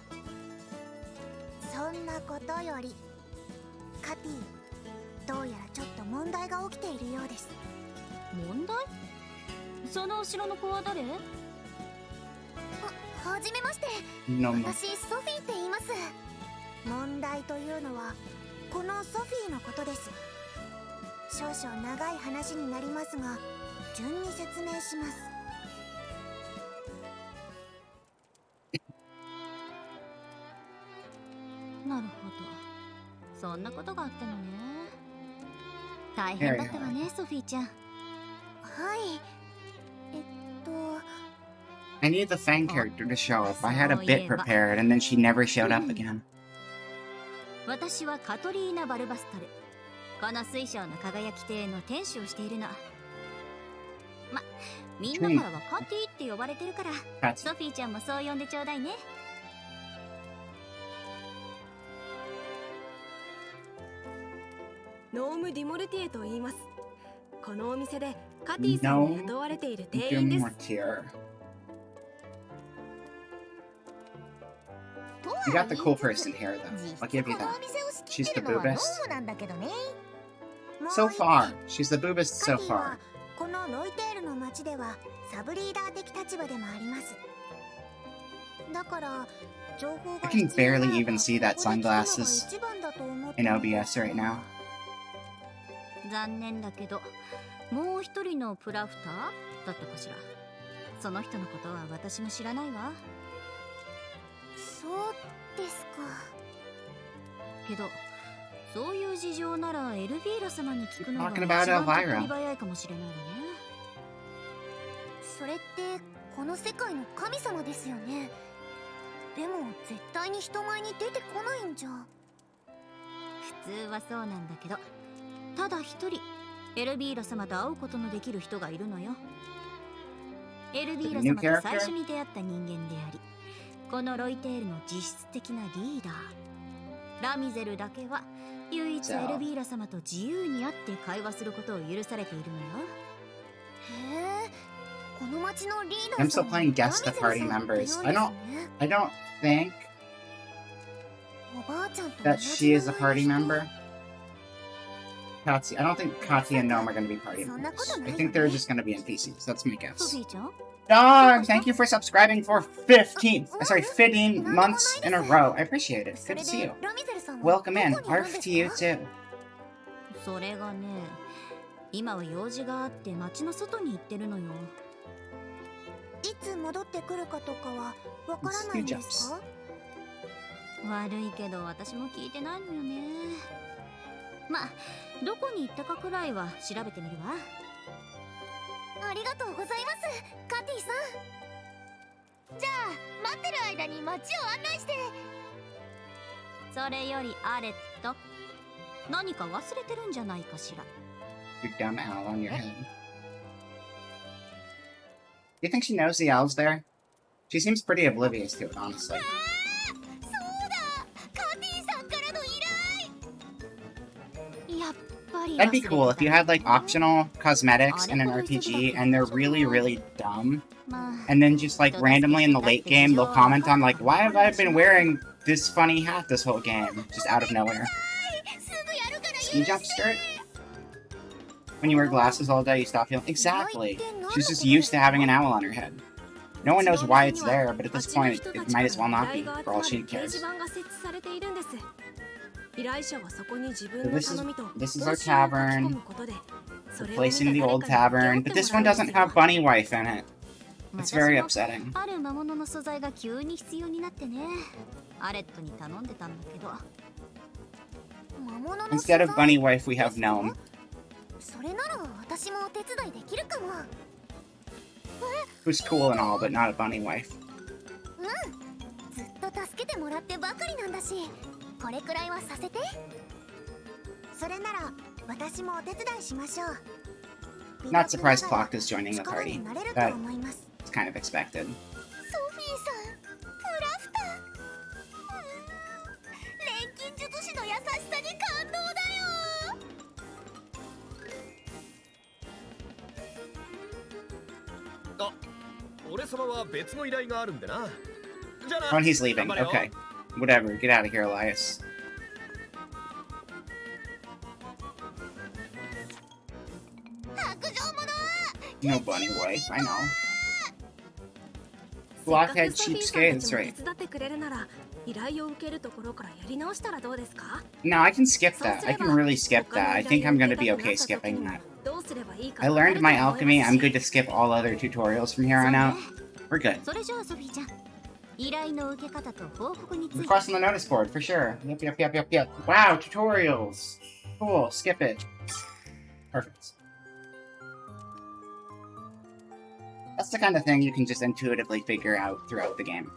そんなことよりカティ、どうやらちょっと問題が起きているようです。問題？その後ろの子は誰？はじめまして。 Gnome. 私ソフィーって言います。問題というのはこのソフィーのことです。少々長い話になりますが、順に説明します。なるほど。そんなことがあったのね。大変だったわね、ソフィーちゃん。はい。I need the Fang character to show up. I had a bit prepared, and then she never showed up again. 私はカトリーナ・バルバスタル。この水晶の輝き亭の店主をしているの。ま、みんなからはカティって呼ばれてるから、ソフィーちゃんもそう呼んでちょうだいね。ノーム・ディモルティエと言います。このお店でカティさんに雇われている店員です。 You got the cool person hair, though. I'll give you that. She's the boobist. So far. She's the boobist so far. このロイテールの町ではサブリーダー的立場でもあります。だから情報が I can barely even see that sunglasses in OBS right now. 残念だけど、もう一人のプラフターだったかしら。その人のことは私も知らないわ。そうですか。けど、そういう事情ならエルヴィーラ様に聞くのが一 Talking 番 about 手っ Elvira. 取り早いかもしれないわね。それってこの世界の神様ですよね。でも絶対に人前に出てこないんじゃ。普通はそうなんだけど、ただ一人エルヴィーラ様と会うことのできる人がいるのよ。エルヴィーラ様と最初に出会った人間であり、このロイテールの実質的なリーダーラミゼルだけは唯一エルヴィーラ様と自由に会って会話することを許されているのよ。へえ、この町のリーダ I'm ーさ still ん playing guest the party members. I don't think おばあちゃんと that she is a party member. Katya, I don't think Katya and Gnome are going to be party members. I think they're just going to be NPCs. That's my ソ guess. フィーちゃん、 Dog, thank you for subscribing for 15 months in a row. I appreciate it. Good to see you. Welcome in. Arf to you too. それがね、今は用事があって町の外に行ってるのよ。いつ戻ってくるかとかはわからないんですか？悪いけど私も聞いてないのよね。まあ、どこに行ったかくらいは調べてみるわ。ありがとうございますカティさん。じゃあ待ってる間に街を案内して。それよりアレット、何か忘れてるんじゃないかしら。 Your dumb owl on your head. Do you think she knows the owl's there? She seems pretty oblivious to it, honestly. そうだ、カティさんからの依頼。やっぱり That'd be cool if you had like optional cosmetics in an RPG and they're really, really dumb. まあ And then just like randomly in the late game, they'll comment on like, why have I been wearing this funny hat this whole game? Just out of nowhere. すぐやるから Ski jump skirt? When you wear glasses all day, you stop feeling... Exactly! She's just used to having an owl on her head. No one knows why it's there, but at this point, it might as well not be, for all she cares. This is our tavern. Replacing the old tavern, but this one doesn't have Bunny Wife in it. It's very upsetting. ある魔物の素材が急に必要になってね。アレットに頼んでたんだけど。魔物の Instead of Bunny Wife, we have Gnome. それなら私もお手伝いできるかも。 Who's cool and all, but not a Bunny Wife. ずっと助けてもらってばかりなんだし、これくらいはさせて。それなら私もお手伝いしましょう。 Not surprised Clock is joining the 力 party. になれると That 思います。 is kind of expected. ソフィーさん、クラフター。錬金術師の優しさに感動だよ。あ、俺様は別の依頼があるんでな。じゃあな。 Oh, and he's leaving. 頑張れよ。 Okay. Whatever. Get out of here, Elias. No Bunny Wife, I know. Blockhead cheapskate, that's right. No, I can skip that. I can really skip that. I think I'm gonna be okay skipping that. I learned my alchemy. I'm good to skip all other tutorials from here on out. We're good. それじゃあソフィーちゃん、依頼の受け方と報告について。 Request on the notice board, for sure. Yep. Wow, tutorials. Cool, skip it. Perfect. That's the kind of thing you can just intuitively figure out throughout the game.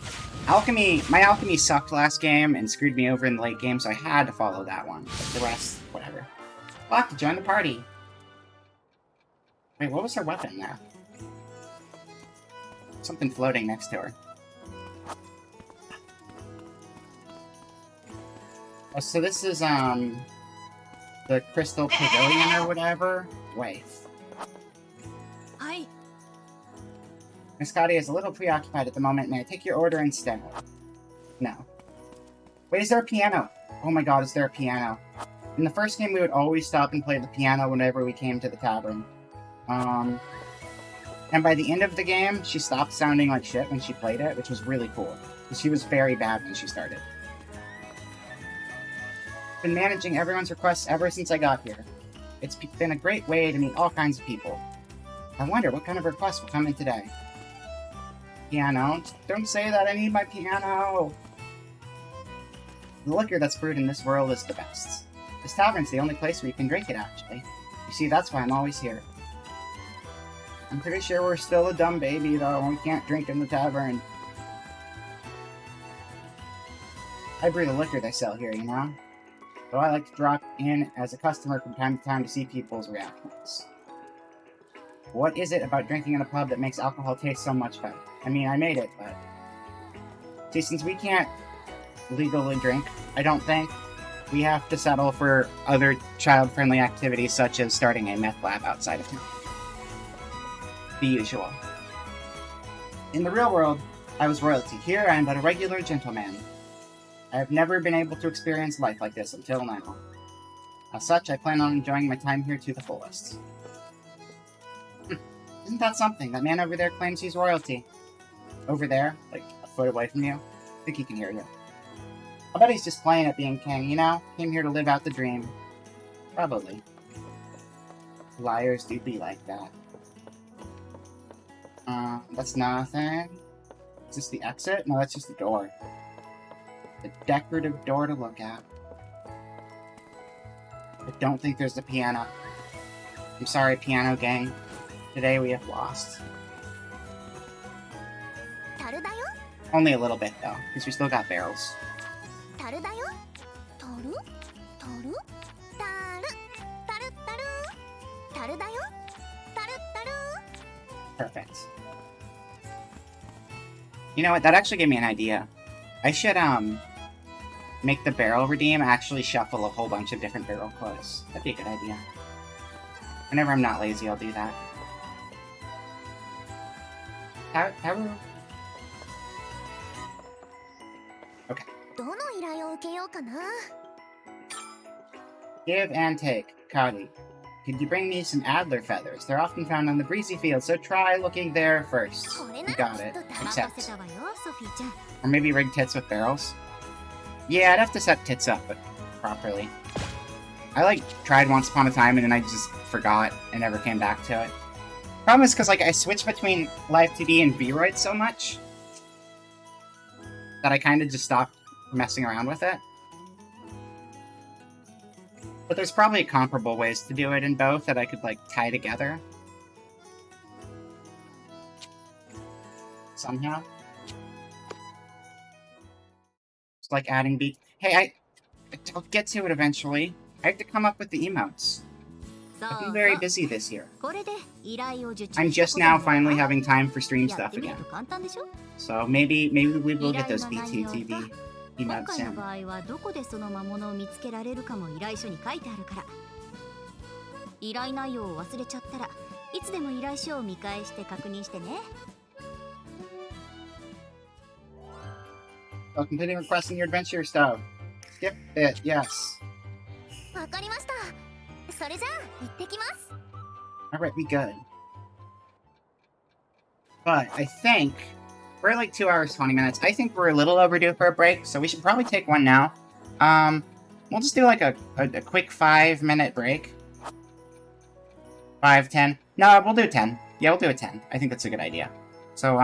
My alchemy sucked last game and screwed me over in the late game, so I had to follow that one. But the rest, whatever. Lock to join the party. Wait, what was her weapon there? Something floating next to her. Oh, so this is, the Crystal Pavilion or whatever? Wait. Miss Scotty is a little preoccupied at the moment. May I take your order instead? No. Wait, is there a piano? Oh my god, is there a piano? In the first game, we would always stop and play the piano whenever we came to the tavern. And by the end of the game, she stopped sounding like shit when she played it, which was really cool. She was very bad when she started. Been managing everyone's requests ever since I got here. It's been a great way to meet all kinds of people. I wonder what kind of requests will come in today. Piano? Don't say that, I need my piano! The liquor that's brewed in this world is the best. This tavern's the only place where you can drink it, actually. You see, that's why I'm always here. I'm pretty sure we're still a dumb baby, though, and we can't drink in the tavern. I brew the liquor they sell here, you know? So I like to drop in as a customer from time to time to see people's reactions. What is it about drinking in a pub that makes alcohol taste so much better? I mean, I made it, but... See, since we can't legally drink, I don't think, we have to settle for other child-friendly activities such as starting a meth lab outside of town. The usual. In the real world, I was royalty. Here, I am but a regular gentleman. I have never been able to experience life like this until now. As such, I plan on enjoying my time here to the fullest. Isn't that something? That man over there claims he's royalty. Over there, like a foot away from you. I think he can hear you. I bet he's just playing at being king, you know? Came here to live out the dream. Probably. Liars do be like that. That's nothing. Is this the exit? No, that's just the door. A decorative door to look at. I don't think there's a piano. I'm sorry, piano gang. Today we have lost. 樽だよ Only a little bit, though, because we still got barrels. 樽だよ樽樽樽樽樽樽だよ樽樽 Perfect. You know what? That actually gave me an idea. I should, make the barrel redeem actually shuffle a whole bunch of different barrel quotas. That'd be a good idea. Whenever I'm not lazy, I'll do that. How... Okay. どの依頼を受けようかな Give and take. Cody. Could you bring me some adler feathers? They're often found on the breezy field, so try looking there first. これ You な got らきっ it. と騙 Accept. せたわよソフィーちゃん Or maybe rig tits with barrels? Yeah, I'd have to set tits up, but properly. I, like, tried once upon a time, and then I just forgot and never came back to it. Problem is, because, like, I switched between Live 2D and V-Roid so much that I kind of just stopped messing around with it. But there's probably comparable ways to do it in both that I could, like, tie together. Somehow. It's like adding beats. Hey, I'll get to it eventually. I have to come up with the emotes. そ I've う been very そう busy this year. これで依頼を受注 I'm した just こと now に finally なる having time for stream やっ stuff てみる again. と簡単でしょ So maybe we will get those 依頼の内容と BTTV 今 emotes 回の soon. 場合はどこでその魔物を見つけられるかも依頼書に書いてあるから依頼内容を忘れちゃったらいつでも依頼書を見返して確認してね So completing requests in your adventure stuff. Skip it, yes. わかりましたそれじゃあ行ってきます Alright, we good. But I think we're at like 2 hours 20 minutes. I think we're a little overdue for a break, so we should probably take one now. We'll just do like a quick 5-minute break. 5, 10. No, we'll do 10. Yeah, we'll do a 10. I think that's a good idea. So,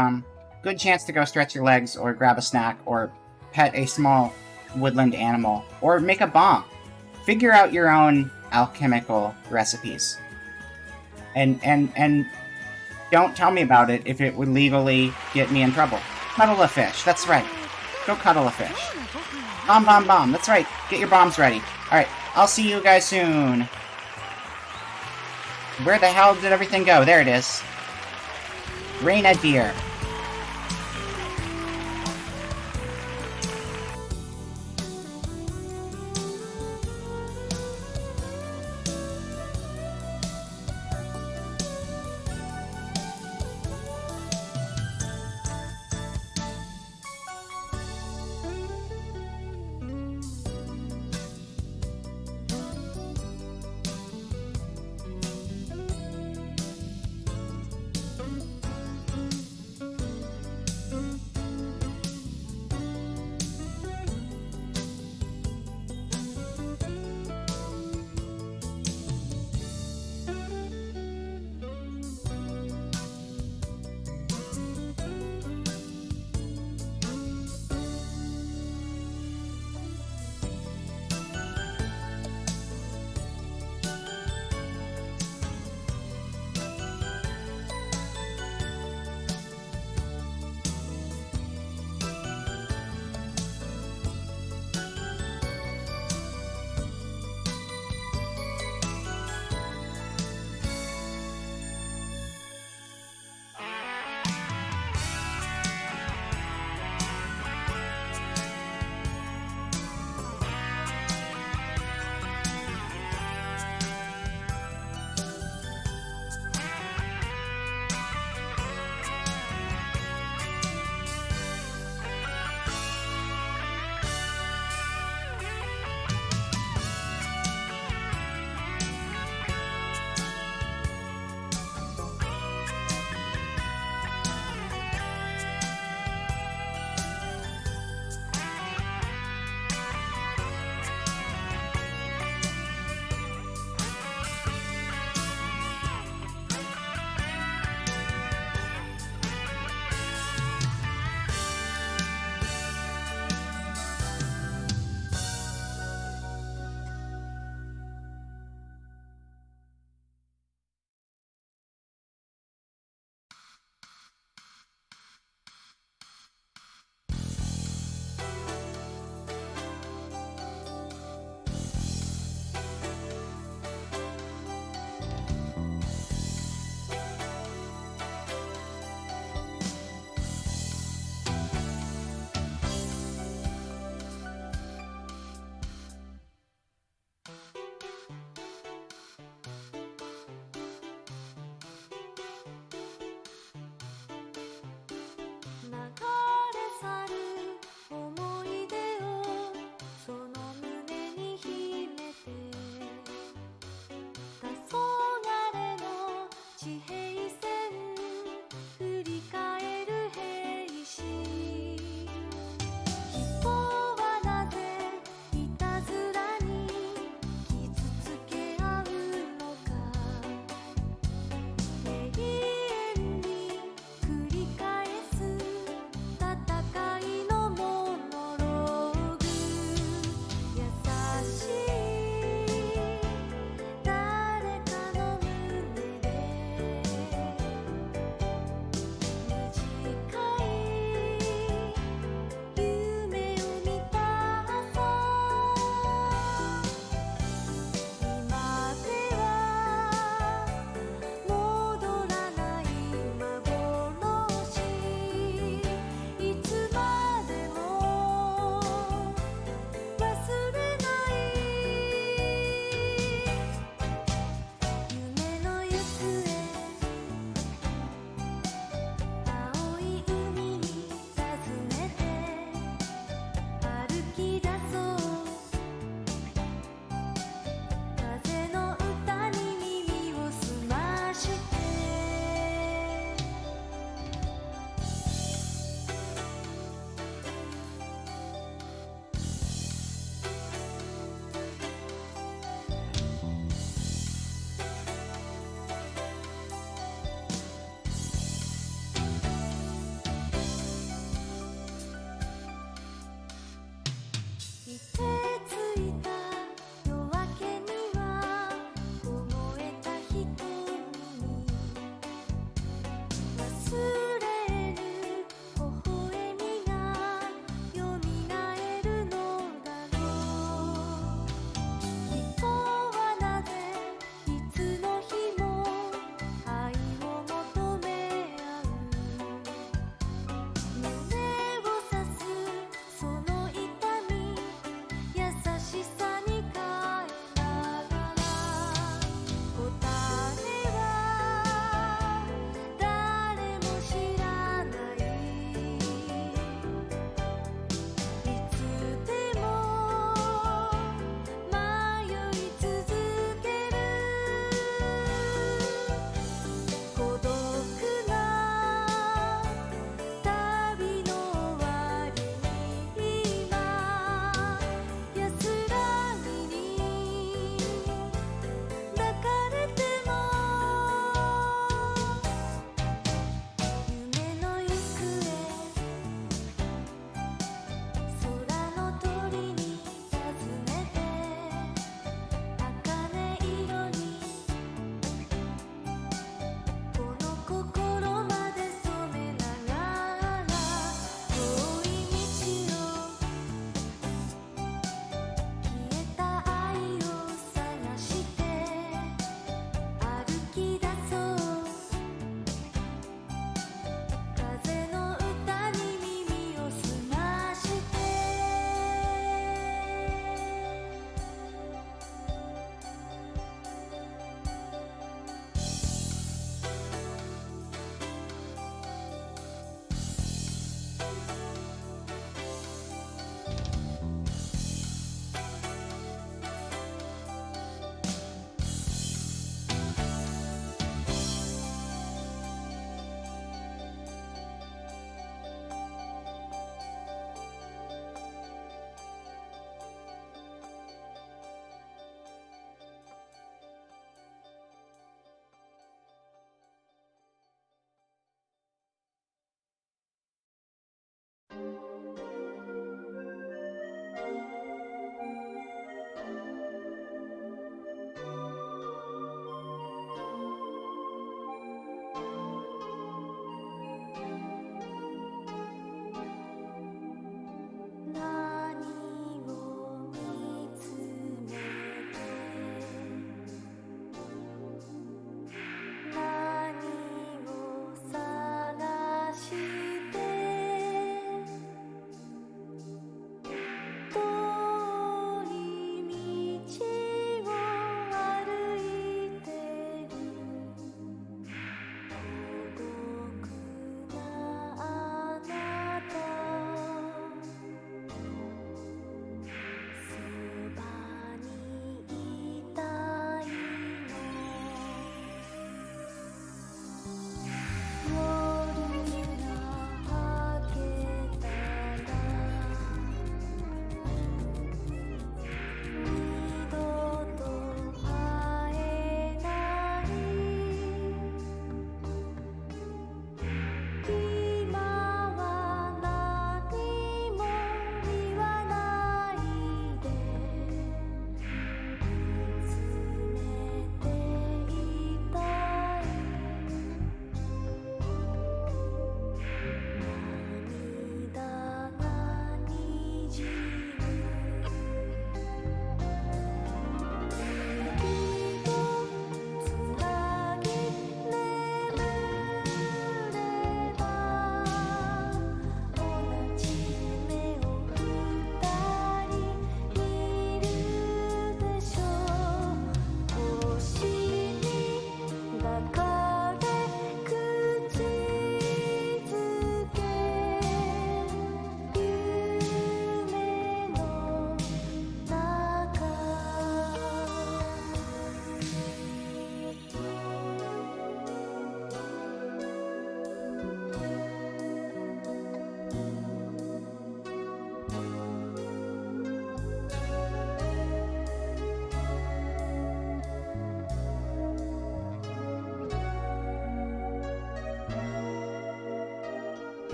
good chance to go stretch your legs, or grab a snack, or pet a small woodland animal, or make a bomb. Figure out your own alchemical recipes. And don't tell me about it if it would legally get me in trouble. Cuddle a fish, that's right. Go cuddle a fish. Bomb, bomb, bomb, that's right. Get your bombs ready. Alright, I'll see you guys soon. Where the hell did everything go? There it is. Rain a deer.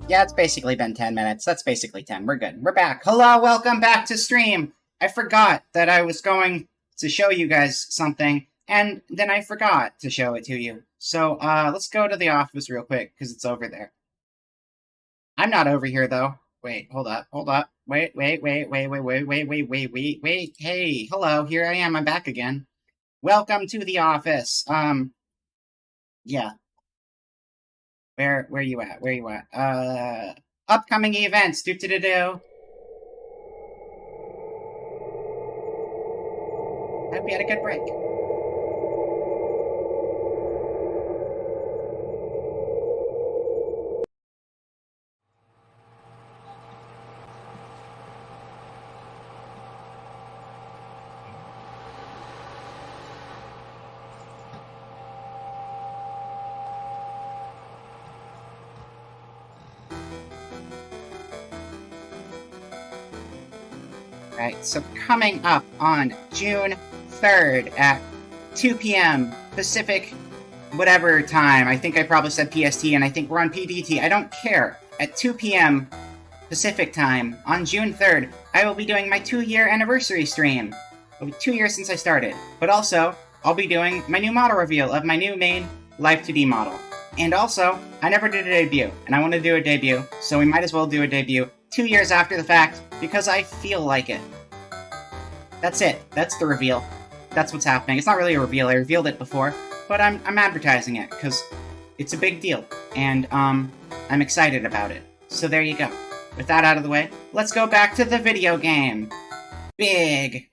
Yeah, it's basically been 10 minutes. That's basically 10. We're good. We're back. Hello, welcome back to stream. I forgot that I was going to show you guys something, and then I forgot to show it to you. So, let's go to the office real quick, because it's over there. I'm not over here, though. Wait, hold up. Wait. Hey, hello, here I am. I'm back again. Welcome to the office. Yeah. Where you at? Upcoming events. Do. Hope you had a good break. Right, so coming up on June 3rd at 2 p.m. Pacific, whatever time. I think I probably said PST, and I think we're on PDT. I don't care. At 2 p.m. Pacific time on June 3rd, I will be doing my 2-year anniversary stream. It'll be 2 years since I started. But also, I'll be doing my new model reveal of my new main Live 2D model. And also, I never did a debut, and I want to do a debut, so we might as well do a debut 2 years after the fact, because I feel like it. That's it. That's the reveal. That's what's happening. It's not really a reveal. I revealed it before, but I'm advertising it, because it's a big deal, and, I'm excited about it. So there you go. With that out of the way, let's go back to the video game. Big.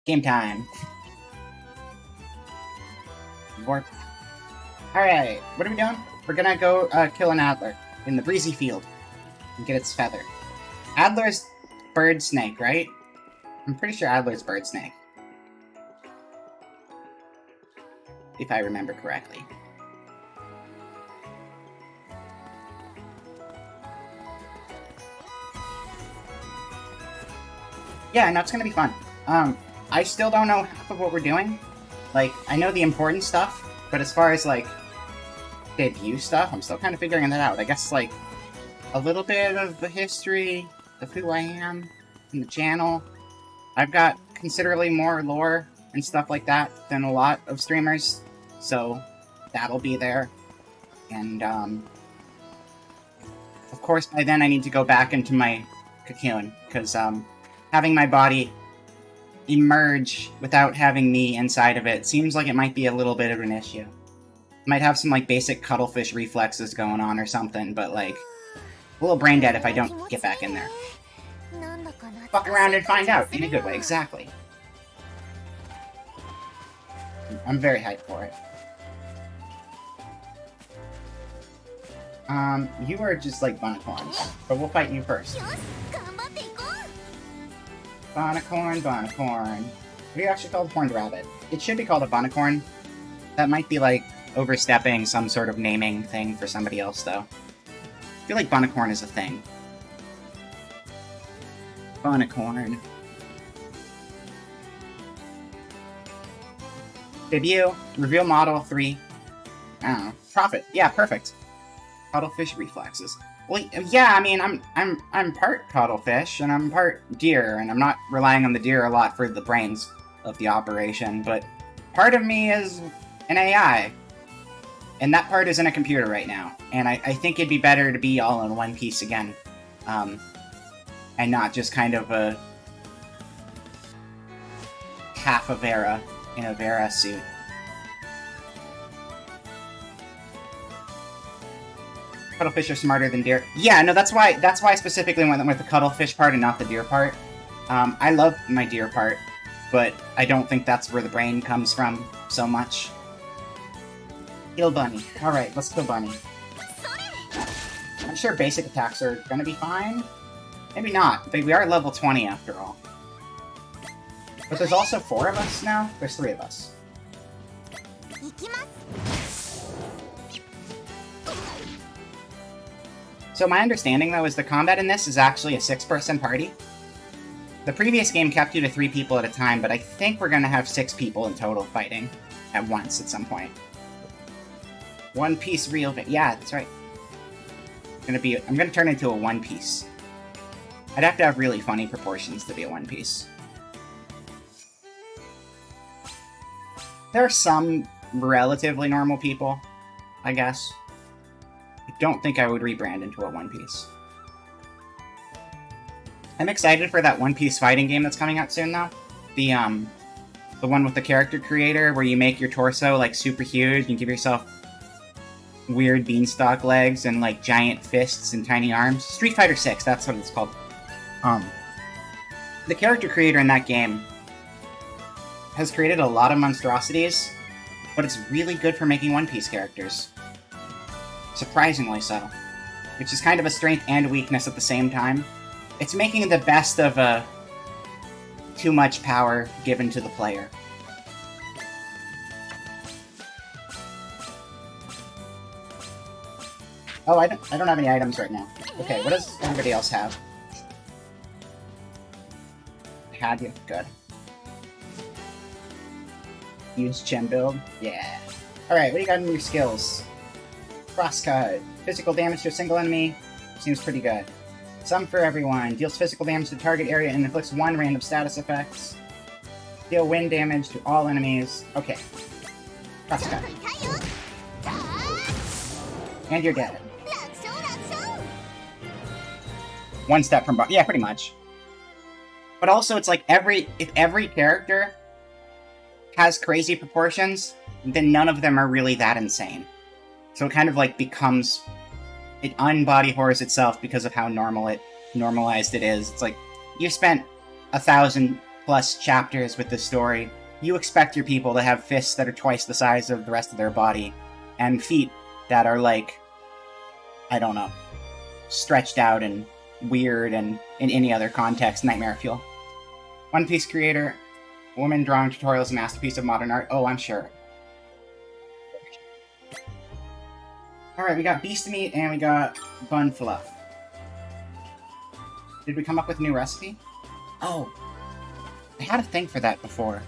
Game time. Warp. Alright, what are we doing? We're gonna go kill an Adler in the breezy field and get its feather. Adler's bird snake, right? I'm pretty sure Adler's bird snake. If I remember correctly. Yeah, no, it's gonna be fun. I still don't know half of what we're doing. Like, I know the important stuff, but as far as, like, debut stuff, I'm still kind of figuring that out. I guess, like, a little bit of the history of who I am and the channel. I've got considerably more lore and stuff like that than a lot of streamers, so that'll be there. And, of course, by then I need to go back into my cocoon, because, having my body emerge without having me inside of it seems like it might be a little bit of an issue. Might have some, like, basic cuttlefish reflexes going on or something, but, like, a little brain dead if I don't get back in there. Fuck around and find out, in a good way, exactly. I'm very hyped for it. You are just like Bunicorns, but we'll fight you first. Bunicorn, Bunicorn. What do you actually call the horned rabbit? It should be called a Bunicorn. That might be, like, overstepping some sort of naming thing for somebody else, though. I feel like Bunicorn is a thing. Bunicorn. Debut. Reveal model 3. I don't know. Profit. Yeah, perfect. Cuttlefish reflexes. Well, yeah, I mean, I'm part cuttlefish, and I'm part deer, and I'm not relying on the deer a lot for the brains of the operation, but part of me is an AI. And that part is in a computer right now. And I think it'd be better to be all in one piece again. And not just kind of a half a Vera in a Vera suit. Cuttlefish are smarter than deer. Yeah, no, that's why I specifically went with the cuttlefish part and not the deer part. I love my deer part, but I don't think that's where the brain comes from so much. Kill Bunny. Alright, let's kill Bunny. I'm sure basic attacks are gonna be fine. Maybe not, but we are level 20 after all. But there's also 4 of us now? There's 3 of us. So my understanding, though, is the combat in this is actually a 6-person party. The previous game kept you to 3 people at a time, but I think we're gonna have 6 people in total fighting at once at some point. One Piece real... Yeah, that's right. I'm gonna turn into a One Piece. I'd have to have really funny proportions to be a One Piece. There are some relatively normal people, I guess. I don't think I would rebrand into a One Piece. I'm excited for that One Piece fighting game that's coming out soon, though. The one with the character creator, where you make your torso, like, super huge, and give yourself weird beanstalk legs and, like, giant fists and tiny arms. Street Fighter 6, that's what it's called. The character creator in that game has created a lot of monstrosities, but it's really good for making One Piece characters. Surprisingly so. Which is kind of a strength and weakness at the same time. It's making the best of too much power given to the player. Oh, I don't have any items right now. Okay, what does everybody else have? Had you? Good. Huge chin build? Yeah. Alright, what do you got in your skills? Crosscut. Physical damage to a single enemy. Seems pretty good. Some for everyone. Deals physical damage to target area and inflicts 1 random status effects. Deal wind damage to all enemies. Okay. Crosscut. And you're dead. One step from... Yeah, pretty much. But also, it's like if every character has crazy proportions, then none of them are really that insane. So it kind of like becomes... It unbody horrors itself because of how normalized it is. It's like, you spent 1,000 plus chapters with this story, you expect your people to have fists that are twice the size of the rest of their body, and feet that are like, I don't know, stretched out and weird and in any other context, nightmare fuel. One Piece creator, woman drawing tutorials, masterpiece of modern art. Oh, I'm sure. Alright, we got beast meat and we got bun fluff. Did we come up with a new recipe? Oh, I had a thing for that before.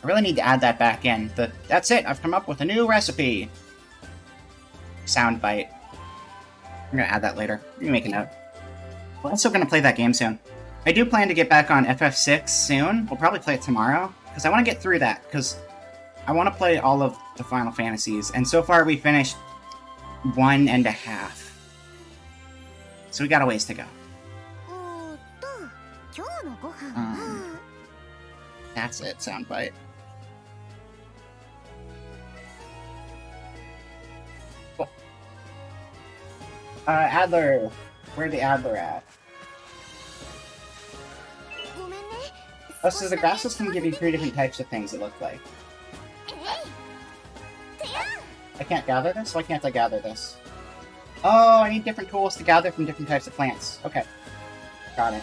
I really need to add that back in. That's it, I've come up with a new recipe. Soundbite. I'm gonna add that later. Let me make a note. We're also gonna play that game soon. I do plan to get back on FF6 soon. We'll probably play it tomorrow, because I want to get through that, because I want to play all of the Final Fantasies, and so far we finished 1.5. So we got a ways to go. That's it, soundbite. Cool. Adler. Where's the Adler at? Oh, so the grasses can give you 3 different types of things, it looked like. I can't gather this? Why can't I gather this? Oh, I need different tools to gather from different types of plants. Okay. Got it.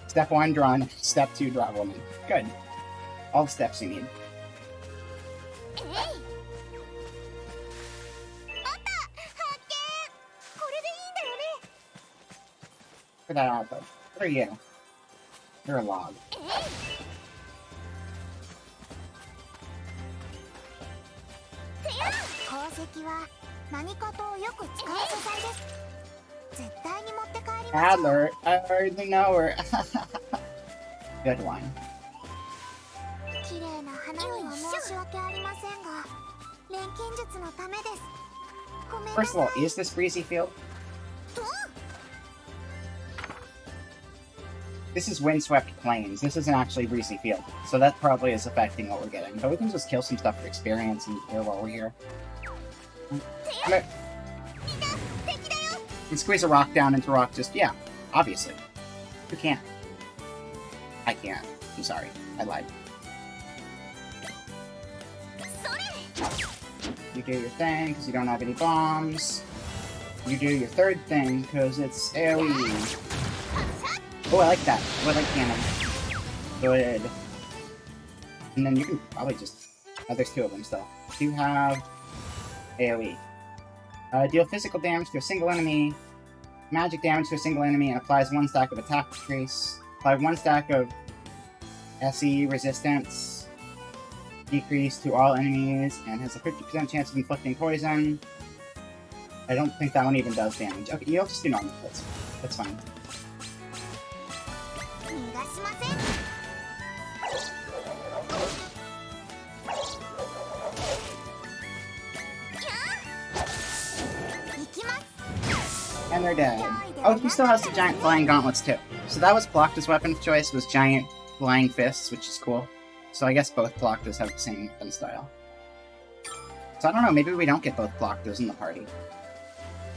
Step 1, draw. Step 2, draw woman. Good. All the steps you need. For that outfit. What are you? You're a log. Adler, I already know her. Good one. First of all, is this Breezy Field? This is Windswept Plains. This isn't actually Breezy Field. So that probably is affecting what we're getting. But we can just kill some stuff for experience and here while we're here. And squeeze a rock down into rock just, yeah, obviously. Who can't? I can't. I'm sorry. I lied. You do your thing because you don't have any bombs. You do your third thing because it's AoE. Oh, I like that. Oh, I like cannon. Good. And then you can probably just... Oh, there's 2 of them still. You have AoE. Deal physical damage to a single enemy, magic damage to a single enemy, and applies 1 stack of attack trace. Apply 1 stack of SE resistance. Decrease to all enemies, and has a 50% chance of inflicting poison. I don't think that one even does damage. Okay, you'll just do normal hits. That's fine. And they're dead. Oh, he still has the giant flying gauntlets too. So that was Plocta's weapon of choice, was giant flying fists, which is cool. So I guess both Ploctas have the same weapon style. So I don't know, maybe we don't get both Ploctas in the party.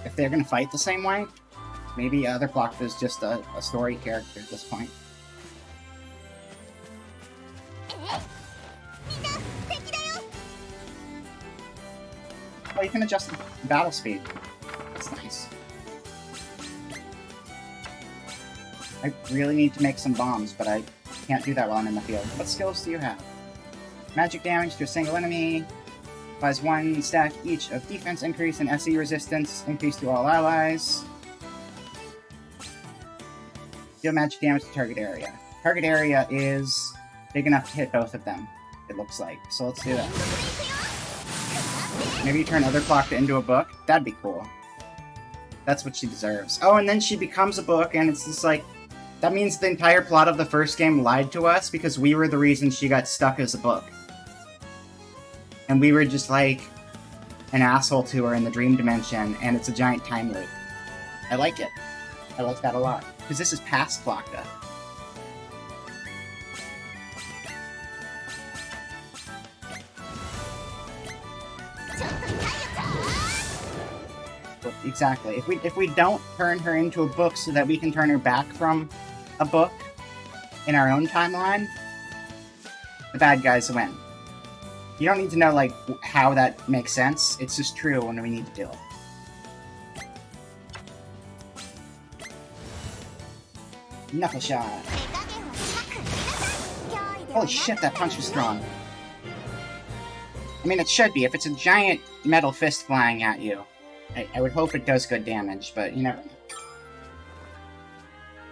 If they're gonna fight the same way, maybe other Plocta's just a story character at this point. Oh, you can adjust the battle speed. That's nice. I really need to make some bombs, but I can't do that while I'm in the field. What skills do you have? Magic damage to a single enemy. Applies 1 stack each of defense increase and SE resistance. Increase to all allies. Deal magic damage to target area. Target area is big enough to hit both of them, it looks like. So let's do that. Maybe you turn other Plocta into a book? That'd be cool. That's what she deserves. Oh, and then she becomes a book, and it's just like... That means the entire plot of the first game lied to us, because we were the reason she got stuck as a book. And we were just like an asshole to her in the dream dimension, and it's a giant time loop. I like it. I like that a lot. Because this is past Plocta. exactly. If we don't turn her into a book so that we can turn her back from a book in our own timeline, the bad guys win. You don't need to know, like, how that makes sense. It's just true when we need to do it. Knuckle shot. Holy shit, that punch was strong. I mean, it should be. If it's a giant metal fist flying at you, I would hope it does good damage, but you never know.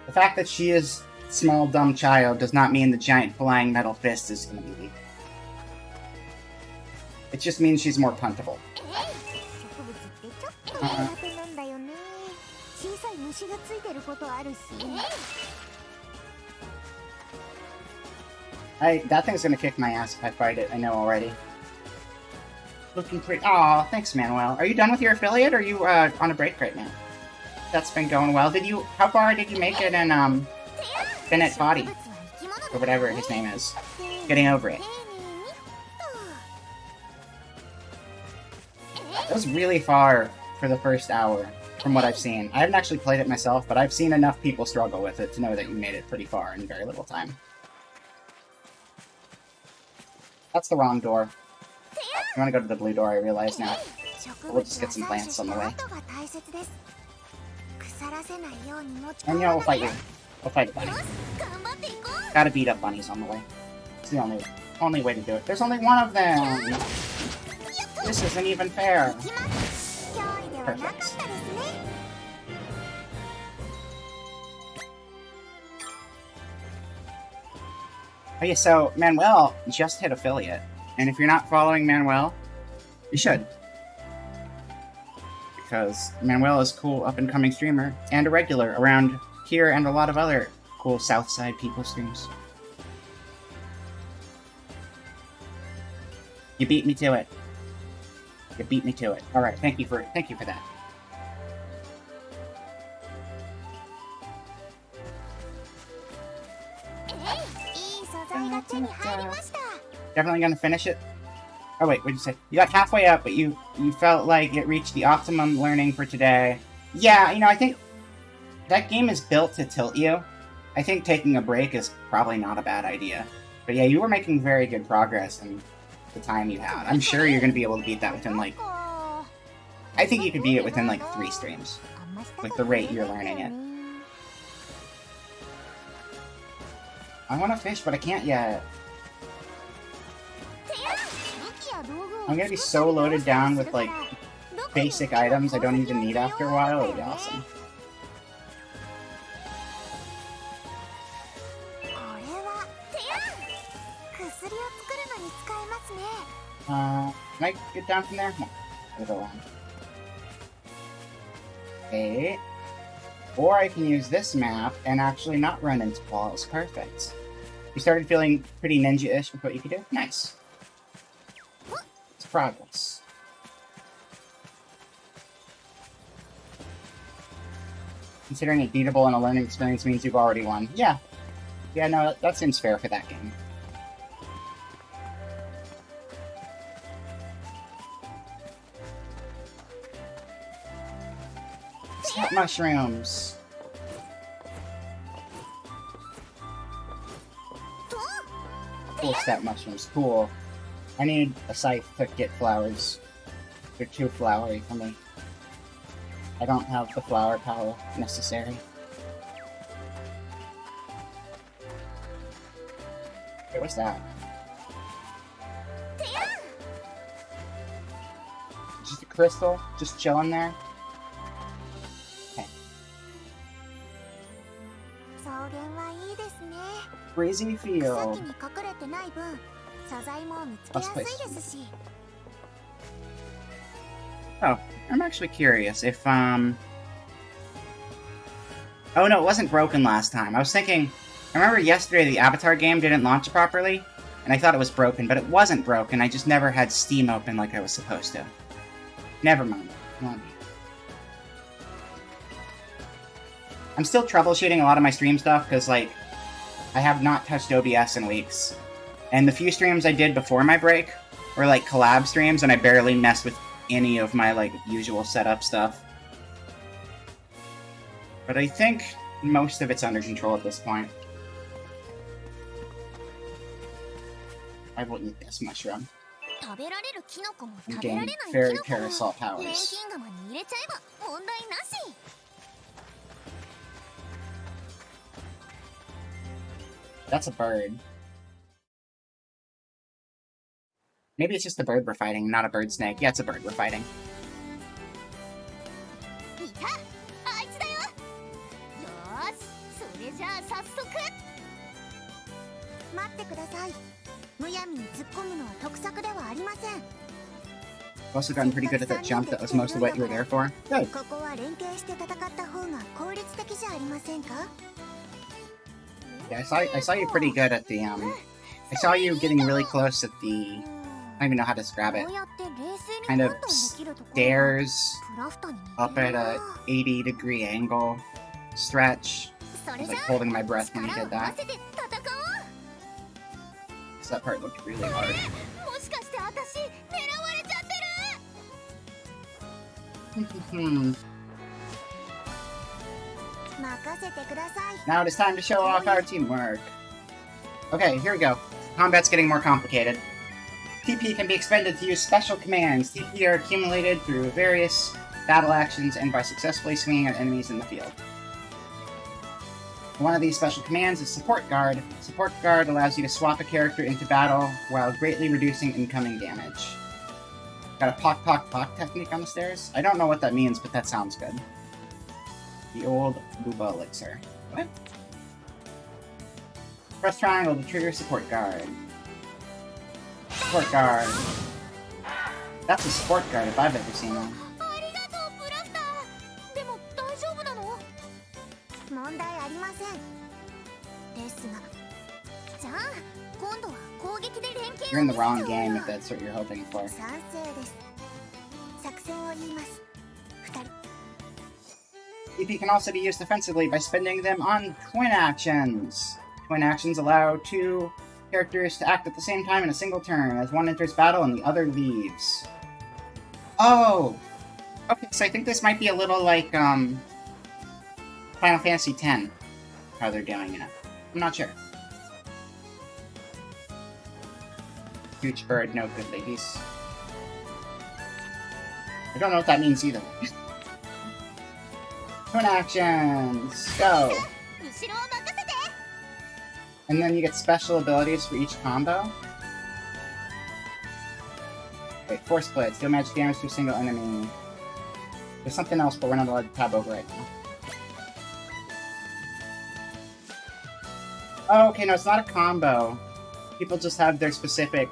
The fact that she is a small, dumb child does not mean the giant flying metal fist is going to be weak. It just means she's more puntable. That thing's gonna kick my ass if I fight it, I know already. Looking pretty. Aw, thanks, Manuel. Are you done with your affiliate, or are you on a break right now? That's been going well. How far did you make it in, Bennett Body? Or whatever his name is. Getting over it. That was really far for the first hour, from what I've seen. I haven't actually played it myself, but I've seen enough people struggle with it to know that you made it pretty far in very little time. That's the wrong door. You want to go to the blue door, I realize now. We'll just get some plants on the way. And you know, we'll fight you. We'll fight a bunny. Gotta beat up bunnies on the way. It's the only way to do it. There's only one of them! This isn't even fair. Perfect. Oh yeah, so Manuel just hit affiliate. And if you're not following Manuel, you should. Because Manuel is a cool up-and-coming streamer, and a regular around here and a lot of other cool Southside people streams. You beat me to it. You beat me to it. Alright, thank you for that. Definitely gonna finish it. Oh wait, what'd you say? You got halfway up, but you felt like it reached the optimum learning for today. Yeah, you know, I think that game is built to tilt you. I think taking a break is probably not a bad idea. But yeah, you were making very good progress in the time you had. I'm sure you're gonna be able to beat that within, like... I think you could beat it within, like, 3 streams. With the rate you're learning it. I want to fish, but I can't yet. I'm gonna be so loaded down with, like, basic items I don't even need after a while. It'll be awesome. Can I get down from there? No. I'll go around. Okay. Or I can use this map and actually not run into walls. Perfect. You started feeling pretty ninja-ish with what you could do? Nice. It's progress. Considering it beatable and a learning experience means you've already won. Yeah. Yeah, no, that seems fair for that game. Snap mushrooms. Cool step mushrooms, cool. I need a scythe to get flowers. They're too flowery for me. I don't have the flower power necessary. Wait, what's that? Just a crystal? Just chilling there? Okay. Breezy field. Let's place. Oh, I'm actually curious if, Oh no, it wasn't broken last time. I was thinking... I remember yesterday the Avatar game didn't launch properly, and I thought it was broken, but it wasn't broken. I just never had Steam open like I was supposed to. Never mind. I'm still troubleshooting a lot of my stream stuff, because, like, I have not touched OBS in weeks. And the few streams I did before my break were, like, collab streams, and I barely messed with any of my, like, usual setup stuff. But I think most of it's under control at this point. I will eat this mushroom 食べられるキノコも and 食べら gain れないキ fairy ノコも parasol 錬 powers. 金釜に入れちゃえば問題なし。 That's a bird. Maybe it's just a bird we're fighting, not a bird snake. Yeah, it's a bird we're fighting. いた、あいつだよ。よーし、それじゃあ早速。待ってください。むやみに突っ込むのは得策ではありません。 I've also gotten pretty good at that jump. That was most of what you were there for. Good. ここは連携して戦った方が効率的じゃありませんか？ Yeah, I saw you pretty good at the I saw you getting really close at the, I don't even know how to describe it. こうやって冷静に Kind of 判断できるところが stairs プラフタに似て up る at な。 a 80-degree angle stretch. そ I れ was じゃ like あ holding my breath when you 力 did を合わ that. せて戦おう。 So that part looked really hard. もしかして私狙われちゃってる。 Hmm. 任せてください。 Now it is time to show off our teamwork. Okay, here we go. Combat's getting more complicated. TP can be expended to use special commands. TP are accumulated through various battle actions and by successfully swinging at enemies in the field. One of these special commands is Support Guard. Support Guard allows you to swap a character into battle while greatly reducing incoming damage. Got a pock pock pock technique on the stairs? I don't know what that means, but that sounds good. The old Booba elixir. What? Press triangle to trigger Support Guard. Support Guard. That's a Support Guard if I've ever seen one. ありがとうプラフター。でも大丈夫なの？問題ありません。ですが、じゃあ今度は攻撃で連携 You're in the を wrong 見せちゃおう game よ if that's what you're hoping for. 賛成です。作戦を言います。二人。 TP can also be used defensively by spending them on twin actions. Twin actions allow two characters to act at the same time in a single turn, as one enters battle and the other leaves. Oh! Okay, so I think this might be a little like, Final Fantasy X, how they're doing it. I'm not sure. Huge bird, no good ladies. I don't know what that means either. Twin actions, go! 後ろを任せて。 And then you get special abilities for each combo. Wait, Force Blitz. Deal magic damage to a single enemy. There's something else, but we're not allowed to tab over it now. Oh, okay, no, it's not a combo. People just have their specific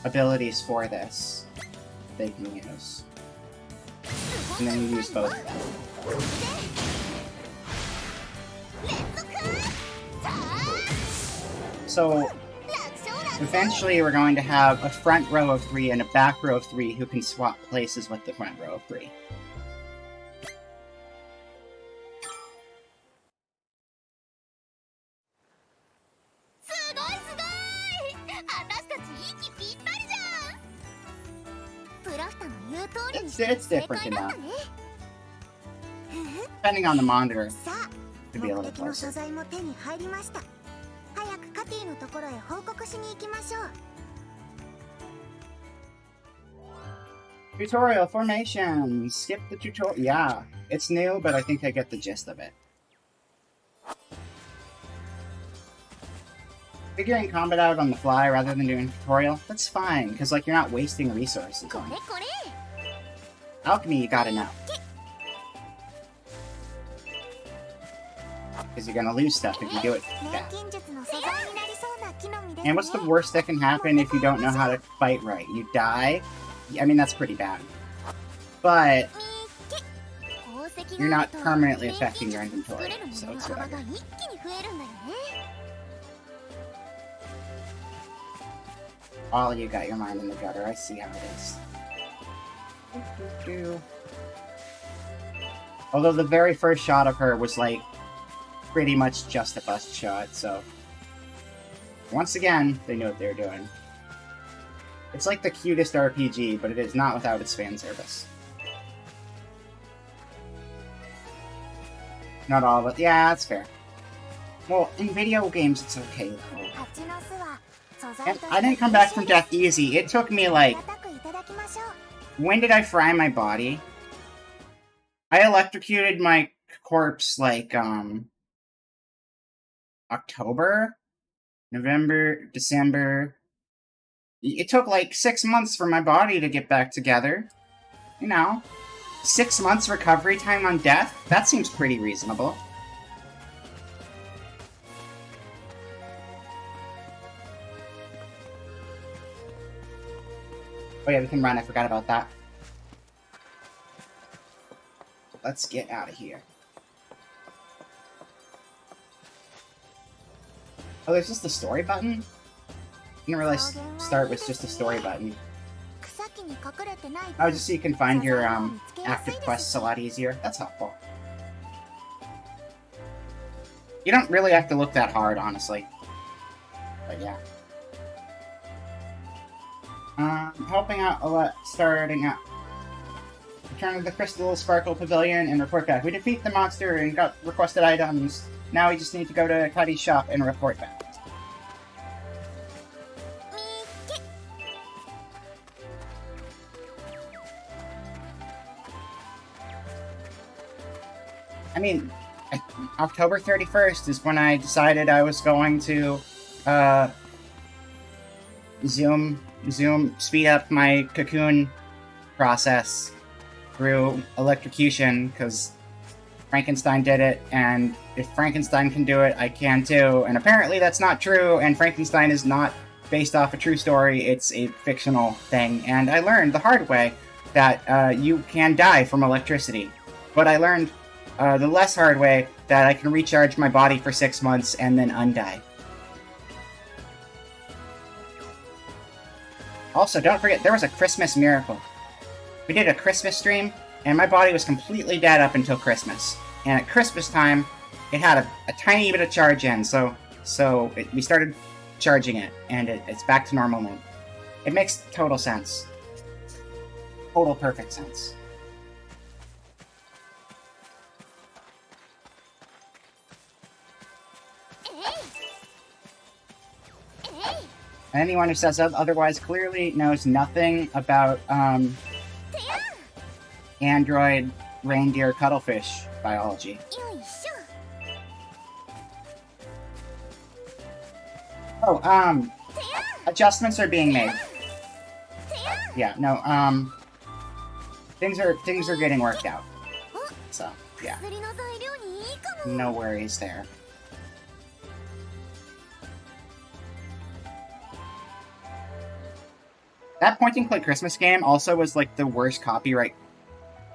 abilities for this that they can use. And then you use both of them. 連続。さあ。 So 楽勝楽勝。 eventually, we're going to have a front row of 3 and a back row of 3 who can swap places with the front row of 3. すごいすごい。私たち息ぴったりじゃん。プラフタの言う通りに It's 正 different 解だったね。 Depending on the monitor, さあ、 could be a 目 little 的の closer. 素材も手に入りました。早くカティのところへ報告しに行きましょう。 Tutorial formation. Skip the tutorial. Yeah, it's new, but I think I get the gist of it. Figuring combat out on the fly rather than doing a tutorial, that's fine, because like you're not wasting resources こ on れ it. これ。 Alchemy, you gotta know. Because you're gonna lose stuff if you do it 錬 bad. 金術の素材になりそうな木の実です And what's the ね。 worst that can happen if you don't know how to fight right? You die? I mean, that's pretty bad. But 宝石 you're があ not ると permanently 錬 affecting 金 your 術作れ inventory, るも so のの it's 幅 whatever. が一気に増えるんだよね。 All you got your mind in the gutter. I see how it is. Although the very first shot of her was like pretty much just a bust shot, so once again, they knew what they were doing. It's like the cutest RPG, but it is not without its fan service. Not all of it. Yeah, that's fair. Well, in video games, it's okay, though. 蜂の巣は素材 And と I して didn't come back from death easy. It took me, あ like... りがたくいただきましょう。 When did I fry my body? I electrocuted my corpse, like, October? November, December... It took, like, 6 months for my body to get back together. You know? 6 months recovery time on death? That seems pretty reasonable. Oh yeah, we can run. I forgot about that. Let's get out of here. Oh, there's just the story button? I didn't realize start was just the story button. 草木に隠れてない分 Oh, just so you can find your active quests a lot easier. That's helpful. You don't really have to look that hard, honestly. But yeah. Helping out a lot, starting out. Return to the Crystal Sparkle Pavilion and report back. We defeat the monster and got requested items. Now we just need to go to Cuddy's shop and report back. I mean, October 31st is when I decided I was going to, Zoom speed up my cocoon process through electrocution, because Frankenstein did it, and if Frankenstein can do it, I can too. And apparently that's not true, and Frankenstein is not based off a true story, it's a fictional thing. And I learned the hard way that you can die from electricity. But I learned the less hard way that I can recharge my body for 6 months and then undie. Also, don't forget, there was a Christmas miracle. We did a Christmas stream, and my body was completely dead up until Christmas. And at Christmas time, it had a tiny bit of charge in, so we started charging it, and it's back to normal mode. It makes total sense. Total perfect sense. Anyone who says otherwise clearly knows nothing about, android reindeer cuttlefish biology. よいしょ。 Oh, adjustments are being made. Yeah, no, things are getting worked out. So, yeah, 薬の材料にいいかも。 no worries there. That point-and-click Christmas game also was, like, the worst copyright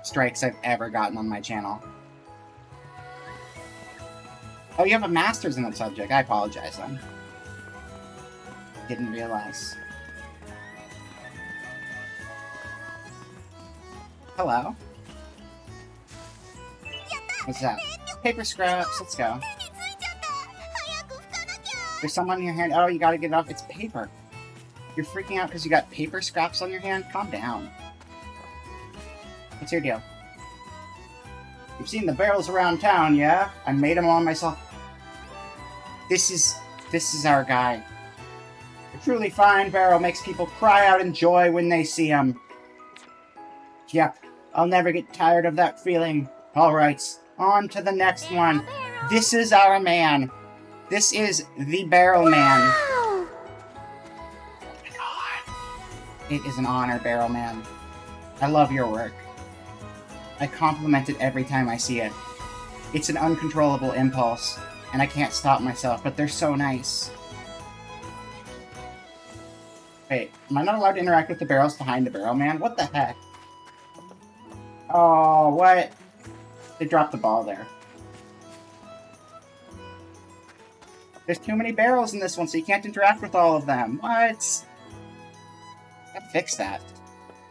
strikes I've ever gotten on my channel. Oh, you have a master's in that subject. I apologize, then. Didn't realize. Hello? What's that? Paper scraps. Let's go. 手についちゃった。早く拭かなきゃ。 There's someone in your hand. Oh, you gotta get it off. It's paper. You're freaking out because you got paper scraps on your hand? Calm down. What's your deal? You've seen the barrels around town, yeah? I made them all myself. This is our guy. A truly fine barrel makes people cry out in joy when they see him. Yep, I'll never get tired of that feeling. Alright, on to the next one. This is our man. This is the Barrel Man. It is an honor, Barrel Man. I love your work. I compliment it every time I see it. It's an uncontrollable impulse, and I can't stop myself, but they're so nice. Wait, am I not allowed to interact with the barrels behind the Barrel Man? What the heck? Oh, what? They dropped the ball there. There's too many barrels in this one, so you can't interact with all of them. What? Gotta fix that.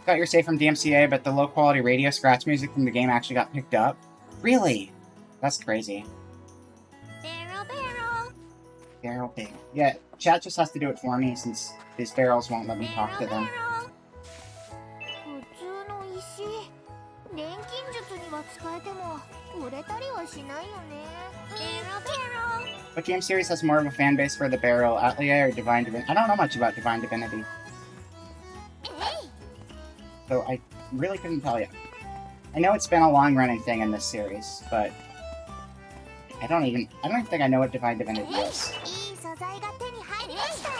Got your save from DMCA, but the low-quality radio scratch music from the game actually got picked up? Really? That's crazy. Barrel Big. Yeah, chat just has to do it for me since these barrels won't let me talk to them. 普通の石。錬金術には使えても売れたりはしないよね。What game series has more of a fan base for the barrel, Atelier or Divine Divinity? I don't know much about Divine Divinity, so I really couldn't tell you. I know it's been a long-running thing in this series, but I don't even think I know what Divine Divinity is. いい素材が手に入りました。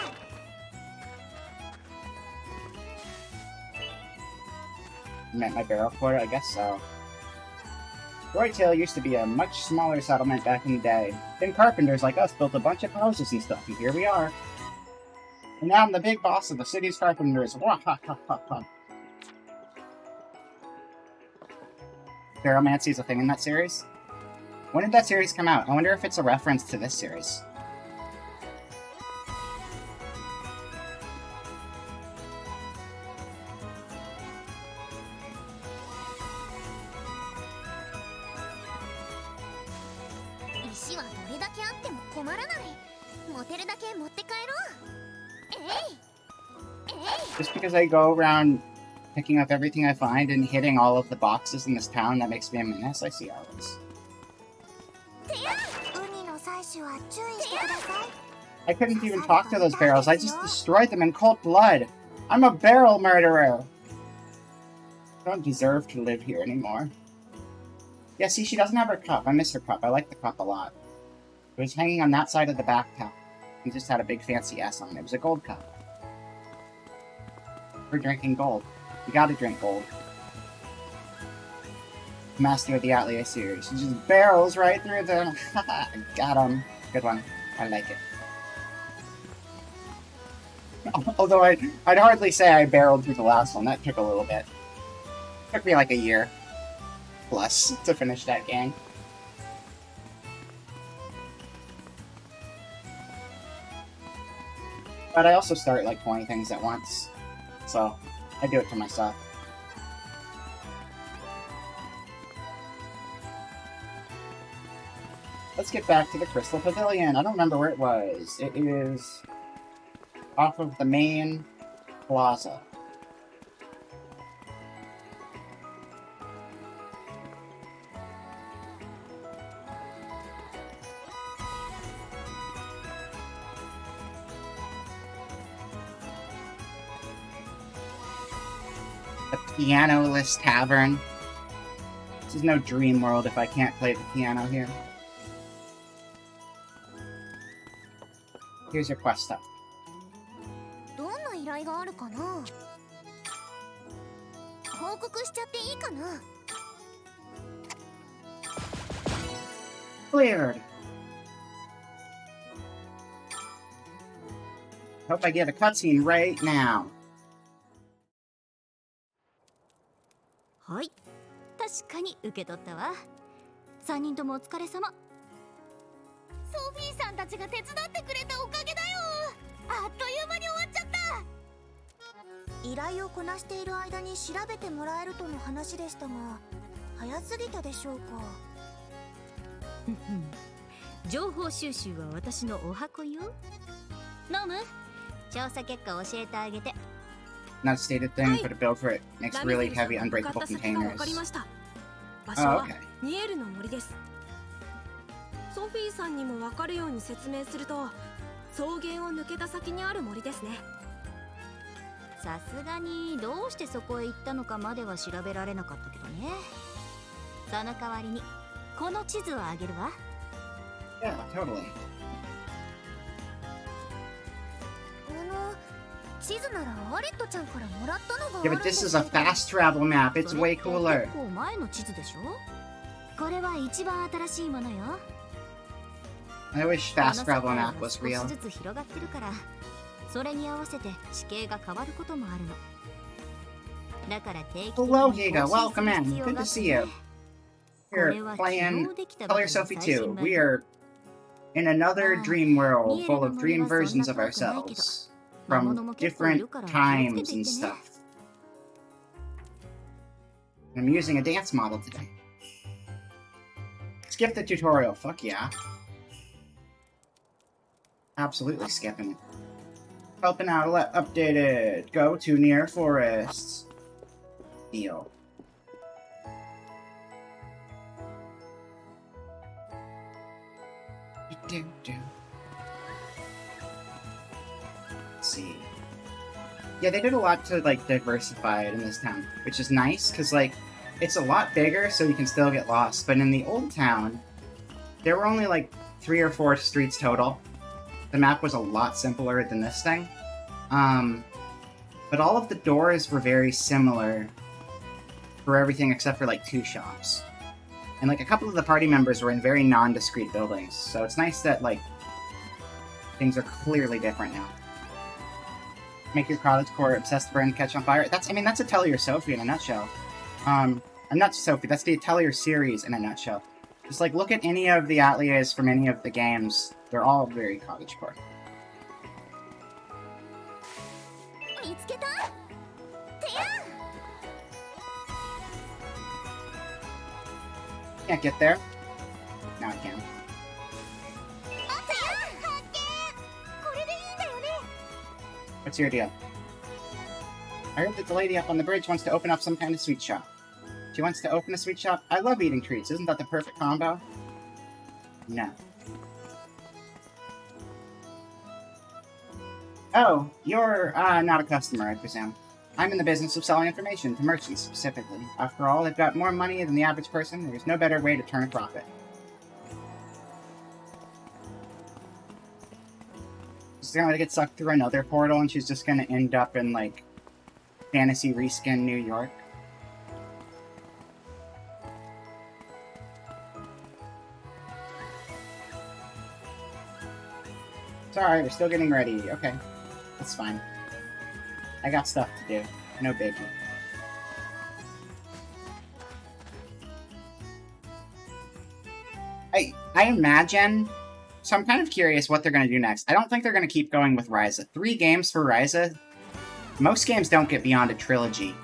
Met my barrel quota, I guess so. Roytail used to be a much smaller settlement back in the day. Then carpenters like us built a bunch of houses and stuff, and here we are. And now I'm the big boss of the city's carpenters. Barrelmancy is a thing in that series? When did that series come out? I wonder if it's a reference to this series. Just because I go around picking up everything I find and hitting all of the boxes in this town, that makes me a menace. I see how it is. I couldn't even talk to those barrels. I just destroyed them in cold blood. I'm a barrel murderer. I don't deserve to live here anymore. Yeah, see, she doesn't have her cup. I miss her cup. I like the cup a lot. It was hanging on that side of the backpack. It just had a big fancy S on it. It was a gold cup. We're drinking gold. You gotta drink gold. Master of the Atelier series. It just barrels right through them. Got him. Good one. I like it. Although I'd hardly say I barreled through the last one. That took a little bit. Took me like a year plus to finish that game. But I also start like 20 things at once. So, I do it to myself. Let's get back to the Crystal Pavilion. I don't remember where it was. It is off of the main plaza. The Piano-less Tavern. This is no dream world if I can't play the piano here. Here's your quest stuff. どんな依頼があるかな。報告しちゃっていいかな。Cleared! Hope I get a cutscene right now. はい、確かに受け取ったわ。3人ともお疲れ様。ソフィーさんたちが手伝ってくれたおかげだよ。あっという間に終わっちゃった。依頼をこなしている間に調べてもらえるとの話でしたが、早すぎたでしょうか。情報収集は私のお箱よ。ノム、調査結果を教えてあげて。Not a stated thing, but a bill for it makes really heavy, unbreakable containers. 場所はニエルの森です。ソフィーさんにも分かるように説明すると、草原を抜けた先にある森ですね。さすがにどうしてそこへ行ったのかまでは調べられなかったけどね。その代わりにこの地図をあげるわ。Yeah, totally. 地図ならアレットちゃんからもらったのがあ Yeah, るん but で this す is a けど。 fast travel map. It's それ way って cooler. 結構前の地図でしょ。これは一番新しいものよ。 I wish この fast 世 travel 界は map was 少し real. ずつ広がってるから、それに合わせて地形が変わることもあるの。だから定期的に Hello, 更新 Giga. する Welcome in. 必要 Good があ to って see ね。 you. これ We're は playing 昨日できたばか Color りの Sophie 最新 2. 版 We よ。 are in another dream world 見える full の of 森 dream はそん versions な of 遠くないけど、 ourselves 魔物 from も結構いる different から気をつけて times い and ってね。 stuff. I'm using a dance model today. Skip the tutorial. Fuck yeah. Absolutely skipping it. Helping out updated. Go to near forests. Deal. Let's see. Yeah, they did a lot to, like, diversify it in this town, which is nice, because, like, it's a lot bigger, so you can still get lost. But in the old town, there were only, like, 3 or 4 streets total. The map was a lot simpler than this thing. But all of the doors were very similar for everything except for, like, 2 shops. And, like, a couple of the party members were in very nondescript buildings, so it's nice that, like, things are clearly different now. Make your cottagecore obsessed friend catch on fire. That's Atelier Sophie in a nutshell. Not Sophie, that's the Atelier series in a nutshell. Just, like, look at any of the ateliers from any of the games. They're all very cottagecore. Can't get there. Now I can. What's your deal? I heard that the lady up on the bridge wants to open up some kind of sweet shop. She wants to open a sweet shop? I love eating treats. Isn't that the perfect combo? No. Oh, you're not a customer, I presume. I'm in the business of selling information to merchants, specifically. After all, they've got more money than the average person. There's no better way to turn a profit. She's gonna get sucked through another portal, and she's just gonna end up in, like, fantasy reskin New York. Sorry, we're still getting ready. Okay. That's fine. I got stuff to do. No biggie. I imagine... So I'm kind of curious what they're going to do next. I don't think they're going to keep going with Ryza. 3 games for Ryza? Most games don't get beyond a trilogy.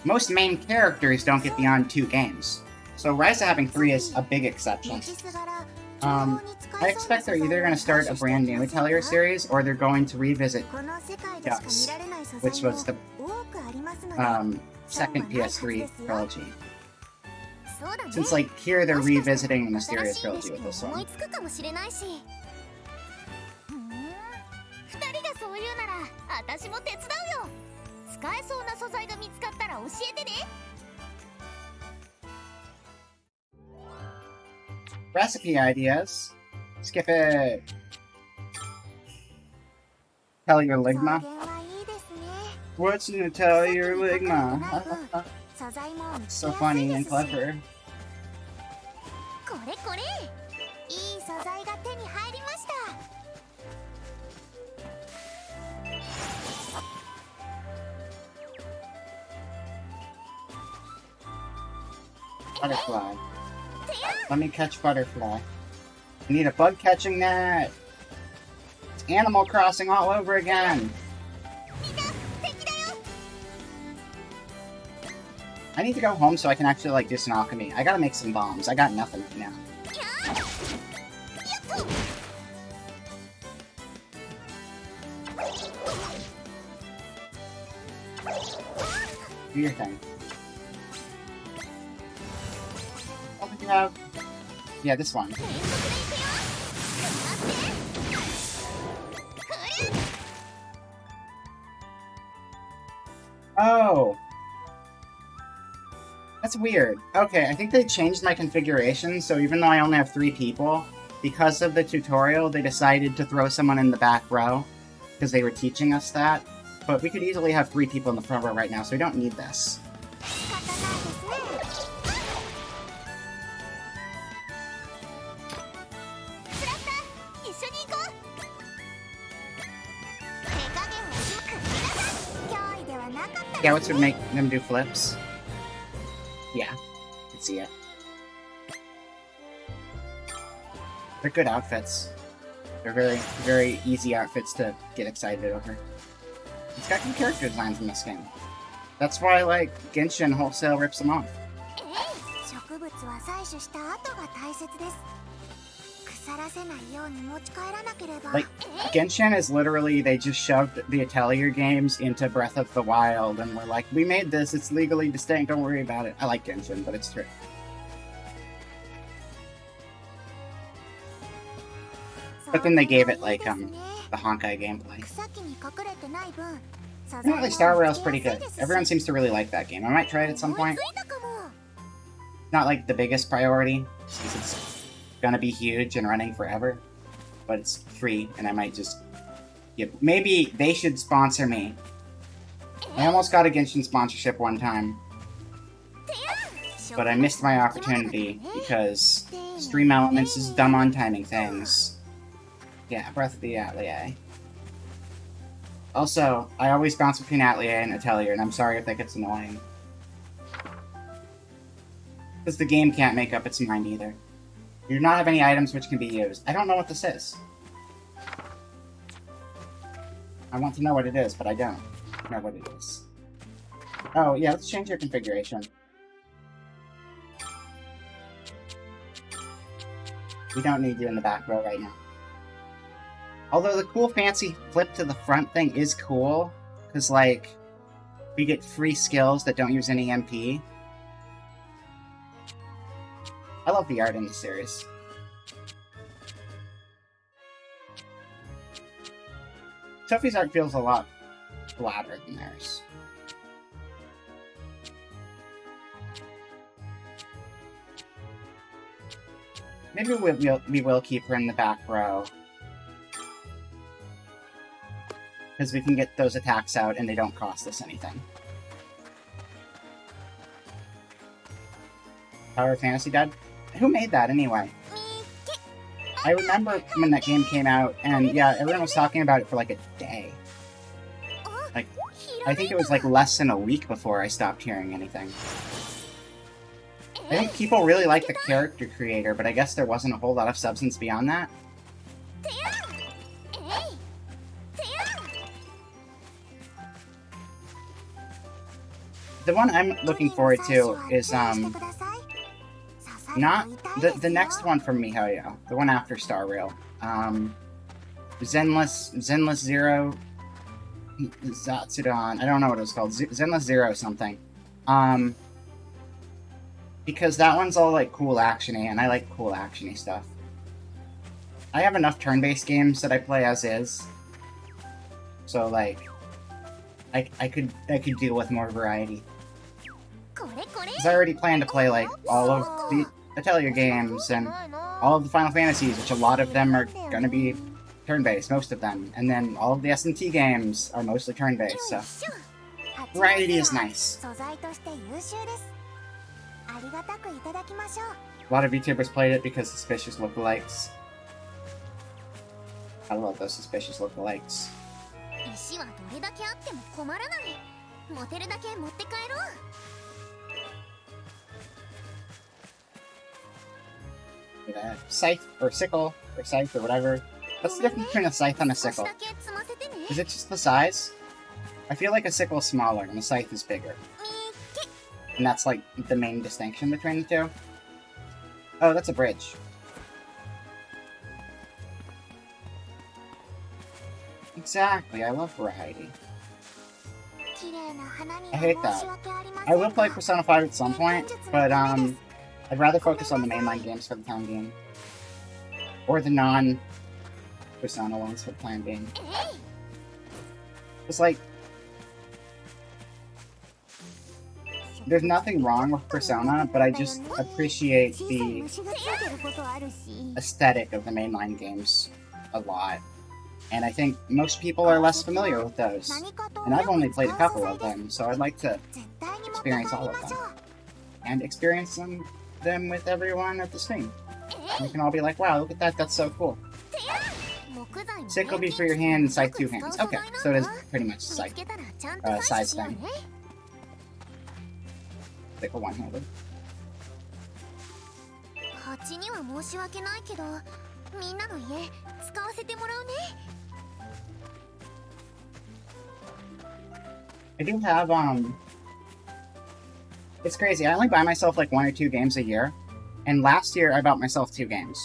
Most main characters don't get beyond 2 games. So Ryza having 3 is a big exception. I expect they're either going to start a brand new Atelier series, or they're going to revisit Ducks, which was the second PS3 trilogy. Since, like, here they're revisiting the Mysterious Trilogy with this one. Recipe ideas. Skip it. Atelier Ligma. What's an Atelier Ligma? So funny and clever. Butterfly. Let me catch Butterfly. I need a bug catching net. It's Animal Crossing all over again. I need to go home so I can actually, like, do some alchemy. I gotta make some bombs. I got nothing for now. Do your thing. What did you have? Yeah, this one. Oh! That's weird. Okay, I think they changed my configuration, so even though I only have 3 people, because of the tutorial, they decided to throw someone in the back row, because they were teaching us that. But we could easily have 3 people in the front row right now, so we don't need this. Yeah, which would make them do flips. Yeah, I can see it. They're good outfits. They're very, very easy outfits to get excited over. It's got good character designs in this game. That's why, like, Genshin wholesale rips them off. Like, Genshin is literally, they just shoved the Atelier games into Breath of the Wild, and we're like, we made this, it's legally distinct, don't worry about it. I like Genshin, but it's true. But then they gave it, like, the Honkai gameplay. 草木に隠れてない分、素材 Apparently も Star 見 Rail's つけ pretty やすい good. ですし Everyone seems to really like that game. I might try it at some 思い point. ついたかも。 Not like the biggest priority, since it's gonna be huge and running forever. But it's free, and I might just... maybe they should sponsor me. I almost got a Genshin sponsorship one time, but I missed my opportunity because Stream Elements is dumb on timing things. Yeah, Breath of the Atelier. Also, I always bounce between Atelier and Atelier, and I'm sorry if that gets annoying. Because the game can't make up its mind either. You do not have any items which can be used. I don't know what this is. I want to know what it is, but I don't know what it is. Oh, yeah, let's change your configuration. We don't need you in the back row right now. Although the cool fancy flip to the front thing is cool, because, like, we get free skills that don't use any MP. I love the art in the series. Sophie's art feels a lot flatter than theirs. Maybe we will keep her in the back row. Because we can get those attacks out and they don't cost us anything. Tower of Fantasy dead? Who made that anyway? I remember when that game came out, and yeah, everyone was talking about it for like a day. Like, I think it was like less than a week before I stopped hearing anything. I think people really like the character creator, but I guess there wasn't a whole lot of substance beyond that. The one I'm looking forward to is, not the next one from MiHoYo, the one after Star Rail. Zenless Zero Zatsudan. I don't know what it was called. Zenless Zero something. Because that one's all like cool actiony, and I like cool actiony stuff. I have enough turn-based games that I play as is, so like I could deal with more variety. Because I already plan to play like all of the Atelier games and all of the Final Fantasies, which a lot of them are gonna be turn-based, most of them, and then all of the S&T games are mostly turn-based. So variety is nice. A lot of YouTubers played it because suspicious lookalikes. I love those suspicious lookalikes. Scythe, or sickle, or scythe, or whatever. What's the difference between a scythe and a sickle? Is it just the size? I feel like a sickle is smaller and a scythe is bigger. And that's like the main distinction between the two. Oh, that's a bridge. Exactly, I love variety. I hate that. I will play Persona 5 at some point, but I'd rather focus on the mainline games for the time being. Or the non-Persona ones for the time being. It's like... there's nothing wrong with Persona, but I just appreciate the aesthetic of the mainline games a lot. And I think most people are less familiar with those. And I've only played a couple of them, so I'd like to experience all of them. And experience them with everyone at the stream. We can all be like, wow, look at that, that's so cool. Sick will be for your hand and scythe 2 hands. Okay, so it is pretty much scythe, size thing. Sickle one-handed. I do have, it's crazy, I only buy myself like 1 or 2 games a year, and last year I bought myself 2 games.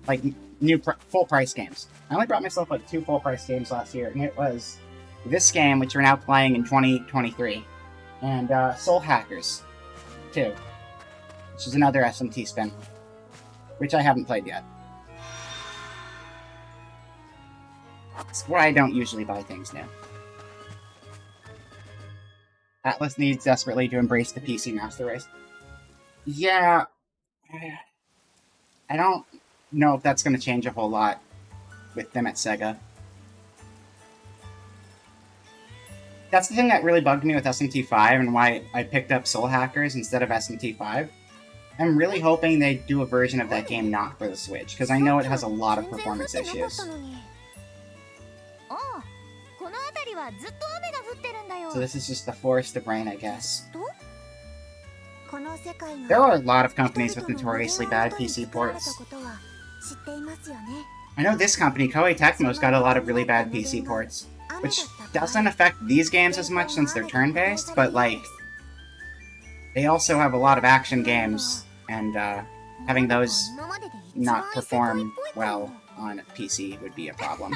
Like, new full-price games. I only bought myself like 2 full-price games last year, and it was this game, which we're now playing in 2023, and Soul Hackers 2, which is another SMT spin, which I haven't played yet. That's why I don't usually buy things new. Atlas needs desperately to embrace the PC Master Race. Yeah, I don't know if that's going to change a whole lot with them at Sega. That's the thing that really bugged me with SMT5 and why I picked up Soul Hackers instead of SMT5. I'm really hoping they do a version of that game not for the Switch, because I know it has a lot of performance issues. So this is just the Forest of Rain, I guess. There are a lot of companies with notoriously bad PC ports. I know this company, Koei Tecmo's got a lot of really bad PC ports, which doesn't affect these games as much since they're turn-based, but, like, they also have a lot of action games, and having those not perform well on a PC would be a problem.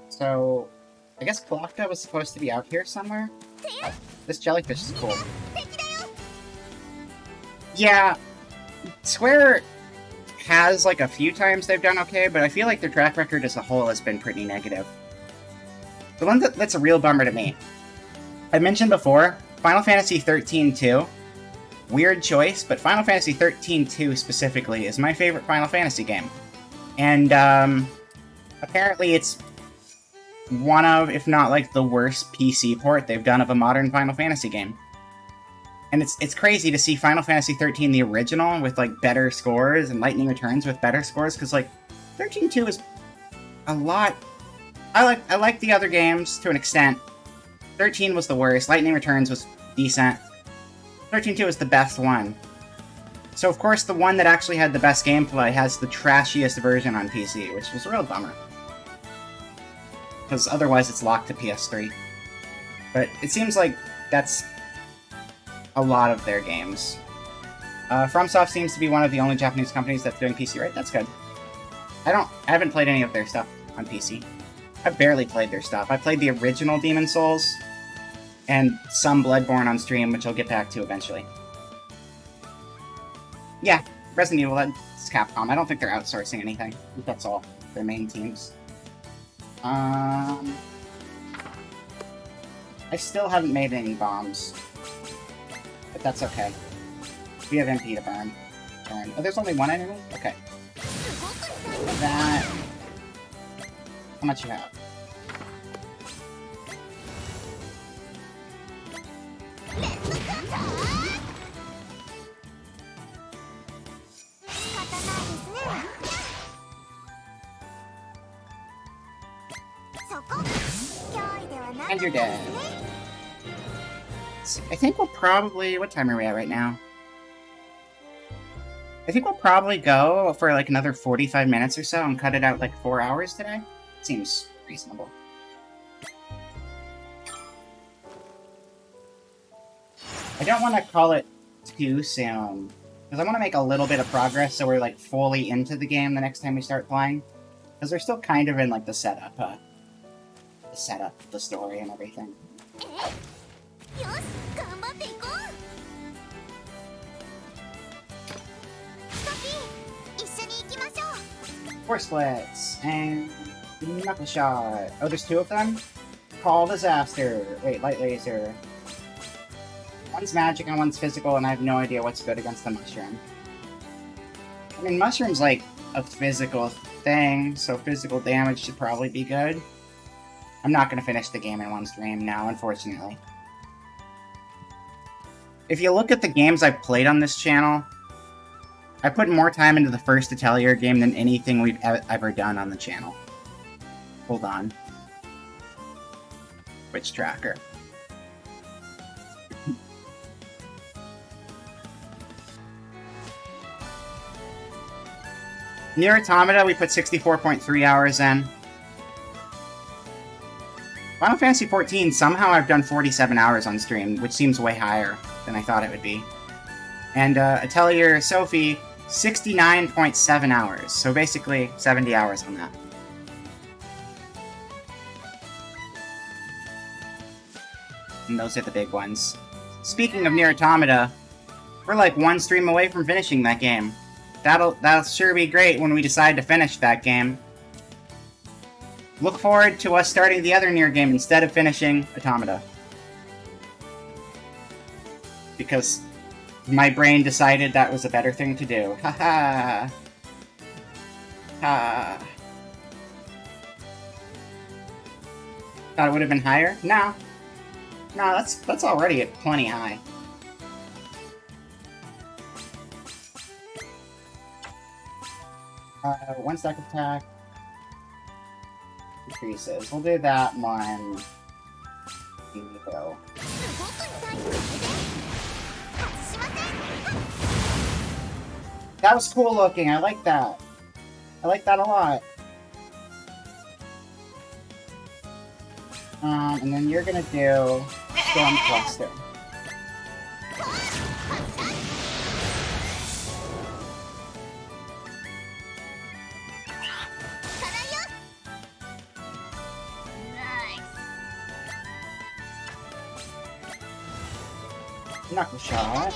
So, I guess Klofka was supposed to be out here somewhere? This jellyfish is cool. Yeah, Square has, like, a few times they've done okay, but I feel like their track record as a whole has been pretty negative. The one that's a real bummer to me. I mentioned before, Final Fantasy XIII-2. Weird choice, but Final Fantasy XIII-2 specifically is my favorite Final Fantasy game. And, apparently it's one of, if not, like, the worst PC port they've done of a modern Final Fantasy game. And it's crazy to see Final Fantasy XIII, the original, with, like, better scores, and Lightning Returns with better scores, because, like, XIII-2 is a lot... I like the other games to an extent. 13 was the worst, Lightning Returns was decent. XIII-2 is the best one. So, of course, the one that actually had the best gameplay has the trashiest version on PC, which was a real bummer. Because otherwise it's locked to PS3. But it seems like that's a lot of their games. FromSoft seems to be one of the only Japanese companies that's doing PC, right? That's good. I haven't played any of their stuff on PC. I've barely played their stuff. I played the original Demon's Souls, and some Bloodborne on stream, which I'll get back to eventually. Yeah, Resident Evil, that's Capcom. I don't think they're outsourcing anything. I think that's all their main teams. I still haven't made any bombs. But that's okay. We have MP to burn. Oh, there's only one enemy? Okay. That... How much you have? And you're dead. I think we'll probably... What time are we at right now? I think we'll probably go for like another 45 minutes or so and cut it out like 4 hours today. Seems reasonable. I don't want to call it too soon, because I want to make a little bit of progress so we're like fully into the game the next time we start playing. Because we're still kind of in like the setup, the story and everything. Force Splits and Knuckle Shot. Oh, there's two of them? Call Disaster. Wait, Light Laser. One's magic and one's physical, and I have no idea what's good against the mushroom. I mean, mushroom's like a physical thing, so physical damage should probably be good. I'm not going to finish the game in one stream now, unfortunately. If you look at the games I've played on this channel, I put more time into the first Atelier game than anything we've ever done on the channel. Hold on. Twitch tracker. Nier Automata, we put 64.3 hours in. Final Fantasy XIV, somehow I've done 47 hours on stream, which seems way higher than I thought it would be. And Atelier Sophie, 69.7 hours, so basically 70 hours on that. And those are the big ones. Speaking of Nier Automata, we're like one stream away from finishing that game. That'll sure be great when we decide to finish that game. Look forward to us starting the other Nier game instead of finishing Automata. Because my brain decided that was a better thing to do. Haha. Ha. Thought it would have been higher? No. No, that's already plenty high. One stack attack. Increases. We'll do that one. Here we go. That was cool looking. I like that. I like that a lot. And then you're gonna do Storm Cluster. Knuckle shot.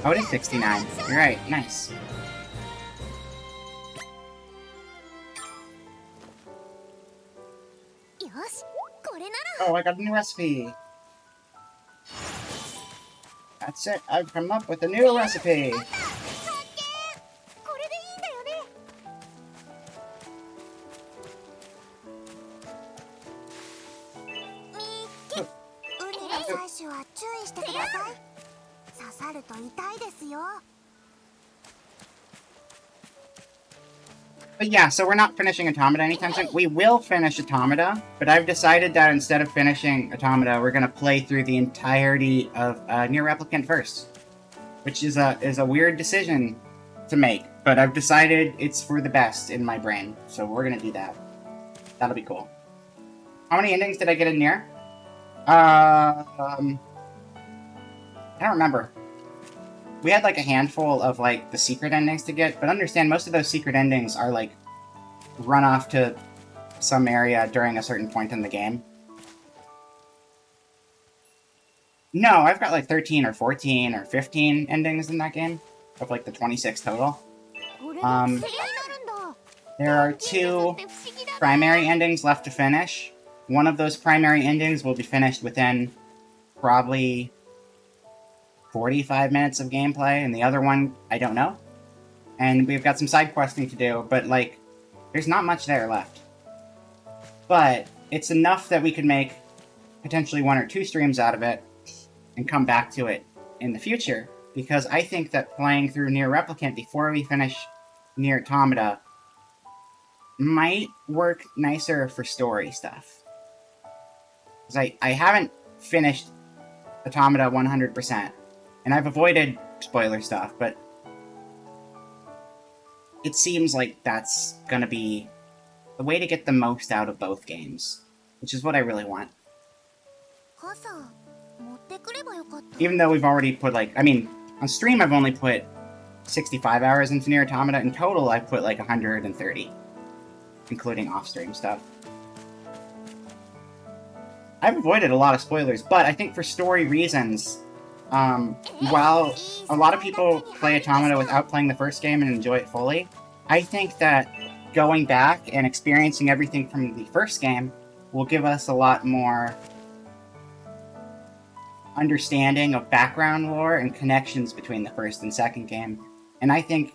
Oh, it is 69. You're right. Nice. Oh, I got a new recipe. That's it. I've come up with a new recipe. But yeah, so we're not finishing Automata anytime soon. We will finish Automata, but I've decided that instead of finishing Automata, we're gonna play through the entirety of Nier Replicant first. Which is a weird decision to make, but I've decided it's for the best in my brain, so we're gonna do that. That'll be cool. How many endings did I get in Nier? I don't remember. We had like a handful of like the secret endings to get, but understand most of those secret endings are like run off to some area during a certain point in the game. No, I've got like 13 or 14 or 15 endings in that game, of like the 26 total. There are 2 primary endings left to finish. One of those primary endings will be finished within probably 45 minutes of gameplay, and the other one, I don't know. And we've got some side questing to do, but, like, there's not much there left. But it's enough that we could make potentially 1 or 2 streams out of it and come back to it in the future, because I think that playing through Nier Replicant before we finish Nier Automata might work nicer for story stuff. Because I haven't finished Automata 100%. And I've avoided spoiler stuff, but it seems like that's gonna be the way to get the most out of both games, which is what I really want. Even though we've already put like, I mean, on stream I've only put 65 hours into Nier Automata. In total I've put like 130, including off-stream stuff. I've avoided a lot of spoilers, but I think for story reasons, while a lot of people play Automata without playing the first game and enjoy it fully, I think that going back and experiencing everything from the first game will give us a lot more understanding of background lore and connections between the first and second game. And I think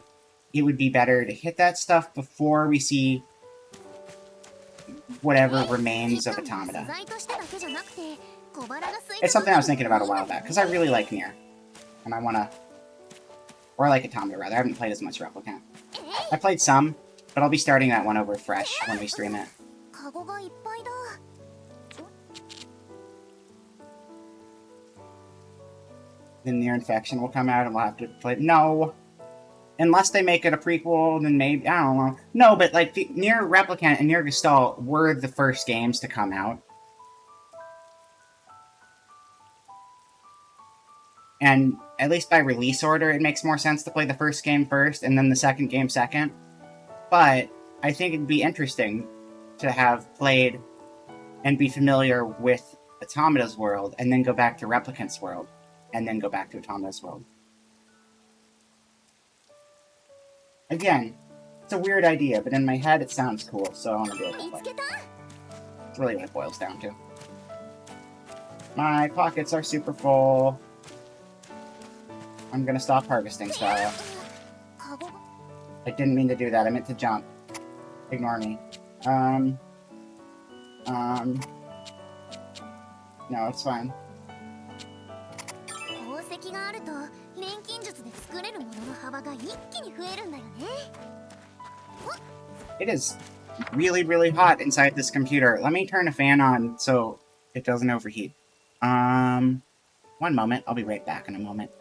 it would be better to hit that stuff before we see whatever remains of Automata. It's something I was thinking about a while back, because I really like Nier. And I wanna... Or I like Automata, rather. I haven't played as much Replicant. I played some, but I'll be starting that one over fresh when we stream it. Then Nier Infection will come out and we'll have to play... No! Unless they make it a prequel, then maybe... I don't know. No, but like, the Nier Replicant and Nier Gestalt were the first games to come out. And at least by release order, it makes more sense to play the first game first and then the second game second. But I think it'd be interesting to have played and be familiar with Automata's world, and then go back to Replicant's world, and then go back to Automata's world. Again, it's a weird idea, but in my head it sounds cool, so I want to do it that way. That's really what it boils down to. My pockets are super full. I'm gonna stop harvesting, Style. I didn't mean to do that. I meant to jump. Ignore me. No, it's fine. It is really, really hot inside this computer. Let me turn a fan on so it doesn't overheat. One moment. I'll be right back in a moment.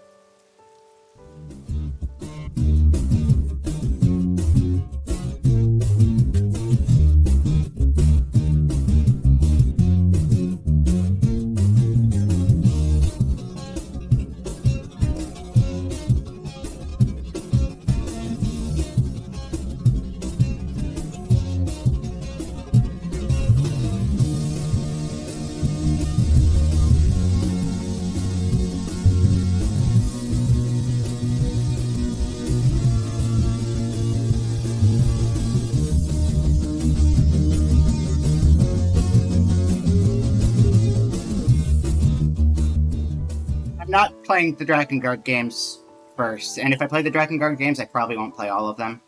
Not playing the Drakengard games first, and if I play the Drakengard games, I probably won't play all of them.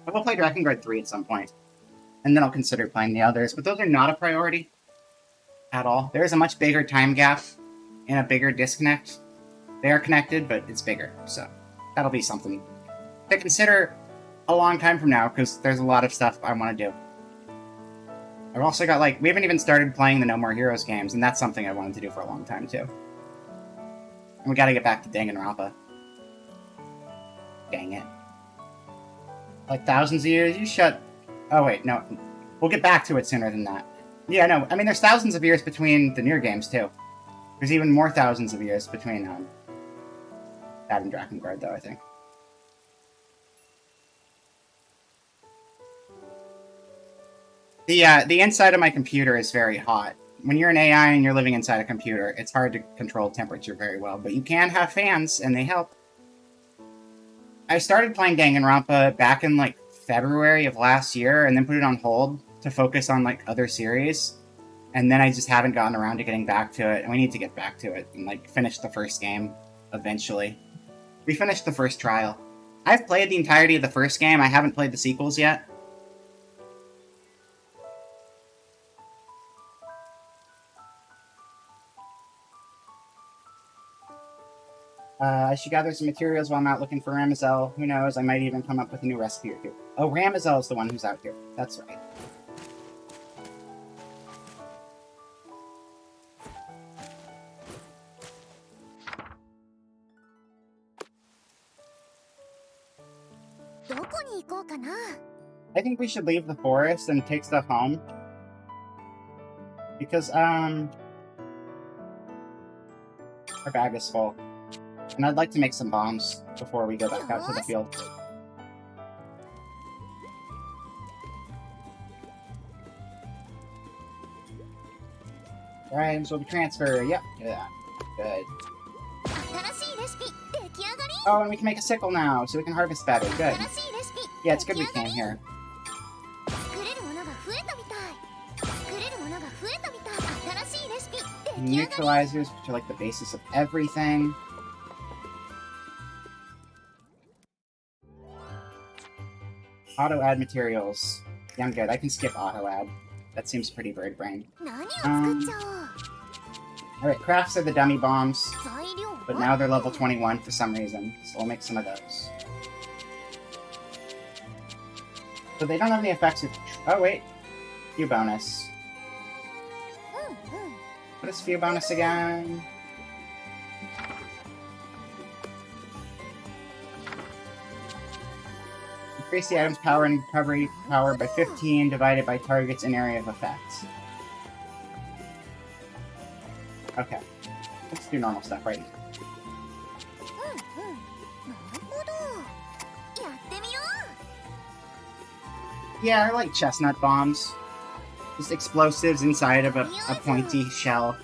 I will play Drakengard 3 at some point, and then I'll consider playing the others, but those are not a priority at all. There is a much bigger time gap and a bigger disconnect. They are connected, but it's bigger, so that'll be something to consider a long time from now, because there's a lot of stuff I want to do. I've also got, we haven't even started playing the No More Heroes games, and that's something I wanted to do for a long time, too. And we gotta get back to Danganronpa. Dang it. Thousands of years? You shut... Oh, wait, no. We'll get back to it sooner than that. Yeah, no, I mean, there's thousands of years between the newer games, too. There's even more thousands of years between, that and Drakengard, though, I think. The inside of my computer is very hot. When you're an AI and you're living inside a computer, it's hard to control temperature very well, but you can have fans, and they help. I started playing Danganronpa back in, February of last year, and then put it on hold to focus on, other series. And then I just haven't gotten around to getting back to it, and we need to get back to it and, finish the first game, eventually. We finished the first trial. I've played the entirety of the first game, I haven't played the sequels yet. I should gather some materials while I'm out looking for Ramazel. Who knows, I might even come up with a new recipe or two. Oh, Ramazel is the one who's out here. That's right. I think we should leave the forest and take stuff home. Because, our bag is full. And I'd like to make some bombs before we go back out to the field. Items will be transferred. Yep. Yeah. Good. Oh, and we can make a sickle now, so we can harvest better. Good. Yeah, it's good we came here. Neutralizers, which are the basis of everything. Auto-add materials. Yeah, I'm good. I can skip auto-add. That seems pretty bird brain. Alright, crafts are the dummy bombs. But now they're level 21 for some reason, so we'll make some of those. So they don't have any effects of... Oh, wait. Few bonus. What is few bonus again? Increase the item's power and recovery power by 15 divided by target's in area of effect. Okay. Let's do normal stuff right now. Yeah, I like chestnut bombs. Just explosives inside of a pointy shell,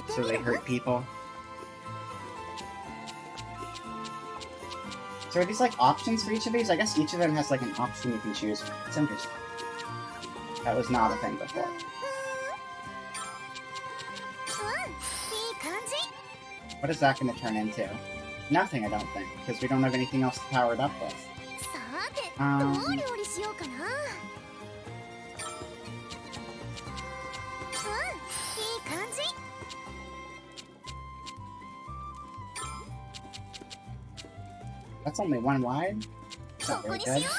so they hurt people. So are these like options for each of these? I guess each of them has like an option you can choose. It's interesting. That was not a thing before. うん、いい感じ。 What is that going to turn into? Nothing, I don't think, because we don't have anything else to power it up with. さて、 Um, どう料理しようかな。うん、いい感じ。 That's only one wide? That's こ not こ very にし good. よ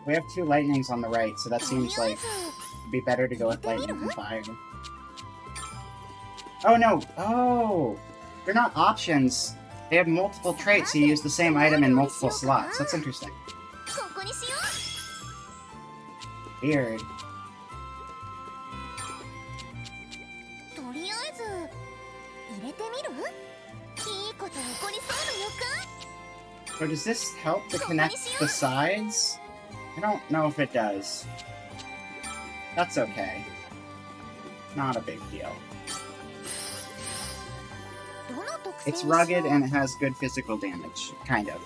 We have 2 lightnings on the right, so that う。とり seems あえ like ず、 it'd be better to go with lightning than fire. Oh no! Oh! They're not options! They have multiple traits, so you use the same item in multiple slots. That's interesting. ここにしよ Weird. う。とりあえず、入れてみる。いいこと起こりそうな予感。 So does this help to connect the sides? I don't know if it does. That's okay. Not a big deal. どの特性に It's しよう。 rugged and it has good physical damage. Kind of.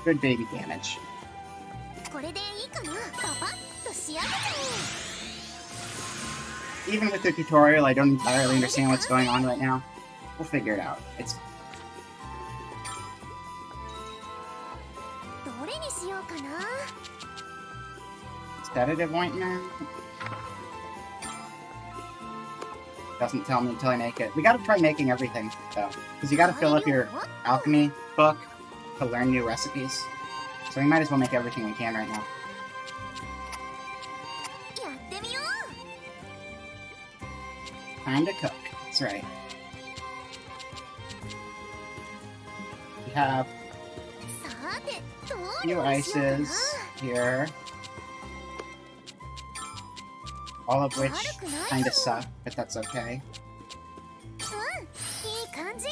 Good baby damage. これでいいかな。パパッと仕上げちゃ Even with the tutorial, I don't entirely understand what's going on right now. We'll figure it out. It's おう。どれにしようかな。 sedative ointment. Doesn't tell me until I make it. We gotta try making everything, though. Because you gotta fill up your alchemy book to learn new recipes. So we might as well make everything we can right now. やってみよ Time to cook. That's right. We have う。さて、どう a few 料理しようかな。 ices here. All of which 悪くない kind か of も。 suck, but that's okay. うん、いい感じ。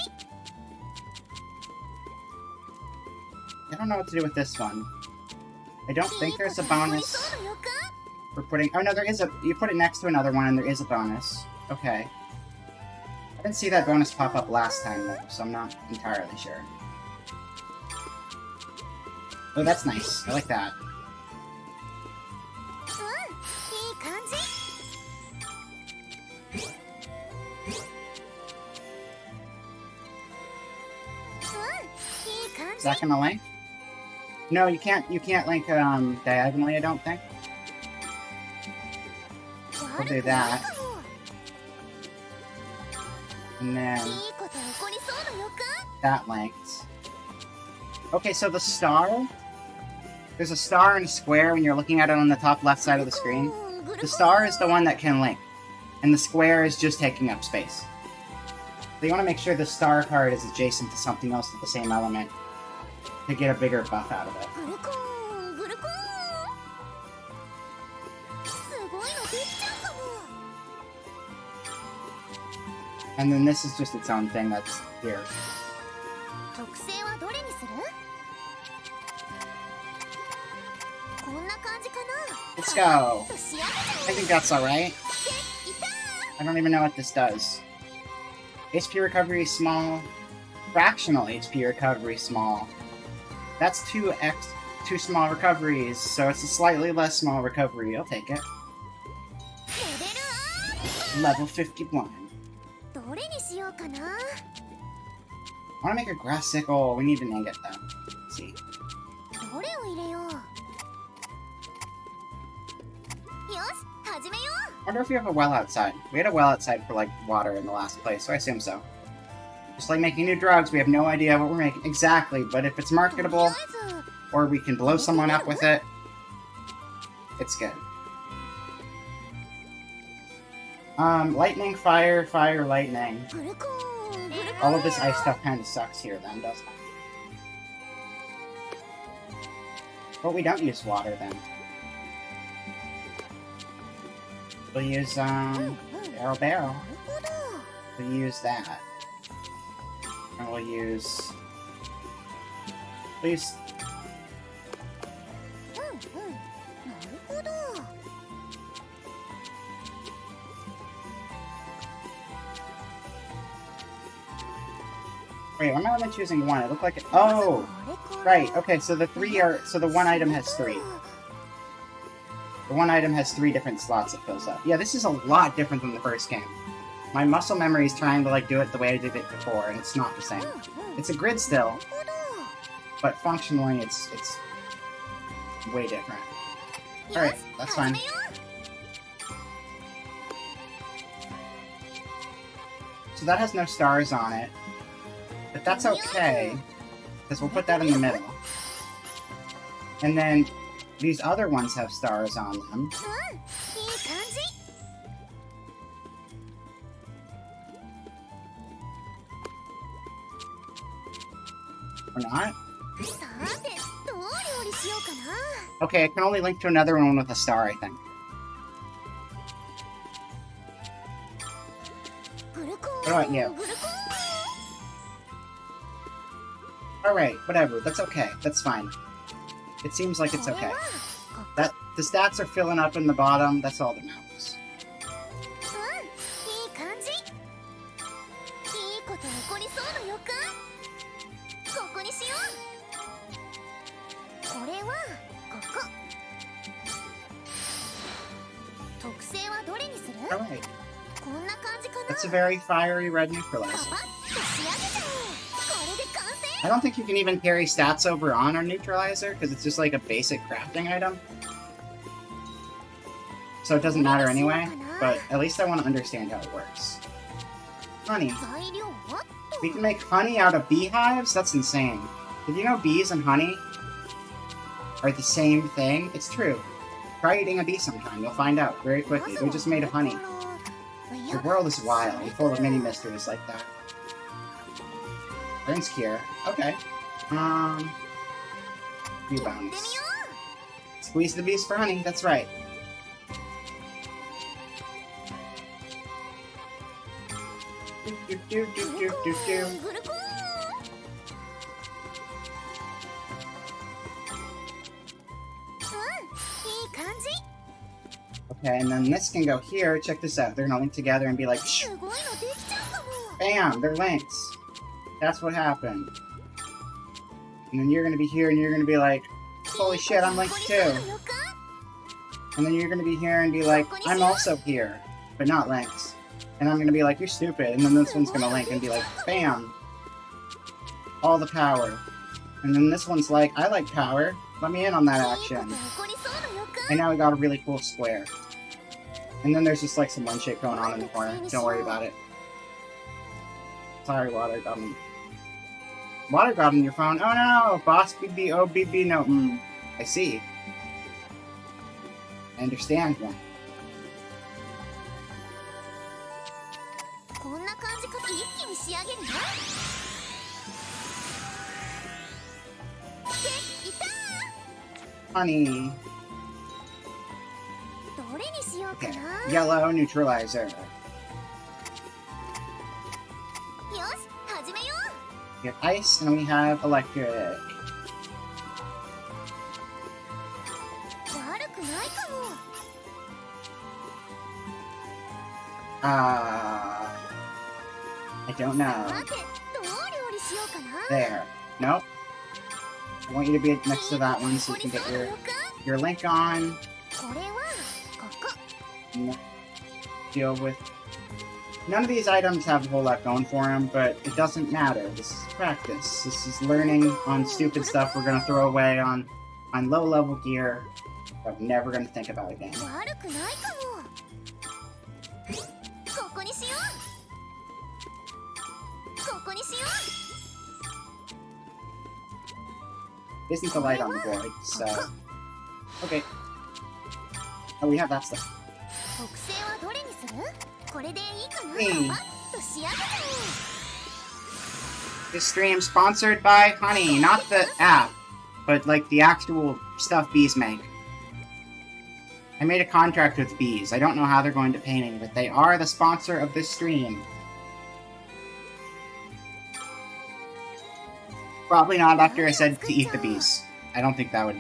I don't know what to do with this one. I don't い think いこ there's と a 起こり bonus そうな予感。 for putting... Oh, no, there is a... You put it next to another one, and there is a bonus. Okay. I didn't see that bonus pop up last time, though, so I'm not entirely sure. Oh, that's nice. I like that. うん、いい感じ。 うん、いい感 Is じ。 that gonna link? No, you can't link, diagonally, I don't think. We'll 悪 do くない that. かも。 And then いいこと起こりそうな予感。 that linked. Okay, so the star... There's a star and a square when you're looking at it on the top left side of the screen. The star is the one that can link, and the square is just taking up space. So you want to make sure the star card is adjacent to something else with the same element to get a bigger buff out of it. グルコーングルコーン。すごいのできちゃうかも。 And then this is just its own thing that's here. 特性はどれにする？こんな感じかな。 Let's go! と仕上げちゃ I think that's alright. う。いた I don't even know what this does. HP recovery small. Fractional HP recovery small. That's two small recoveries, so it's a slightly less small recovery. I'll take it. ー。レベルアッ Level 51. プ。どれにしようかな。 I want to make a grass sickle. We need an ingot, though. Let's see. どれを入れよう。よし、始めよ I wonder if we have a well outside. We had a well outside for, like, water in the last place, so I assume so. Just like making new drugs, we have no idea what we're making exactly, but if it's う。とりあ marketable, えず、 or we can blow someone up with it, it's good. Lightning, fire, fire, lightning. グルコーングルコーン。 All of this ice stuff kind of sucks here, then, doesn't it? But we don't use water, then. We'll use, barrel. なるほど。 We'll use that. And we'll use ほど。 Wait, why am I only choosing one? It looked like it. Oh! Right, okay, so the three are. So the one item has three. The one item has 3 different slots it fills up. Yeah, this is a lot different than the first game. My muscle memory is trying to, like, do it the way I did it before, and it's not the same. It's a grid still, but functionally it's way different. Alright, that's fine. So that has no stars on it, but that's okay, because we'll put that in the middle. And then these other ones have stars on them. Or not? Okay, I can only link to another one with a star, I think. What about you? Alright, whatever. That's okay. That's fine. It seems like it's okay. That the stats are filling up in the bottom. That's all that matters. Alright. That's a very fiery red neutralizer. I don't think you can even carry stats over on our neutralizer, because it's just like a basic crafting item. So it doesn't matter anyway, but at least I want to understand how it works. Honey. We can make honey out of beehives? That's insane. Did you know bees and honey are the same thing? It's true. Try eating a bee sometime, you'll find out very quickly. They're just made of honey. The world is wild and full of mini mysteries like that. Burns Cure. Okay. Rebounds. Squeeze the bees for honey, that's right. Okay, and then this can go here. Check this out. They're gonna link together and be like, shh. Bam! They're links. That's what happened. And then you're gonna be here and you're gonna be like, holy shit, I'm linked too. And then you're gonna be here and be like, I'm also here, but not links. And I'm gonna be like, you're stupid. And then this one's gonna link and be like, bam! All the power. And then this one's like, I like power. Let me in on that action. And now we got a really cool square. And then there's just like some one shape going on in the corner. Don't worry about it. Sorry, water got in. Water got in your phone. Oh no! Boss BB, oh BB, no. I see. I understand one. Honey. Okay. Yellow neutralizer. We have ice and we have electric. I don't know. There. Nope. I want you to be next to that one so you can get your link on. Deal with... None of these items have a whole lot going for them, but it doesn't matter. This is practice. This is learning on stupid stuff we're gonna throw away on low-level gear that we're never gonna think about again. Isn't the light on the board, so... Okay. Oh, we have that stuff. Hey. This stream sponsored by Honey, not the app, but like the actual stuff bees make. I made a contract with bees. I don't know how they're going to pay me, but they are the sponsor of this stream. Probably not after I said to eat the bees. I don't think that would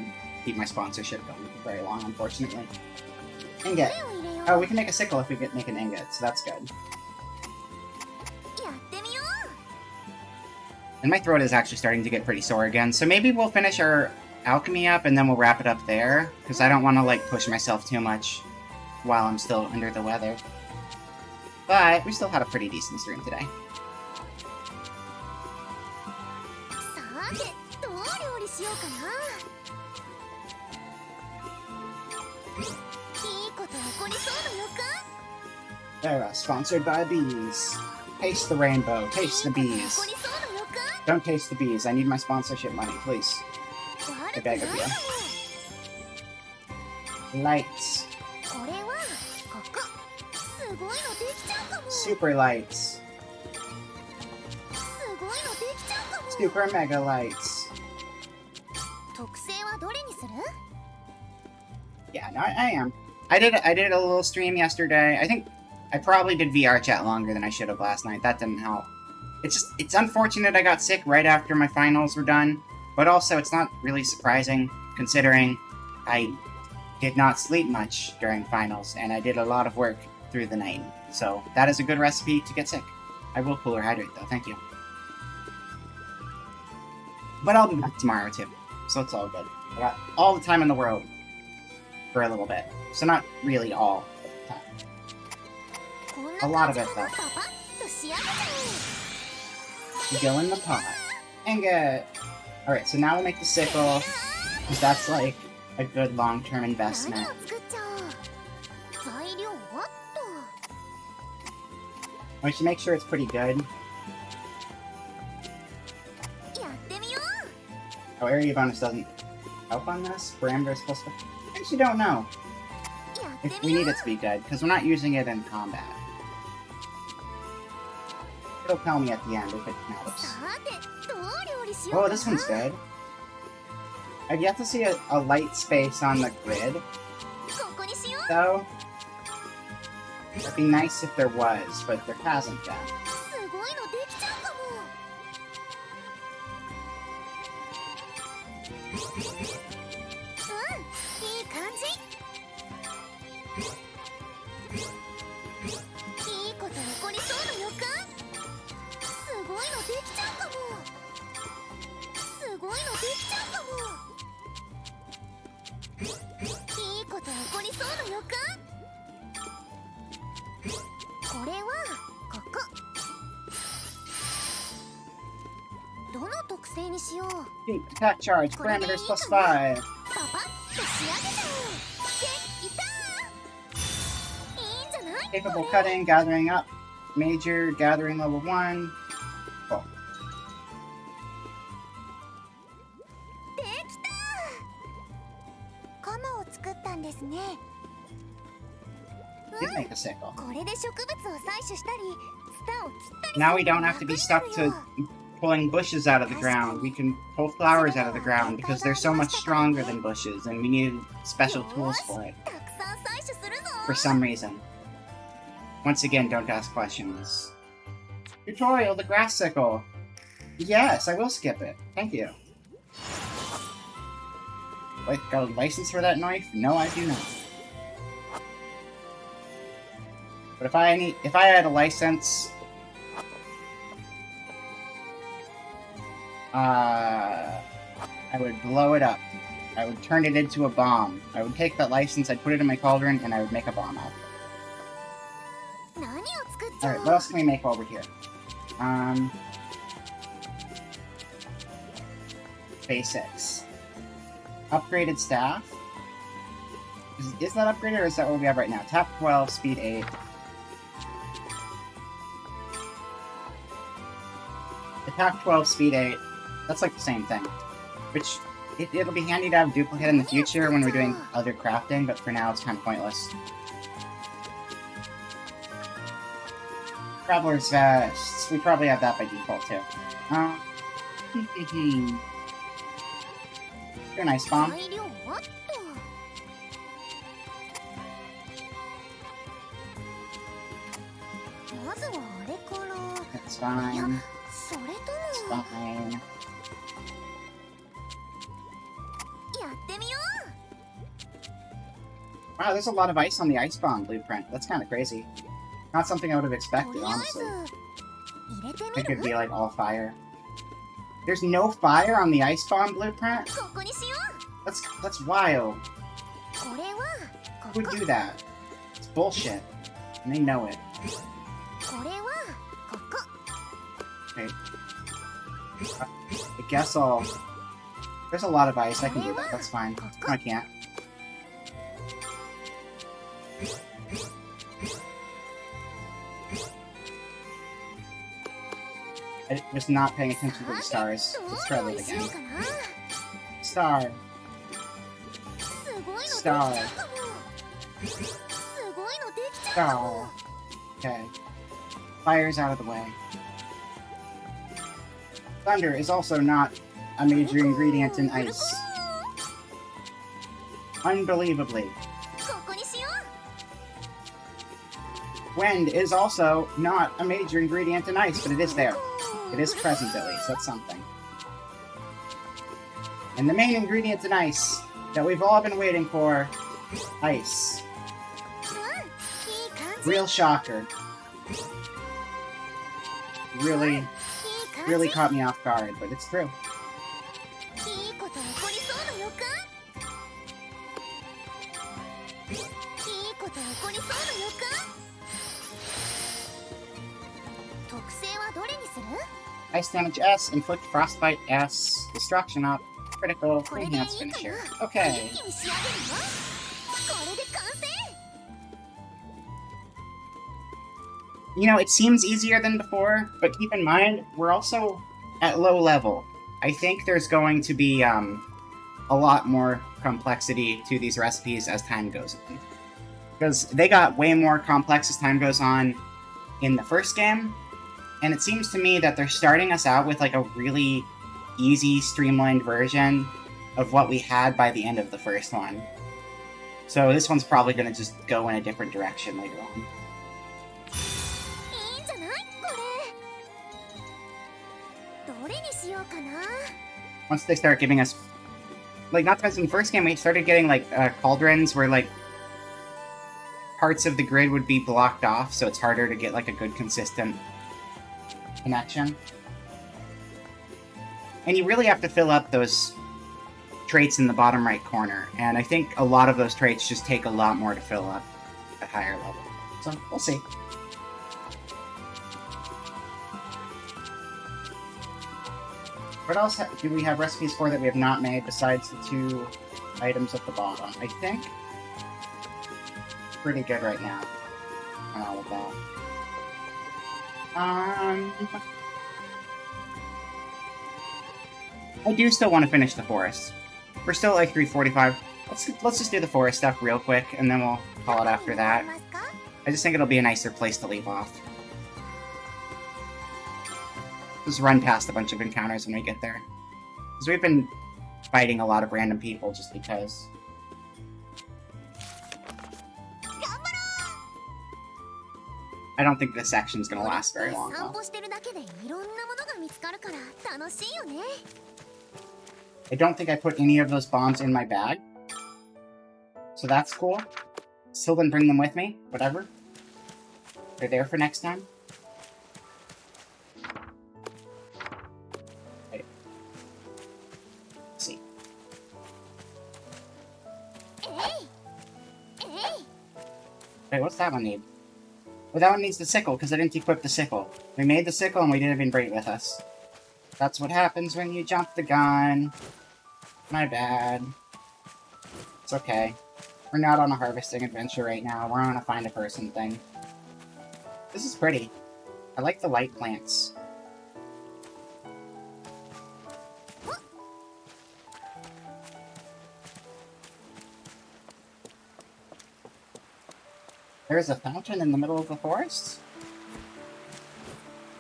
keep my sponsorship going for very long, unfortunately. Ingot. Oh, we can make a sickle if we make an ingot, so that's good. やってみよ And my throat is actually starting to get pretty sore again, so maybe we'll finish our alchemy up and then we'll wrap it up there, because I don't want to, like, push myself too much while I'm still under the weather. But we still had a pretty decent stream today. う。さて、どう料理しようかな。いいこと起こりそうな予感。 There, sponsored by bees. Taste the rainbow, taste the 起こ bees. りそうな予感。 Don't taste the bees, I need my sponsorship money, please. 悪く beg ない of か you. も。 Lights. これはここ。すごいのできちゃうかも。 Super lights. すごいのできちゃうかも。 Super mega lights. 特性はどれにする？ Yeah, no, I am. I did a little stream yesterday. I think I probably did VR chat longer than I should have last night. That didn't help. It's unfortunate I got sick right after my finals were done, but also it's not really surprising considering I did not sleep much during finals and I did a lot of work through the night. So that is a good recipe to get sick. I will cooler hydrate though, thank you. But I'll be back tomorrow too, so it's all good. I got all the time in the world for a little bit. So not really all the time. こんな A lot 感 of じ it かな。 though. パパッと仕上げちゃ Go in the pot. And good. Alright, so now we'll make the sickle. Because that's like a good long-term う。何 investment. を作っちゃおう。材料はっ We should make sure it's pretty good. と。やってみよ Oh, area bonus doesn't help on this? Parameters plus... I actually don't know う。やって if み we よ need it to be good, because we're not using it in combat. It'll tell me at the end if it う。 matters. さて、どう料理しよう Oh, かな。 this one's good. I've yet to see a light space on the grid, ここにしよう。 though. It'd be nice if there was, but there hasn't yet. すごいのできちゃうかも。うん、いい感じ。いいこと起こりそうな予感。すごいのできちゃうかも。すごいのできちゃうかも。いいこと起こりそうな予感。これはここ。どの特性にしよう。 Deep attack charge, parameters plus 5. パパッと仕上げちゃおう。できたー。いいんじゃない？ Capable cutting, gathering up, major, gathering level 1. Cool. できたー。鎌を作ったんですね。 Did make a sickle. これで植物を採取したり、ツタを切ったりする Now の we が don't have to be 楽 stuck になる to よ。 pulling bushes out of the ground. We can pull flowers out of the ground because they're so much stronger than bushes, and we needed special tools for it たくさん採取するぞ。 for some reason. Once again, don't ask questions. Tutorial, the grass sickle. Yes, I will skip it. Thank you. Wait, got a license for that knife? No, I do not. But if I had a license, I would blow it up. I would turn it into a bomb. I would take that license, I'd put it in my cauldron, and I would make a bomb out of it. 何を作っちゃ Alright, おう。 what else can we make while we're here? Basics. Upgraded staff. Is that upgraded, or is that what we have right now? Tap 12, speed 8. Attack 12, speed 8. That's like the same thing. Which, it'll be handy to have duplicate in the future when we're doing other crafting, but for now it's kind of pointless. Traveler's Vest. We probably have that by default, too. You're a nice bomb. 材料はっと。まずはあれから。 It's いや、 fine. それ It's とも。 fine. やってみよう。Wow, there's a lot of ice on the ice bomb blueprint. That's kind of crazy. Not something I would have と expected, りあえ honestly. ず入れて I み think る it'd be like all fire. There's no fire on the ice bomb blueprint? ここにしよ That's wild. うこれは Who ここ would do that? It's bullshit. And they know it. これはここ Okay. I guess I'll... There's a lot of ice. I can do that. That's fine. No, I can't. I was not paying attention to the stars. ど Let's try う that にしよ again. うかな Star. すごいのできち Star. ゃうかもすごいのできちゃうかも Okay. Fire's out of the way. Thunder is also not a major ingredient in ice. Unbelievably. ここにしよ Wind is also not a major ingredient in ice, but it is there. It is present at least, that's something. And the main ingredient in ice that we've all been waiting for, ice. ういい感じ Real shocker. Really, いい感じ really caught me off guard, but it's true. いいこと起こりそうな予感いいこと起こりそうな予感特性はどれにする Ice damage S, inflict frostbite S, destruction up, critical, これでいい enhance か finisher. な Okay. 一気に仕上げるよこれで完成 You know, it seems easier than before, but keep in mind, we're also at low level. I think there's going to be a lot more complexity to these recipes as time goes on. Because they got way more complex as time goes on in the first game, and it seems to me that they're starting us out with like a really easy, streamlined version of what we had by the end of the first one. So this one's probably going to just go in a different direction later on. いいんじゃないこれどれにしようかな Once they start giving us, like, not because in the first game we started getting like cauldrons where like parts of the grid would be blocked off, so it's harder to get like a good consistent connection. And you really have to fill up those traits in the bottom right corner, and I think a lot of those traits just take a lot more to fill up at higher level. So we'll see. What else do we have recipes for that we have not made besides the 2 items at the bottom? I think pretty good right now on all of that. I do still want to finish the forest. We're still at like 3:45. Let's just do the forest stuff real quick, and then we'll call it after that. 何になりますか I just think it'll be a nicer place to leave off. Just run past a bunch of encounters when we get there. Because we've been fighting a lot of random people just because. I don't think this section's gonna last very long, 散 though. 歩してるだけでいろんなものが見つかるから楽しいよね I don't think I put any of those bombs in my bag. So that's cool. Still didn't bring them with me. Whatever. They're there for next time. Wait. Let's see. えいえい Wait, what's that one need? Well, that one needs the sickle, because I didn't equip the sickle. We made the sickle and we didn't even bring it with us. That's what happens when you jump the gun. My bad. It's okay. We're not on a harvesting adventure right now. We're on a find a person thing. This is pretty. I like the light plants. There's a fountain in the middle of the forest?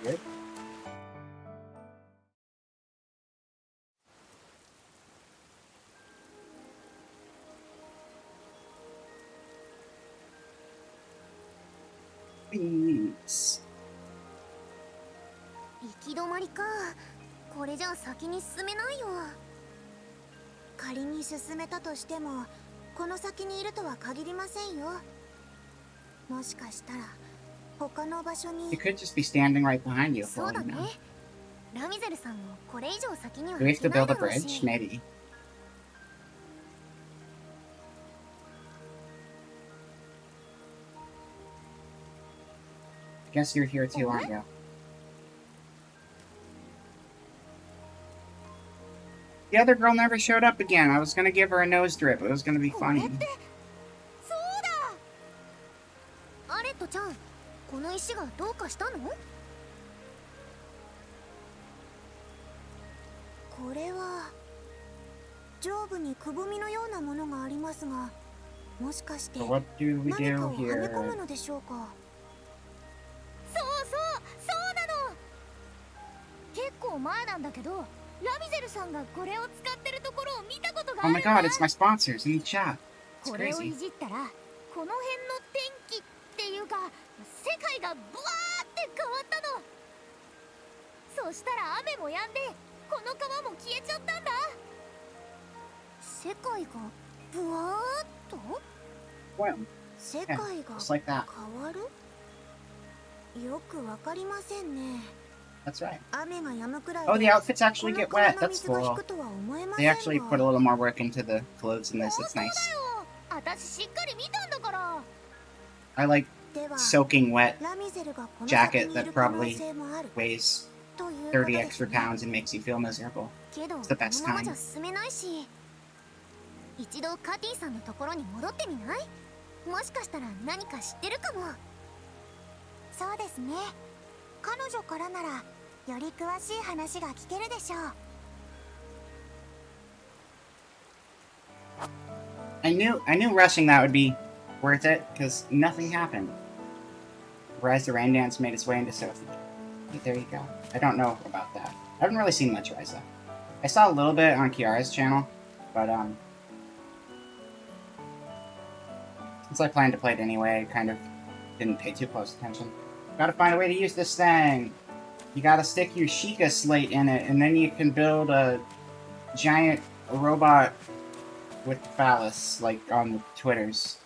Weird. Please. 行き止まりかこれじゃ先に進めないよ仮に進めたとしてもこの先にいるとは限りませんよ。もしかしたら他の場所に。 He could just be standing right behind you そ for う all だ you ね。 know. ラミゼルさんもこれ以上先には Do we 行 have け to ない build だ a ろう bridge? し。 Maybe. I guess you're here too, aren't you? The other girl never showed up again. I was gonna give her a nose drip. It was gonna be これ funny. ってそうだ。アレットちゃん、この石がどうかしたの？これは上部にくぼみのようなものがありますが、もしかして So what do we 何 do かをはめ込む here? のでしょうか。そうなの。結構前なんだけど、ラミゼルさんがこれを使ってるところを見たことがあ Oh る my んだ。 god, it's my sponsors in the chat. It's これをい crazy. じったらこの辺の天気っていうか世界がブワーって変わったの。そしたら雨も止んでこの川も消えちゃったんだ。世界がブワーっと Well, 世界が just like that. 変わる？よくわかりませんね。 That's right. 雨が止むくらい Oh, で the outfits こ actually の get 川 wet. の That's 水が引 cool. くとは思えま They せん actually が。 put a little more work into the clothes in this. It's 本 nice. 当だよ。私しっかり見たんだから。 I like では soaking wet ラミゼルがこの jacket 先にい that る可能 probably 性もある weighs ということ30です extra ね。 pounds and makes you feel miserable. けど It's the こ best のまま kind. じゃ進めないし、一度カティさんのところに戻ってみない？もしかしたら何か知ってるかも。そうですね。彼女からならより詳しい話が聞けるでしょう。 I knew rushing that would be worth it because nothing happened. Rise the Rain Dance made its way into Sophie. But there you go. I don't know about that. I haven't really seen much Rise though. I saw a little bit on Kiara's channel, but since I planned to play it anyway, I kind of didn't pay too close attention. Gotta find a way to use this thing. You gotta stick your Sheikah slate in it, and then you can build a giant robot with phallus, like on the Twitters.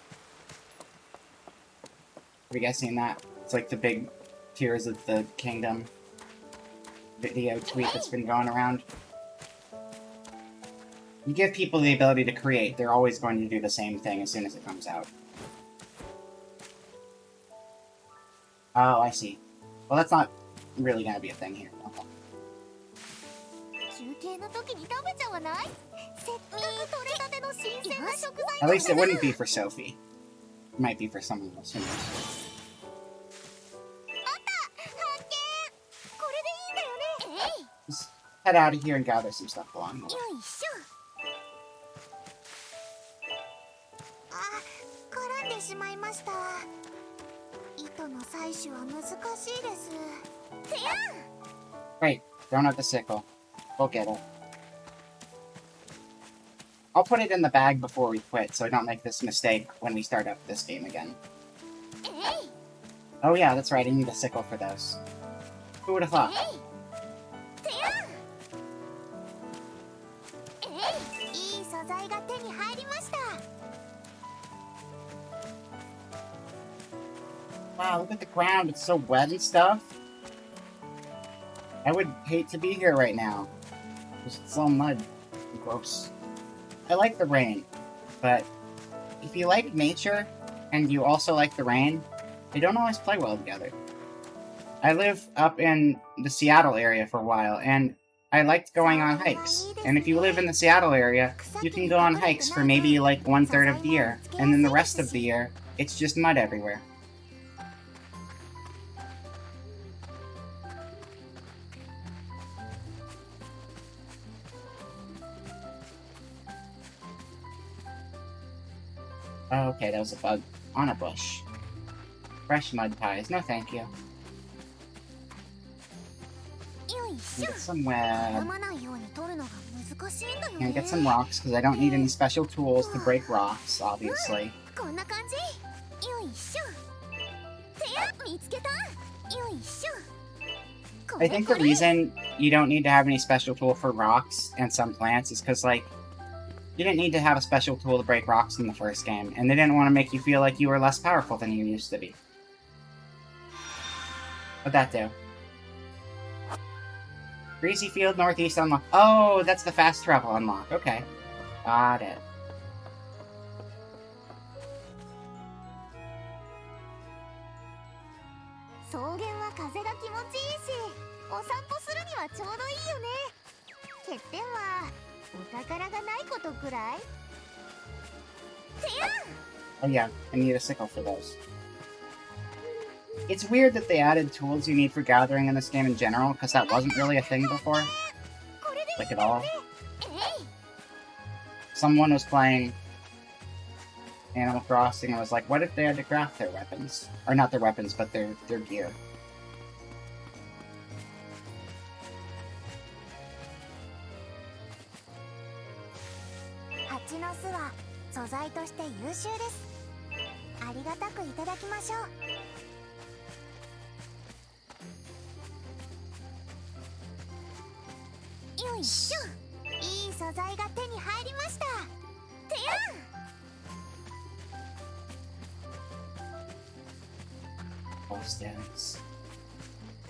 Have you guys seen that? It's like the big Tears of the Kingdom video tweet that's been going around. You give people the ability to create, they're always going to do the same thing as soon as it comes out. Oh, I see. Well, that's not really gonna be a thing here. Okay. 休憩の時に食べちゃわない？せっかく取れたての新鮮な食材 At least it wouldn't be for Sophie. It might be for someone else. Who knows? 発見！これでいいんだよね。 Just head out of here and gather some stuff along the way. よいしょ。あ、絡んでしまいました。糸の採取は難しいです。てやん！ Wait, don't have the sickle. We'll get it. I'll put it in the bag before we quit, so I don't make this mistake when we start up this game again. えい！ Oh yeah, that's right, I need a sickle for those. Who would have thought? てやん！えい！いい素材が手に入りました。 Wow, look at the ground, it's so wet and stuff. I would hate to be here right now. It's all mud. Gross. I like the rain, but if you like nature and you also like the rain, they don't always play well together. I live up in the Seattle area for a while, and I liked going on hikes. And if you live in the Seattle area, you can go on hikes for maybe like 1/3 of the year, and then the rest of the year, it's just mud everywhere. Oh, okay, that was a bug on a bush. Fresh mud pies. No, thank you. よいし Can ょ get。some web. 噛まないように取るのが難しいんだよ Can ね。 get some rocks because I don't need any special tools to break rocks, obviously. こんな感じ。よいしょ。てや見つけた。よいしょ。 I think the reason you don't need to have any special tool for rocks and some plants is because, like, You didn't need to have a special tool to break rocks in the first game, and they didn't want to make you feel like you were less powerful than you used to be. What'd that do? Greasy Field Northeast unlock. Oh, that's the fast travel unlock. Okay. Got it. Oh yeah, I need a sickle for those. It's weird that they added tools you need for gathering in this game in general, because that wasn't really a thing before. Like, at all. Someone was playing Animal Crossing and was like, what if they had to craft their weapons? Or not their weapons, but their gear.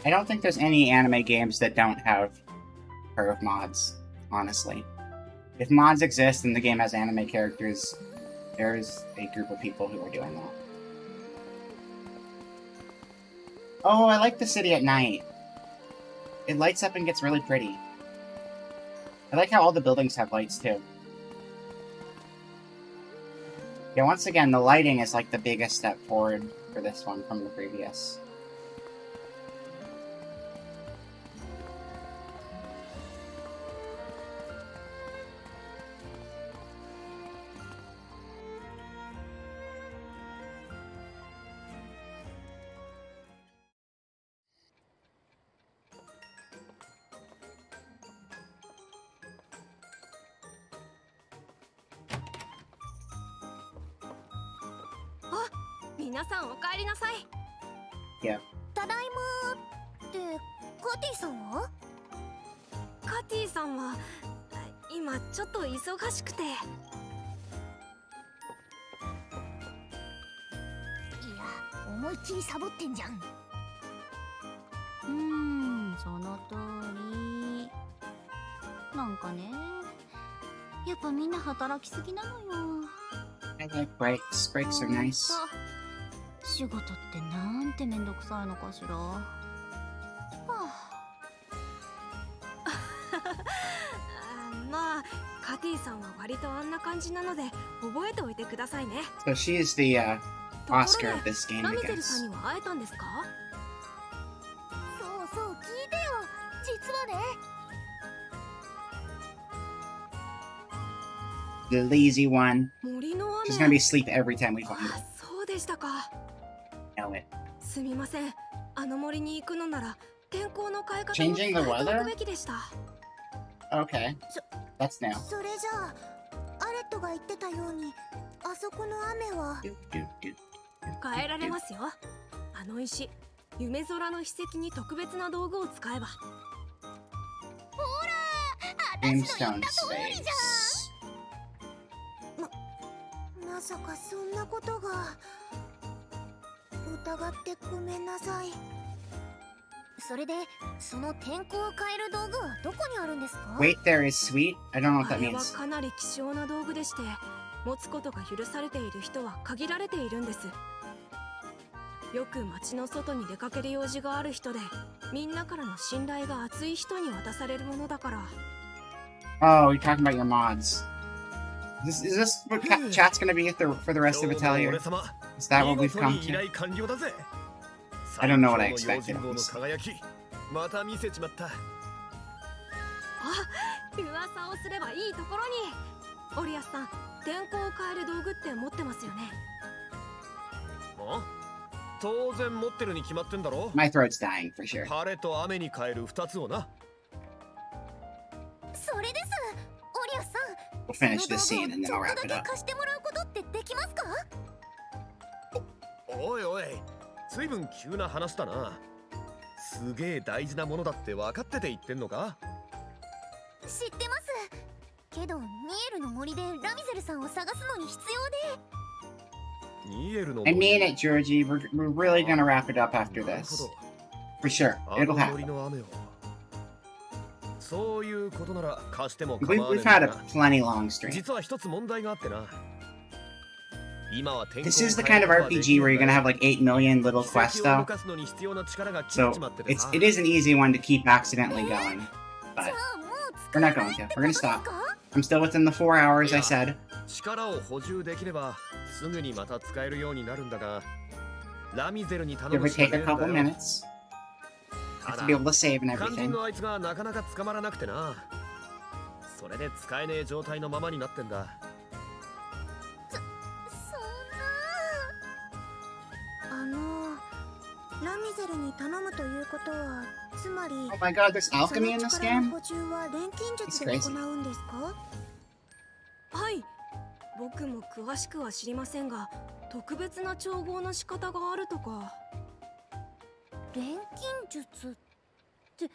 I don't think there's any anime games that don't have curve mods, honestly. If mods exist and the game has anime characters, there's a group of people who are doing that. Oh, I like the city at night. It lights up and gets really pretty. I like how all the buildings have lights, too. Yeah, once again, the lighting is like the biggest step forward for this one from the previous. Yeah. ただいまってカティさんは？カティさんは今ちょっと忙しくて。いや、思いっきりサボってんじゃん。その通り。なんかね、やっぱみんな働きすぎなのよ。I like breaks. Breaks are nice. 仕事ってなんてめんどくさいのかしら。まあ、カティさんは割とあんな感じなので覚えておいてくださいね。So she is the Oscar of this game, ラ I ミゼルさ guess. んには会えたんですか？そうそう、聞いてよ。実はね。The lazy one. 森の雨。 She's gonna be asleep every time we find her. そうでしたか。Know it. すみません。あの森に行くのなら天候の変え方を Changing 伝え the てお weather? くべきでした。Okay. That's new. それじゃあ、アレットが言ってたように、あそこの雨は 変えられますよ。あの石、夢空の筆跡に特別な道具を使えば。Brimstone slaves. まさかそんなことが。疑ってごめんなさい。それでその天候を変える道具はどこにあるんですか？ Wait there is sweet? I don't know what あ that れは means. かなり希少な道具でして、持つことが許されている人は限られているんです。よく街の外に出かける用事がある人で、みんなからの信頼が厚い人に渡されるものだから。Oh, you're talking about your mods. Is this what chat's gonna be for the rest of Atelier? Is that what we've come to? I don't know what I expected. また見せちまった。あ、噂をすればいいところに。オリアスさん、天候を変える道具って持ってますよね。当然持ってるに決まってんだろ。 My throat's dying for sure. 晴れと雨に変える2つをな。それです。オリアスさん。 We'll finish this scene and then I'll wrap it up. 貸してもらうことってできますか？おいおい、随分急な話だな。すげえ大事なものだって分かってて言ってんのか？知ってます。けどニエルの森でラミゼルさんを探すのに必要で。ニエルの I 森 mean it, Georgie. We're really gonna wrap it up after なる this. ほど For sure. あ It'll の happen. 森の雨をそういうことなら貸しても We've, 構わね we've え had ん a だな plenty long stream. 実は一つ問題があってな今は天候 This is the を変え kind る of ことはでき RPG る where ん you're だ gonna よ have like 8 million little 奇 quests 跡を動 though. かすのに必要な力が切れ So ちまっててさ it is an easy one to keep accidentally going. じ But ゃあもう we're 使わ not な going いって to. こ We're と gonna です stop. か？ I'm still within the 4 hours I said. 力を補充できればすぐにまた使えるようになるんだがラミゼルに頼 It む would しか take ね a えんだ couple よ minutes. た Have だ to be able to save and 肝心 everything. のあいつがなかなか捕まらなくてなそれで使えねえ状態のままになってんだそんな。ラミゼルに頼むということはつまり Oh my god, there's その alchemy in this 力の game? 補充は錬金術で It's 行 crazy. うんですか？はい。僕も詳しくは知りませんが、特別な調合の仕方があるとか。錬金術って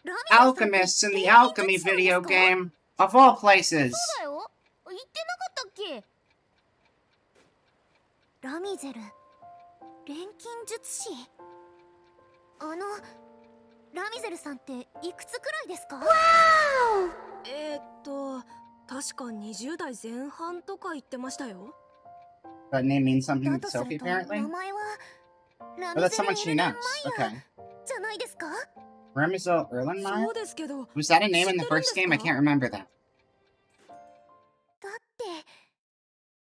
ラミゼルさんって Alchemists in the 錬 alchemy 金術師 video なんですか？ game. Of all places. だよ。言ってなかったっけ？ラミゼル錬金術師。ラミゼルさんっていくつくらいですか？確か20代前半とか言ってましたよ。 That name means something だ to とす Sophie ると名 apparently. 前はラ Oh, ミ that's ゼル someone she エルレン knows. マイヤ Okay. ーじゃないですか？ Remizel Erlenmeyer? そうですけど、 Was that a name in the first game? I can't remember that. だって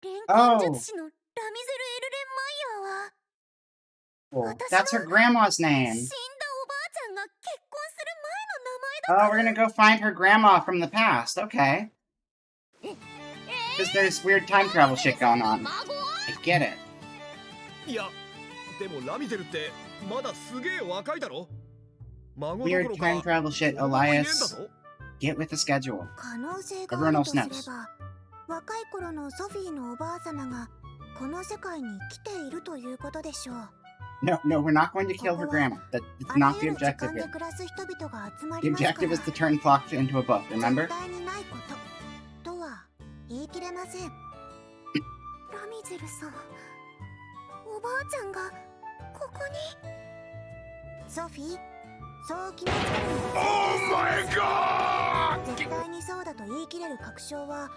錬金術師のラミゼルエルレンマイヤーは Oh, that's her grandma's 死んだ name. おばあちゃんが結婚する Oh, 前の名 we're 前だ gonna go find her grandma from the past. Okay. Because there's weird time travel shit going on. 孫 I get it. いやでもラミゼルってまだすげえ若いだろ孫どこ Weird ろ time か travel shit, 子供もいねえんだ Elias. ぞ Get with the schedule. 可能性が Everyone ある else とすれ knows. ば若い頃のソフィーのおばあ様がこの世界に来ているということでしょう。 No, we're not going to kill her grandma. That's あら not ゆ the る時 objective 間で here. 暮らす人々が集ま The りますか objective ら is to turn clock into a book, remember? 絶対にないこととは言い切れません。ラミゼルさん、おばあちゃんがここに。ソフィー、そう決めつけるのが Oh my god! 絶対にそうだと言い切れる確証は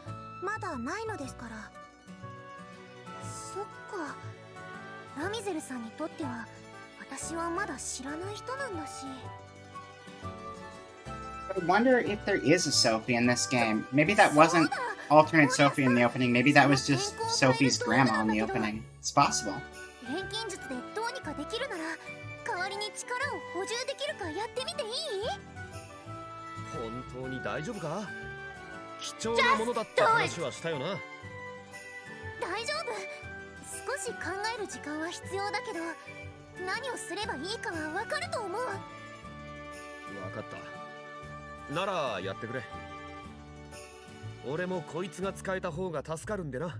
まだないのですから。そっか、ラミゼルさんにとっては私はまだ知らない人なんだし。 I wonder if there is a Sophie in this game. Maybe that wasn't alternate Sophie in the opening. Maybe that was just Sophie's grandma in the opening. It's possible. 錬金術でどうにかできるなら代わりに力を補充できるかやってみていい？本当に大丈夫か貴重なものだって話はしたよな大丈夫。少し考える時間は必要だけど何をすればいいかはわかると思う。分かったならやってくれ俺もこいつが使えた方が助かるんでな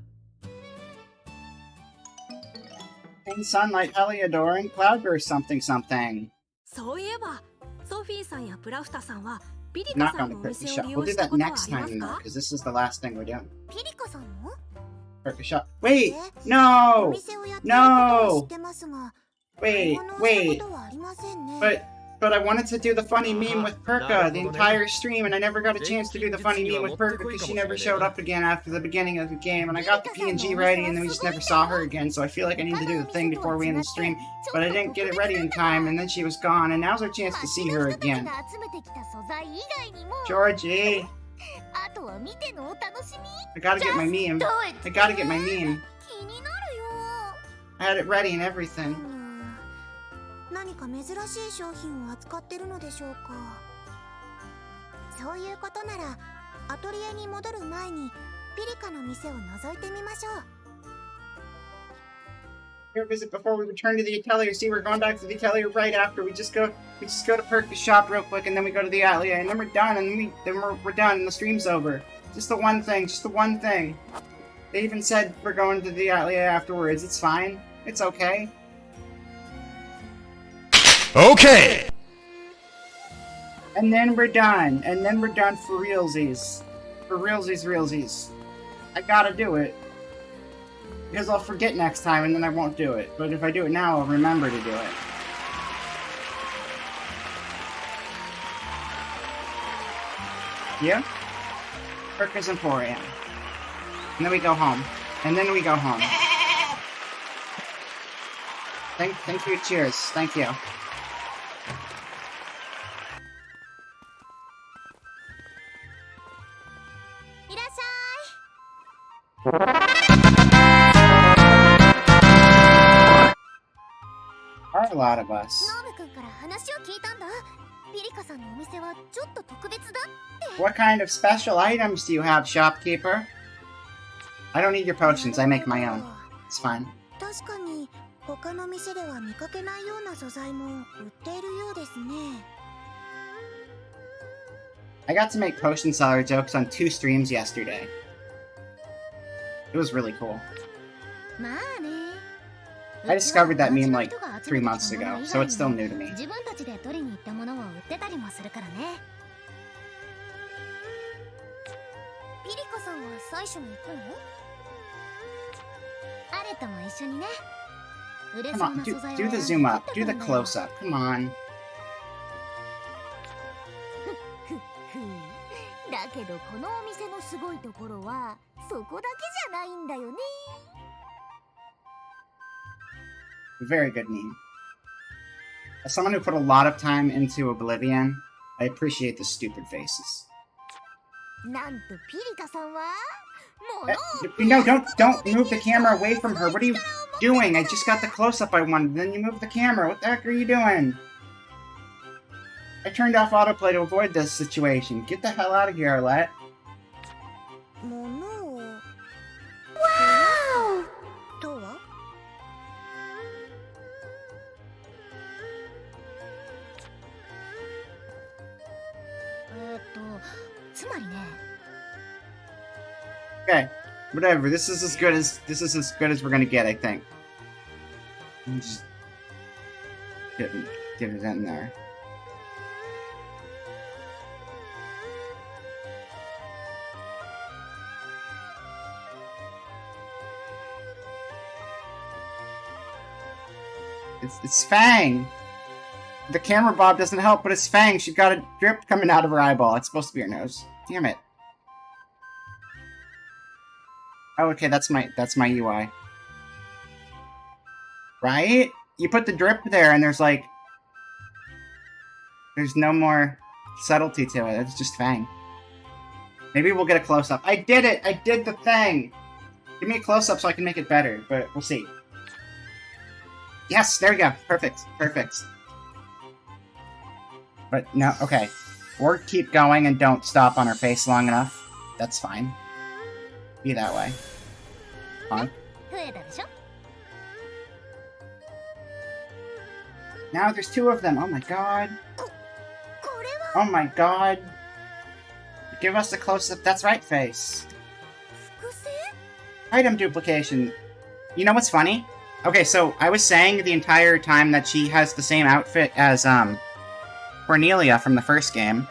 In Sunlight, Heliodor, and Cloudburst something something. そういえば、ソフィーさんやプラフタさんはピリ I'm カ not さん going の to お Perk the 店を Shop. 利 We'll 用 do した that ことはあ next りま time, す though, か？ because this is the last thing we're doing. ピリカさんも Perk the Shop. Wait! お No! 店をやっていることは知ってますが Wait, 反応した wait. ことはありませんね。 But I wanted to do the funny meme with Perka the Nah, entire stream, and I never got a chance to do the funny meme with Perka because she never showed up again after the beginning of the game, and I got the PNG ready, and then we just never saw her again, so I feel like I need to do the thing before we end the stream, but I didn't get it ready in time, and then she was gone, and now's our chance to see her again. 集めてきた素材以外にも Georgie, あとは見てのお楽しみ。 I gotta get my meme. I gotta get my meme. 気になるよ。 I had it ready and everything. 何か珍しい商品を扱ってるのでしょうか。そういうことならアトリエに戻る前にピリカの店を覗いてみましょう。 Here visit before we return to the atelier. See, we're going back to the atelier right after. We just go to Perka's shop real quick, and then we go to the atelier, and then we're done, and we're done, and the stream's over. Just the one thing, just the one thing. They even said we're going to the atelier afterwards. It's fine. It's okay. Okay! And then we're done. And then we're done for realsies. For realsies. I gotta do it. Because I'll forget next time and then I won't do it. But if I do it now, I'll remember to do it. Yeah? Kirkus Emporium. And then we go home. And then we go home. Thank you, cheers. Thank you. Are a lot of us. ノーブ君から話を聞いたんだ。ピリカさんのお店はちょっと特別だって。 What kind of special items do you have, shopkeeper? I don't need your potions, I make my own. It's fine. 確かに他の店では見かけないような素材も売っているようですね。 I got to make potion seller jokes on 2 streams yesterday. It was really cool. まあね。 I discovered that meme like 3 months ago, so it's still new to me. 自分たちで取りに行ったものを売ってたりもするからね。ピリカさんは最初に行くの？アレとも一緒にね。 Come on, do the zoom up, do the close up, come on. だけどこのお店のすごいところはそこだけじゃないんだよね。 Very good meme. As someone who put a lot of time into Oblivion, I appreciate the stupid faces. なんとピリカさんはもう No, don't move the camera away from her. What are you doing? I just got the close-up I wanted, then you move the camera. What the heck are you doing? I turned off autoplay to avoid this situation. Get the hell out of here, Arlette. 物を。わーとは？つまりね。 Okay, whatever. This is as good as we're gonna get, I think. Just get it in there. It's Fang! The camera bob doesn't help, but it's Fang. She got a drip coming out of her eyeball. It's supposed to be her nose. Damn it. Oh, okay, that's my UI. Right? You put the drip there and there's no more subtlety to it. It's just Fang. Maybe we'll get a close-up. I did it! I did the thing! Give me a close-up so I can make it better, but we'll see. Yes, there we go. Perfect. But no, okay. Or keep going and don't stop on her face long enough. That's fine. Be that way. Huh? Now there's 2 of them. Oh my god. Oh my god. Give us a close-up. That's right, face. Item duplication. You know what's funny? Okay, so I was saying the entire time that she has the same outfit as, Cornelia from the first game.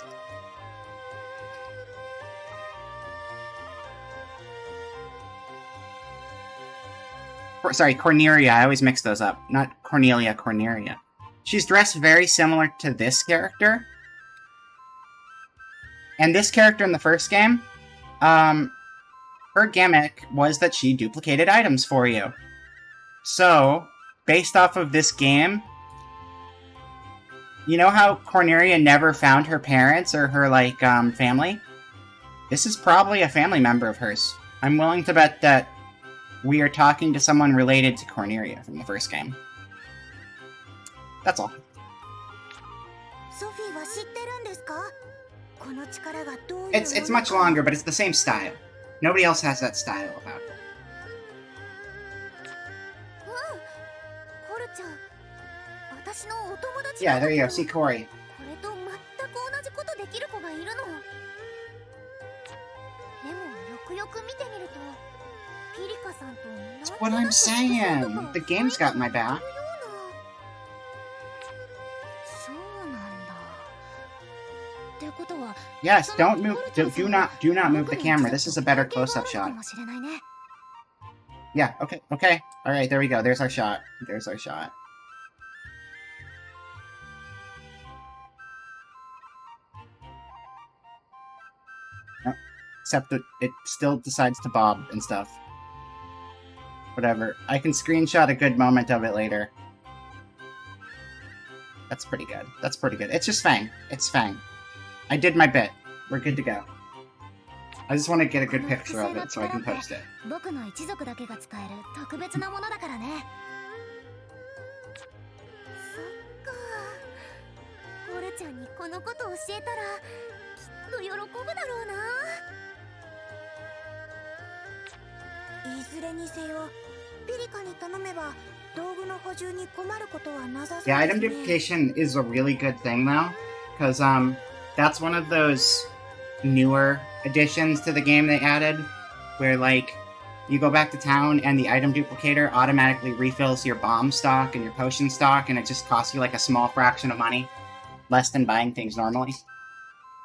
Sorry, Cornelia. I always mix those up. Not Cornelia, Cornelia. She's dressed very similar to this character. And this character in the first game, her gimmick was that she duplicated items for you. So, based off of this game, you know how Cornelia never found her parents or her, family? This is probably a family member of hers. I'm willing to bet that we are talking to someone related to Cornelia from the first game. That's all. Sophie は知ってるんですか？この力がどういうものか。It's much longer, but it's the same style. Nobody else has that style about it. コルちゃん、私のお友達 Yeah, there you go. See Corey. これと全く同じことできる子がいるの。でもよくよく見てみると、ピリカさんと That's what I'm saying. The game's got my back. そうなんだ。ってことは Yes, don't move. Do not move the camera. This is a better close-up shot. Yeah, okay. Alright, there we go. There's our shot. Oh, except that it still decides to bob and stuff. Whatever. I can screenshot a good moment of it later. That's pretty good. It's just Fang. It's Fang. I did my bit. We're good to go. I just want to get a good picture of it so I can post it. 僕の一族だけが使える特別なものだからね。そっか。オルちゃんにこのこと教えたらきっと喜ぶだろうな。いずれにせよ、ピリカに頼めば道具の補充に困ることはなさそうですね。 Yeah, item duplication is a really good thing though, because that's one of those newer additions to the game they added, where like you go back to town and the item duplicator automatically refills your bomb stock and your potion stock, and it just costs you like a small fraction of money, less than buying things normally.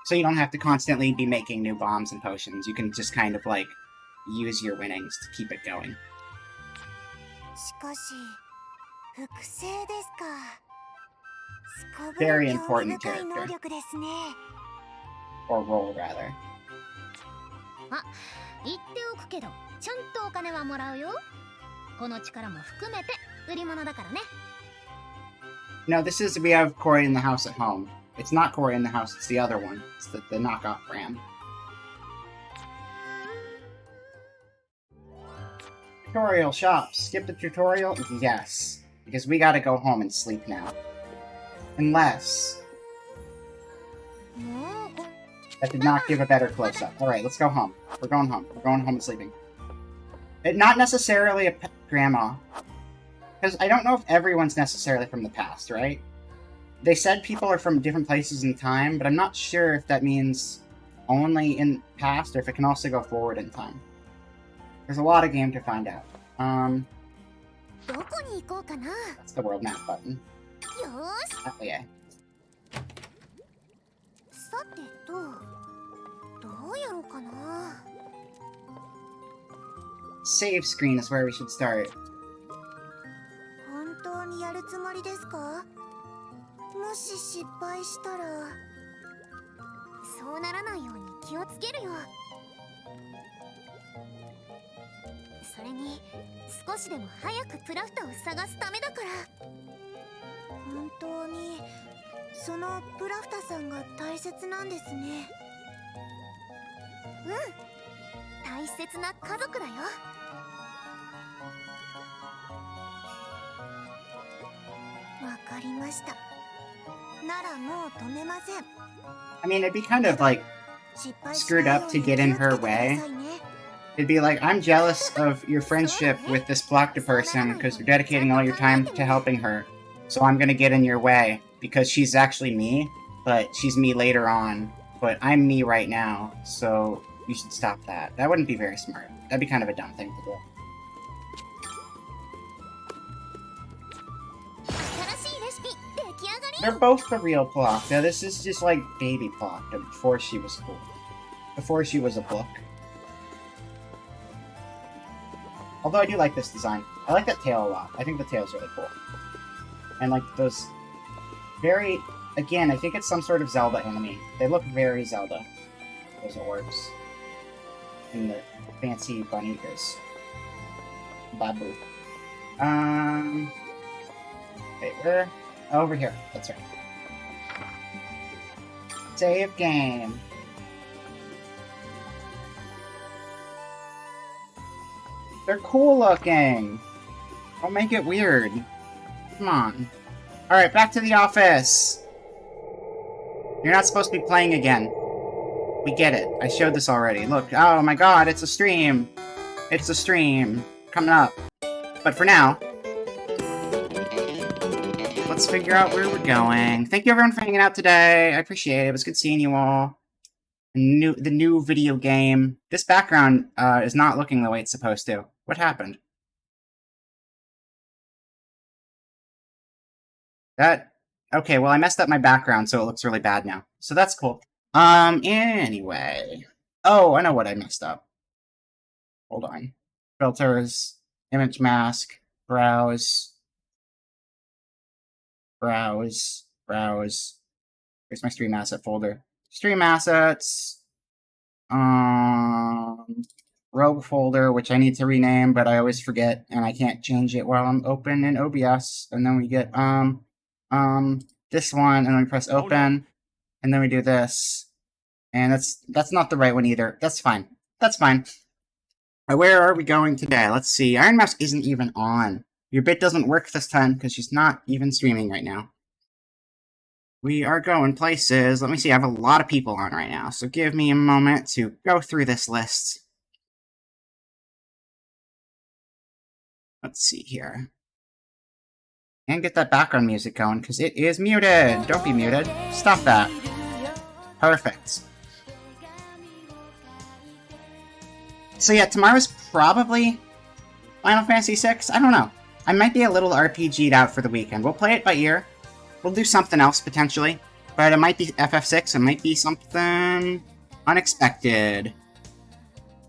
So you don't have to constantly be making new bombs and potions. You can just kind of like use your winnings to keep it going. しかし、複製ですか。すこぶ Very る興味 important 深い character. 能力ですね。 Or roll, rather. あ、言っておくけど、ちゃんとお金はもらうよ。この力も含めて売り物だからね。No, this is, we have Corey in the house at home. It's not Corey in the house, it's the other one. It's the knockoff brand. Tutorial shop. Skip the tutorial? Yes. Because we gotta go home and sleep now. Unless... もうこ That did not give a better close-up. Alright, let's go home. We're going home. We're going home and sleeping. Not necessarily a grandma. Because I don't know if everyone's necessarily from the past, right? They said people are from different places in time, but I'm not sure if that means only in past or if it can also go forward in time. There's a lot of game to find out. どこに行こうかな。よ That's the world map button. ーし。 Oh, yeah. さてと、どうやろうかな。 Save screen is where we should start. 本当にやるつもりですか？もし失敗したら。そうならないように気をつけるよ。それに少しでも早くプラフタを探すためだから。本当にそのプラフタさんが大切なんですね。うん、大切な家族だよ。わかりました。ならもう止めません。 I mean, it'd be kind of like 失敗し screwed ない up よう to に get 気 in をつけ her てくだ way. さいね。 It'd be like, I'm jealous of your friendship with this Plocta person because you're dedicating all your time to helping her. So I'm gonna get in your way because she's actually me, but she's me later on. But I'm me right now, so you should stop that. That wouldn't be very smart. That'd be kind of a dumb thing to do. 新しいレシピ出来上がり。 They're both the real Plocta. This is just like baby Plocta before she was cool. Before she was a book. Although I do like this design. I like that tail a lot. I think the tail's really cool. And like those very... Again, I think it's some sort of Zelda enemy. They look very Zelda. Those orbs. And the fancy bunny ears. Babu. Wait, where? Oh, over here. That's right. Save game. They're cool looking. Don't make it weird. Come on. Alright, back to the office. You're not supposed to be playing again. We get it. I showed this already. Look. Oh my god, it's a stream. It's a stream. Coming up. But for now, let's figure out where we're going. Thank you everyone for hanging out today. I appreciate it. It was good seeing you all. The new video game. This background is not looking the way it's supposed to. What happened? Okay, well I messed up my background so it looks really bad now. So that's cool. Anyway. Oh, I know what I messed up. Hold on. Filters, image mask, browse. Here's my stream asset folder. Stream assets. Rogue folder, which I need to rename, but I always forget, and I can't change it while I'm open in OBS. And then we get, this one, and then we press open, and then we do this. And that's not the right one either. That's fine. That's fine. Where are we going today? Let's see. Iron Mouse isn't even on. Your bit doesn't work this time because she's not even streaming right now. We are going places. Let me see. I have a lot of people on right now, so give me a moment to go through this list. Let's see here. And get that background music going because it is muted. Don't be muted. Stop that. Perfect. So yeah, tomorrow's probably Final Fantasy VI. I don't know. I might be a little RPG'd out for the weekend. We'll play it by ear. We'll do something else, potentially. But it might be FF6. It might be something unexpected.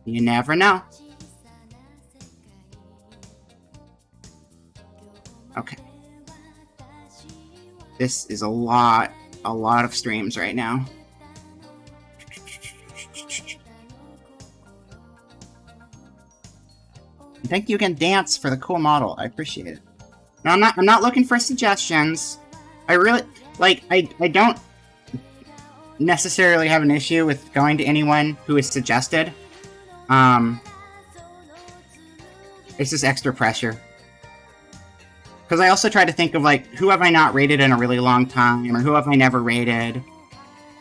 You never know. Okay. This is a lot of streams right now. Thank you again, Dance, for the cool model. I appreciate it. No, I'm not looking for suggestions. I really, like, I don't necessarily have an issue with going to anyone who is suggested. It's just extra pressure. Because I also try to think of, like, who have I not rated in a really long time, or who have I never rated,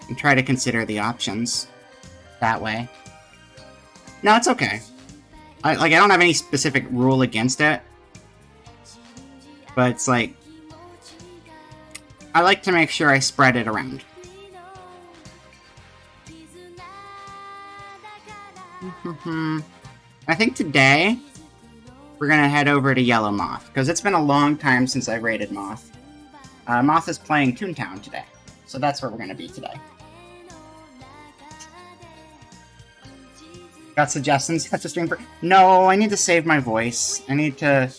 and try to consider the options that way. No, it's okay. I don't have any specific rule against it, but it's like, I like to make sure I spread it around. I think today, we're gonna head over to Yellow Moth, because it's been a long time since I rated Moth. Moth is playing Toontown today, so that's where we're gonna be today. Got suggestions? Have to stream for? No, I need to save my voice. I need to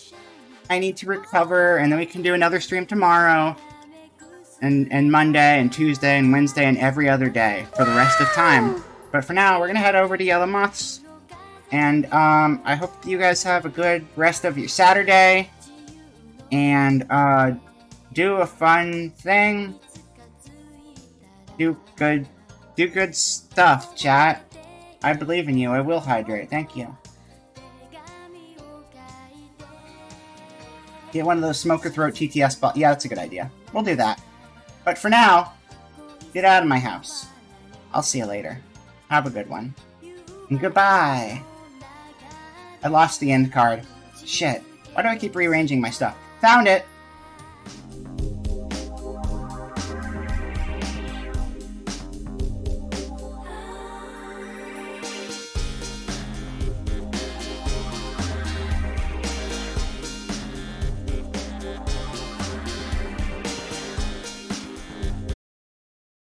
recover, and then we can do another stream tomorrow, and Monday, and Tuesday, and Wednesday, and every other day for the rest of time. But for now, we're gonna head over to Yellow Moths, and I hope you guys have a good rest of your Saturday, and do a fun thing. Do good stuff, chat. I believe in you. I will hydrate. Thank you. Get one of those smoker throat TTS bottles. Yeah, that's a good idea. We'll do that. But for now, get out of my house. I'll see you later. Have a good one. And goodbye. I lost the end card. Shit. Why do I keep rearranging my stuff? Found it!